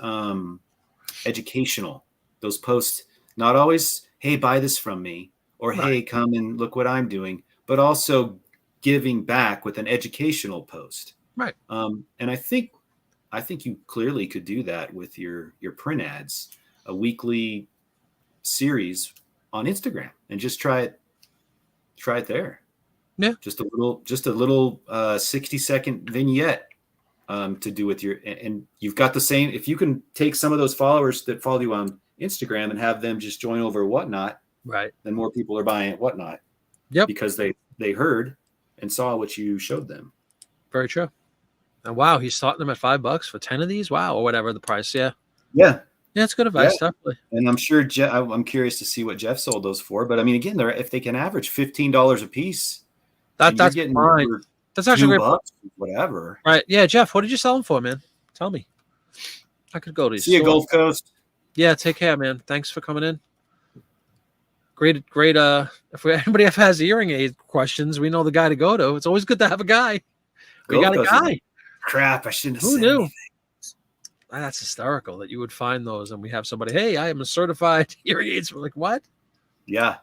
educational, those posts, not always, hey, buy this from me, or hey, come and look what I'm doing, but also giving back with an educational post. Right. And I think you clearly could do that with your print ads, a weekly series on Instagram, and just try it there. Yeah. Just a little 60-second vignette to do with and you've got the same. If you can take some of those followers that follow you on Instagram and have them just join over Whatnot, right, then more people are buying at Whatnot. Yep. Because they heard and saw what you showed them. Very true. And wow, he's starting them at $5 for 10 of these. Wow, or whatever the price. Yeah. Yeah. Yeah, it's good advice, definitely. And I'm sure I'm curious to see what Jeff sold those for. But I mean, again, if they can average $15 a piece, that's getting fine. That's actually $2, whatever. Right. Yeah, Jeff, what did you sell them for, man? Tell me. I could go to see you, Gulf Coast. Yeah, take care, man. Thanks for coming in. Great. If anybody ever has hearing aid questions, we know the guy to go to. It's always good to have a guy. We got a guy. Crap, I shouldn't have said Who knew? Anything. That's hysterical that you would find those, and we have somebody, hey, I am a certified hearing aids. We're like, what? Yeah.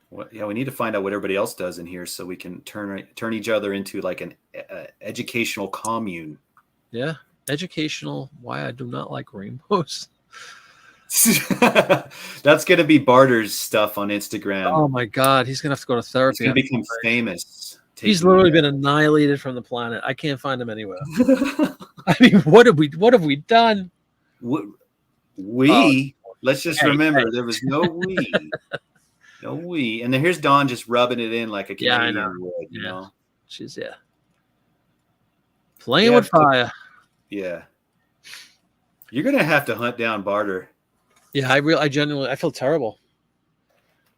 Well, yeah, we need to find out what everybody else does in here so we can turn each other into like an educational commune. Yeah, educational. Why I do not like rainbows. That's going to be Barter's stuff on Instagram. Oh my God, he's going to have to go to therapy. He's going to become famous. He's literally been annihilated from the planet. I can't find him anywhere. I mean, what have we done? Let's just remember there was no we. No we. And then here's Dawn just rubbing it in like a Canadian would, you know. She's playing with fire. Yeah. You're going to have to hunt down Barter. Yeah, I genuinely feel terrible.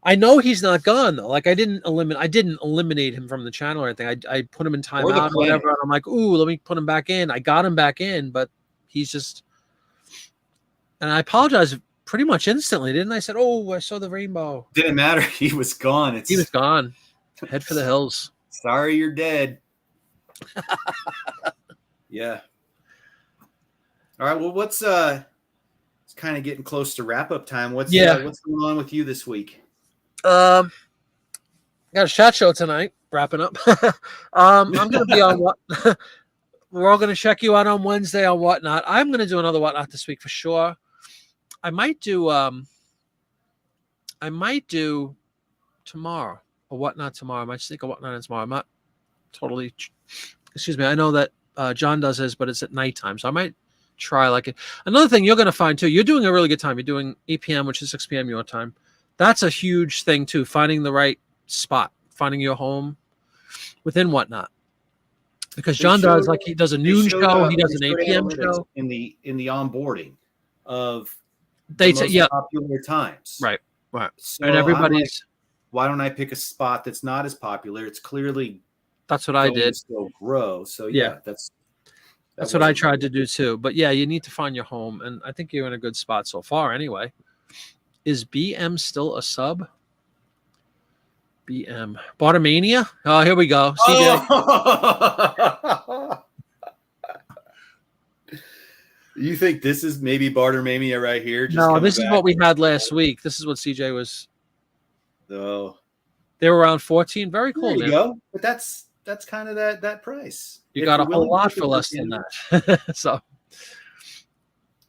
I know he's not gone though. Like I didn't eliminate him from the channel or anything. I put him in timeout or whatever. And I'm like, ooh, let me put him back in. I got him back in, but he's just. And I apologize pretty much instantly, didn't I? Said, "Oh, I saw the rainbow." Didn't matter. He was gone. He was gone. Head for the hills. Sorry, you're dead. Yeah. All right. Well, it's kind of getting close to wrap up time. What's going on with you this week? Got a chat show tonight. Wrapping up. I'm going to be on what. We're all going to check you out on Wednesday on Whatnot. I'm going to do another Whatnot this week for sure. I might do tomorrow or Whatnot tomorrow. I might sneak a Whatnot in tomorrow. I'm not totally. Excuse me. I know that John does his, but it's at nighttime, so I might try like it. Another thing you're going to find too. You're doing a really good time. You're doing 8 p.m., which is 6 p.m. your time. That's a huge thing too. Finding the right spot, finding your home within Whatnot. Because John does he does a noon show, he does an 8 p.m. show in the onboarding of they the most popular times. Right. So and everybody's why don't I pick a spot that's not as popular? It's clearly that's what I did. Still grow. So that's what I tried to do too. But yeah, you need to find your home, and I think you're in a good spot so far. Anyway, is BM still a sub? BM Bartermania. Oh, here we go. CJ. Oh. You think this is maybe Bartermania right here? No, this is what we had last week. This is what CJ was. Oh, they were around 14. Very cool. There you go. But that's kind of that price. You got a whole lot for less than that. So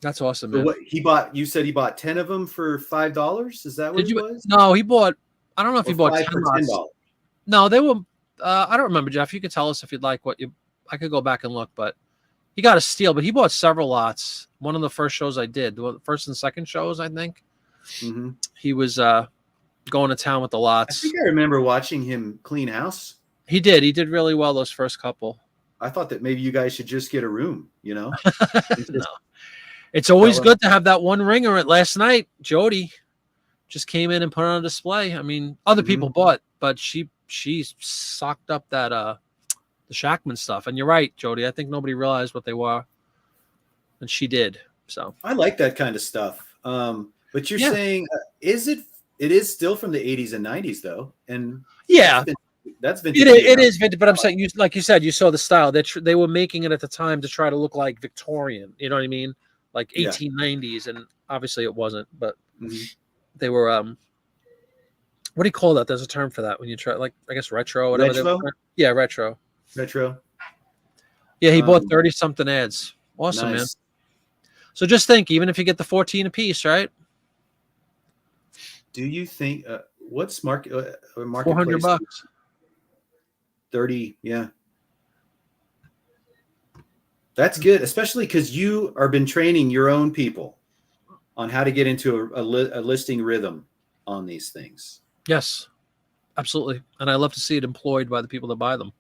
that's awesome, man. So what he bought? You said he bought 10 of them for $5. Is that what it was? No, he bought. I don't know if he bought 10 for $10. No, they were. I don't remember, Jeff. You could tell us if you'd like what you. I could go back and look, but he got a steal. But he bought several lots. One of the first shows I did, the first and second shows, I think. Mm-hmm. He was going to town with the lots. I think I remember watching him clean house. He did. He did really well those first couple. I thought that maybe you guys should just get a room. No. It's always good to have that one ringer. At last night, Jody just came in and put it on display. I mean, other people bought, but she socked up that the Shackman stuff. And you're right, Jody. I think nobody realized what they were, and she did. So I like that kind of stuff. But you're saying, it is still from the 80s and 90s though, and that's vintage. It is vintage. But I'm saying, like you said, you saw the style. They were making it at the time to try to look like Victorian. You know what I mean? Like 1890s, and obviously it wasn't. But they were what do you call that? There's a term for that when you try, like, I guess retro, whatever. Retro. Yeah, he bought 30 something ads. Awesome, man. So just think, even if you get the 14 a piece, right? Do you think what's marketplace? $400. 30, yeah. That's good, especially because you have been training your own people on how to get into a listing rhythm on these things. Yes, absolutely. And I love to see it employed by the people that buy them.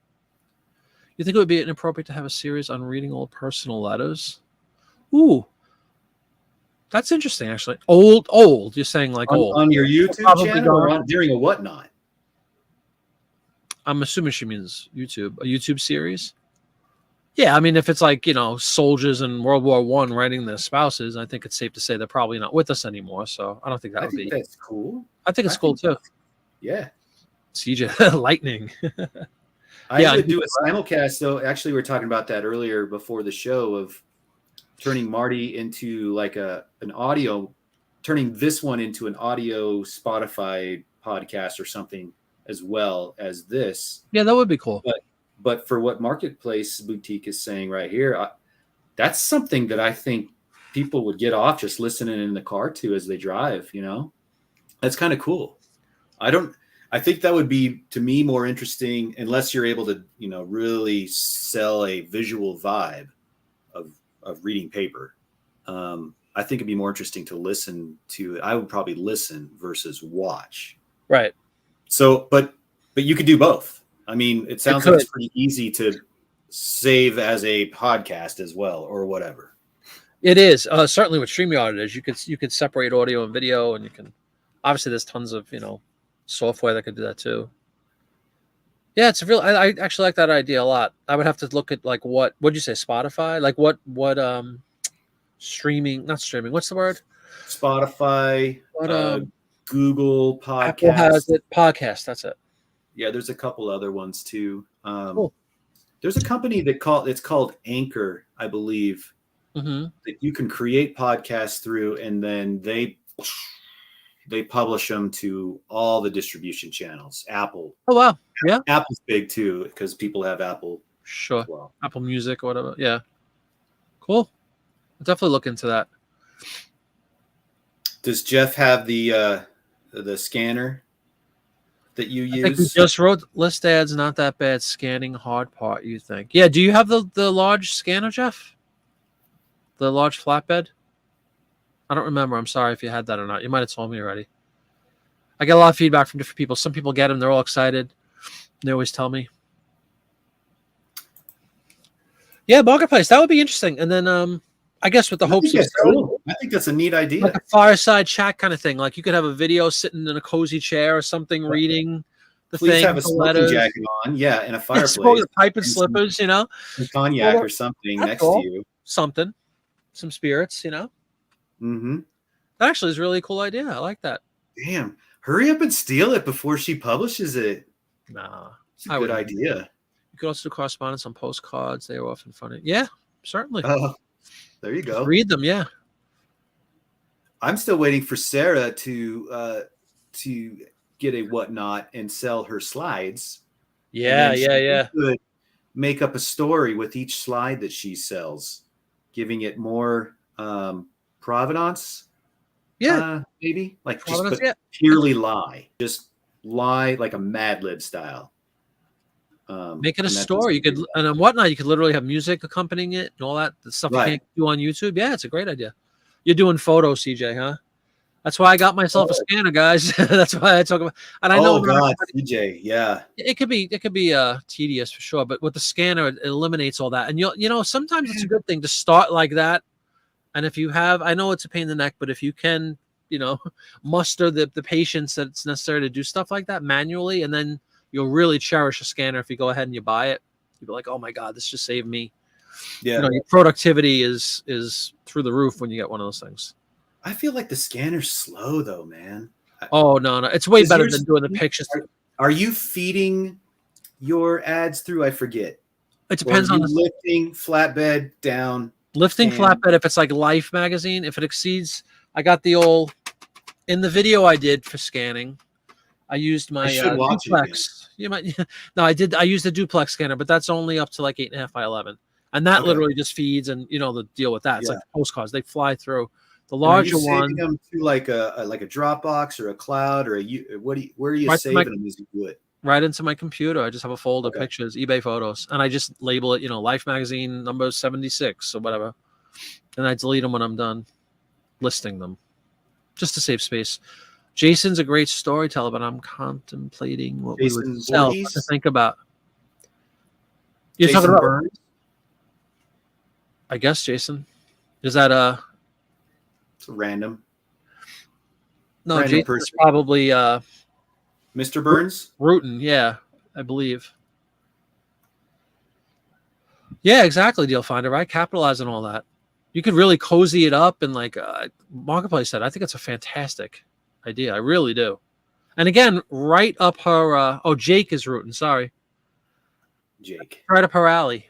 You think it would be inappropriate to have a series on reading old personal letters? Ooh, that's interesting, actually. Old. You're saying like old. On your YouTube channel or during a Whatnot? I'm assuming she means YouTube. A YouTube series? Yeah, I mean, if it's like, soldiers in World War I writing their spouses, I think it's safe to say they're probably not with us anymore. So I don't think that would be. That's cool. I think it's cool too. Yeah. CJ, lightning. I would do a simulcast. So actually, we were talking about that earlier before the show of turning Marty into like an audio, turning this one into an audio Spotify podcast or something as well as this. Yeah, that would be cool. But for what Marketplace Boutique is saying right here, that's something that I think people would get off just listening in the car to as they drive. That's kind of cool. I think that would be, to me, more interesting unless you're able to, really sell a visual vibe of reading paper. I think it'd be more interesting to listen to. I would probably listen versus watch. Right. So, but you could do both. I mean, it sounds like it's pretty easy to save as a podcast as well, or whatever. It is certainly with StreamYard. It is. You could separate audio and video, and you can. Obviously, there's tons of software that could do that too. Yeah, it's a real. I actually like that idea a lot. I would have to look at like what'd you say, Spotify? Like what streaming? Not streaming. What's the word? Spotify, But Google Apple has Podcasts. it. Podcast. That's it. Yeah, there's a couple other ones too. Cool. There's a company it's called Anchor, I believe, that you can create podcasts through, and then they publish them to all the distribution channels. Apple. Oh wow. Yeah. Apple's big too because people have Apple. Sure. As well. Apple Music or whatever. Yeah. Cool. I'll definitely look into that. Does Jeff have the scanner that you use? I think we just wrote list ads, not that bad. Scanning hard part, you think? Yeah. Do you have the large scanner, Jeff? The large flatbed? I don't remember. I'm sorry if you had that or not. You might have told me already. I get a lot of feedback from different people. Some people get them. They're all excited. They always tell me. Yeah, Marketplace. That would be interesting. And then I guess with the hopes of cool. I think that's a neat idea. like a fireside chat kind of thing. Like you could have a video sitting in a cozy chair or something, reading the Please thing. have a smoking jacket on. Yeah, and a fireplace. Smoking a pipe and slippers, some cognac or something next to you. Something. Some spirits, Mm-hmm. That actually is a really cool idea. I like that. Damn. Hurry up and steal it before she publishes it. Nah. It's a good idea. You could also do correspondence on postcards. They are often funny. Yeah, certainly. There you go. Read them, yeah. I'm still waiting for Sarah to get a whatnot and sell her slides. Yeah. Could make up a story with each slide that she sells, giving it more provenance. Yeah, maybe like provenance, just purely lie, just lie like a Mad Lib style. Make it a story. You could, and on whatnot, you could literally have music accompanying it and all that. The stuff you can't do on YouTube. Yeah, it's a great idea. You're doing photos, CJ, huh? That's why I got myself a scanner, guys. That's why I talk about. And I know, CJ, yeah, it could be tedious for sure, but with the scanner, it eliminates all that. And sometimes it's a good thing to start like that. And if you have, I know it's a pain in the neck, but if you can, muster the patience that's necessary to do stuff like that manually, and then you'll really cherish a scanner if you go ahead and you buy it. You'll be like, oh my God, this just saved me. Yeah. Your productivity is through the roof when you get one of those things. I feel like the scanner's slow though, man. Oh, no. It's way better than doing the pictures. Are you feeding your ads through? I forget. It depends on lifting flatbed down. Lifting flatbed, if it's like Life magazine, if it exceeds, I got the old, in the video I did for scanning, I used my duplex. I used the duplex scanner, but that's only up to like 8.5 by 11. And that literally just feeds and, the deal with that. It's like postcards. They fly through. The larger one. Them to like a Dropbox or a cloud or where are you saving them as you would? Right into my computer. I just have a folder of pictures, eBay photos, and I just label it, Life magazine number 76 or whatever. And I delete them when I'm done listing them just to save space. Jason's a great storyteller, but I'm contemplating what we would sell to think about. You're talking about Burns? I guess, Jason. Is that it's a random. No, Jason's probably Mr. Burns? Rutan, yeah, I believe. Yeah, exactly, Deal Finder, right? Capitalize on all that. You could really cozy it up and like Marketplace said. I think it's a fantastic idea. I really do. And again, right up her Jake is Rutan, sorry. Jake. Right up her alley.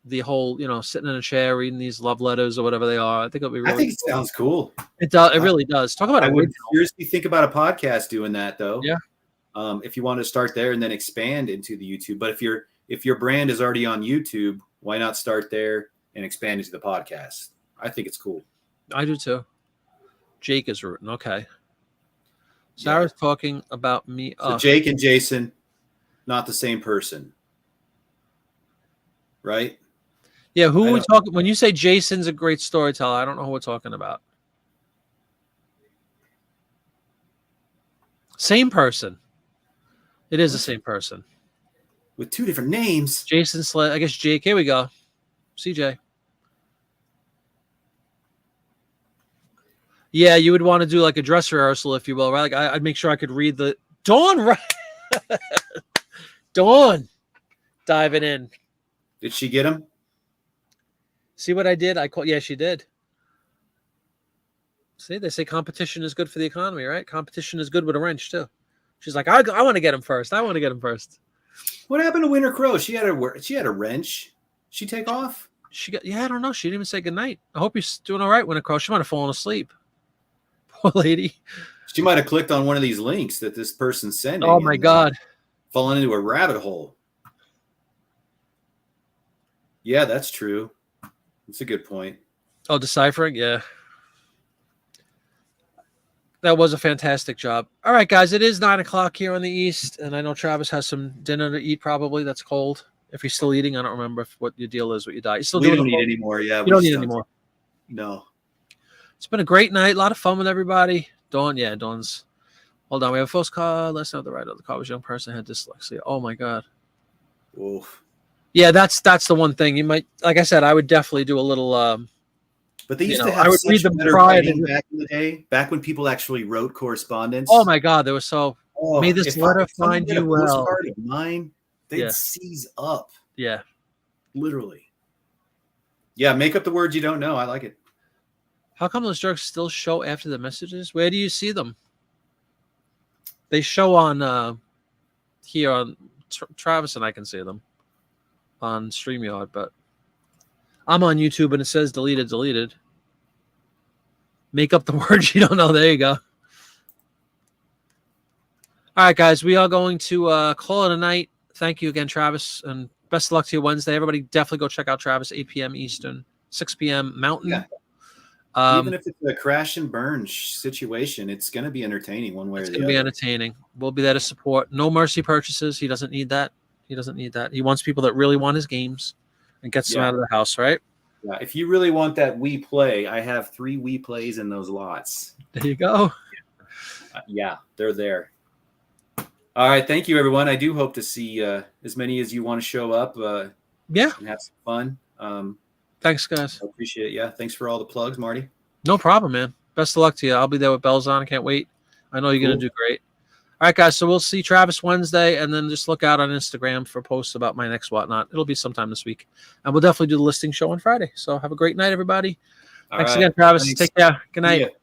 The whole, sitting in a chair reading these love letters or whatever they are. I think it'll be really I think it sounds cool. It does. It really does. Talk about it. I would seriously think about a podcast doing that though. Yeah. If you want to start there and then expand into the YouTube. But if your brand is already on YouTube, why not start there and expand into the podcast? I think it's cool. I do too. Jake is Rutan. Okay. Sarah's talking about me. So Jake and Jason, not the same person. Right? Yeah, who are we talking? When you say Jason's a great storyteller, I don't know who we're talking about. Same person. It is the same person. With two different names. Jason Sled. I guess Jake. Here we go. CJ. Yeah, you would want to do like a dress rehearsal, if you will, right? Like I'd make sure I could read the Dawn. Right. Dawn. Diving in. Did she get him? See what I did? Yeah, she did. See, they say competition is good for the economy, right? Competition is good with a wrench too. She's like, I want to get him first. I want to get him first. What happened to Winter Crow? She had a wrench. She take off? I don't know. She didn't even say goodnight. I hope you're doing all right, Winter Crow. She might have fallen asleep. Poor lady. She might have clicked on one of these links that this person's sending. Oh my God. Fallen into a rabbit hole. Yeah, that's true. That's a good point. Oh, deciphering? Yeah. That was a fantastic job. All right, guys, it is 9 o'clock here on the East, and I know Travis has some dinner to eat probably that's cold. If he's still eating, I don't remember what your deal is with your diet. We don't eat anymore. Yeah, you don't eat anymore. No. It's been a great night. A lot of fun with everybody. Dawn's. Hold on. We have a first call. Let's know the right of the car was a young person had dyslexia. Oh, my God. Oof. Yeah, that's the one thing. You might, like I said, I would definitely do a little. But they used to have such better writing back in the day, back when people actually wrote correspondence. Oh, my God. They were so. May this letter find you well. Part of mine, they'd seize up. Yeah. Literally. Yeah, make up the words you don't know. I like it. How come those jerks still show after the messages? Where do you see them? They show on here on Travis and I can see them on StreamYard, but I'm on YouTube and it says deleted. Make up the words you don't know. There you go. All right, guys, we are going to call it a night. Thank you again, Travis, and best of luck to you Wednesday. Everybody definitely go check out Travis, 8 p.m. Eastern, 6 p.m. Mountain. Yeah. Even if it's a crash and burn situation, it's going to be entertaining one way or the other. It's going to be entertaining. We'll be there to support. No mercy purchases. He doesn't need that. He wants people that really want his games and gets them out of the house, right? Yeah. If you really want that Wii Play, I have 3 Wii Plays in those lots. There you go. Yeah, they're there. All right. Thank you, everyone. I do hope to see as many as you want to show up. And have some fun. Thanks, guys. I appreciate it. Yeah. Thanks for all the plugs, Marty. No problem, man. Best of luck to you. I'll be there with bells on. I can't wait. I know you're going to do great. All right, guys. So we'll see Travis Wednesday, and then just look out on Instagram for posts about my next whatnot. It'll be sometime this week. And we'll definitely do the listing show on Friday. So have a great night, everybody. Thanks again, Travis. Take care. Good night.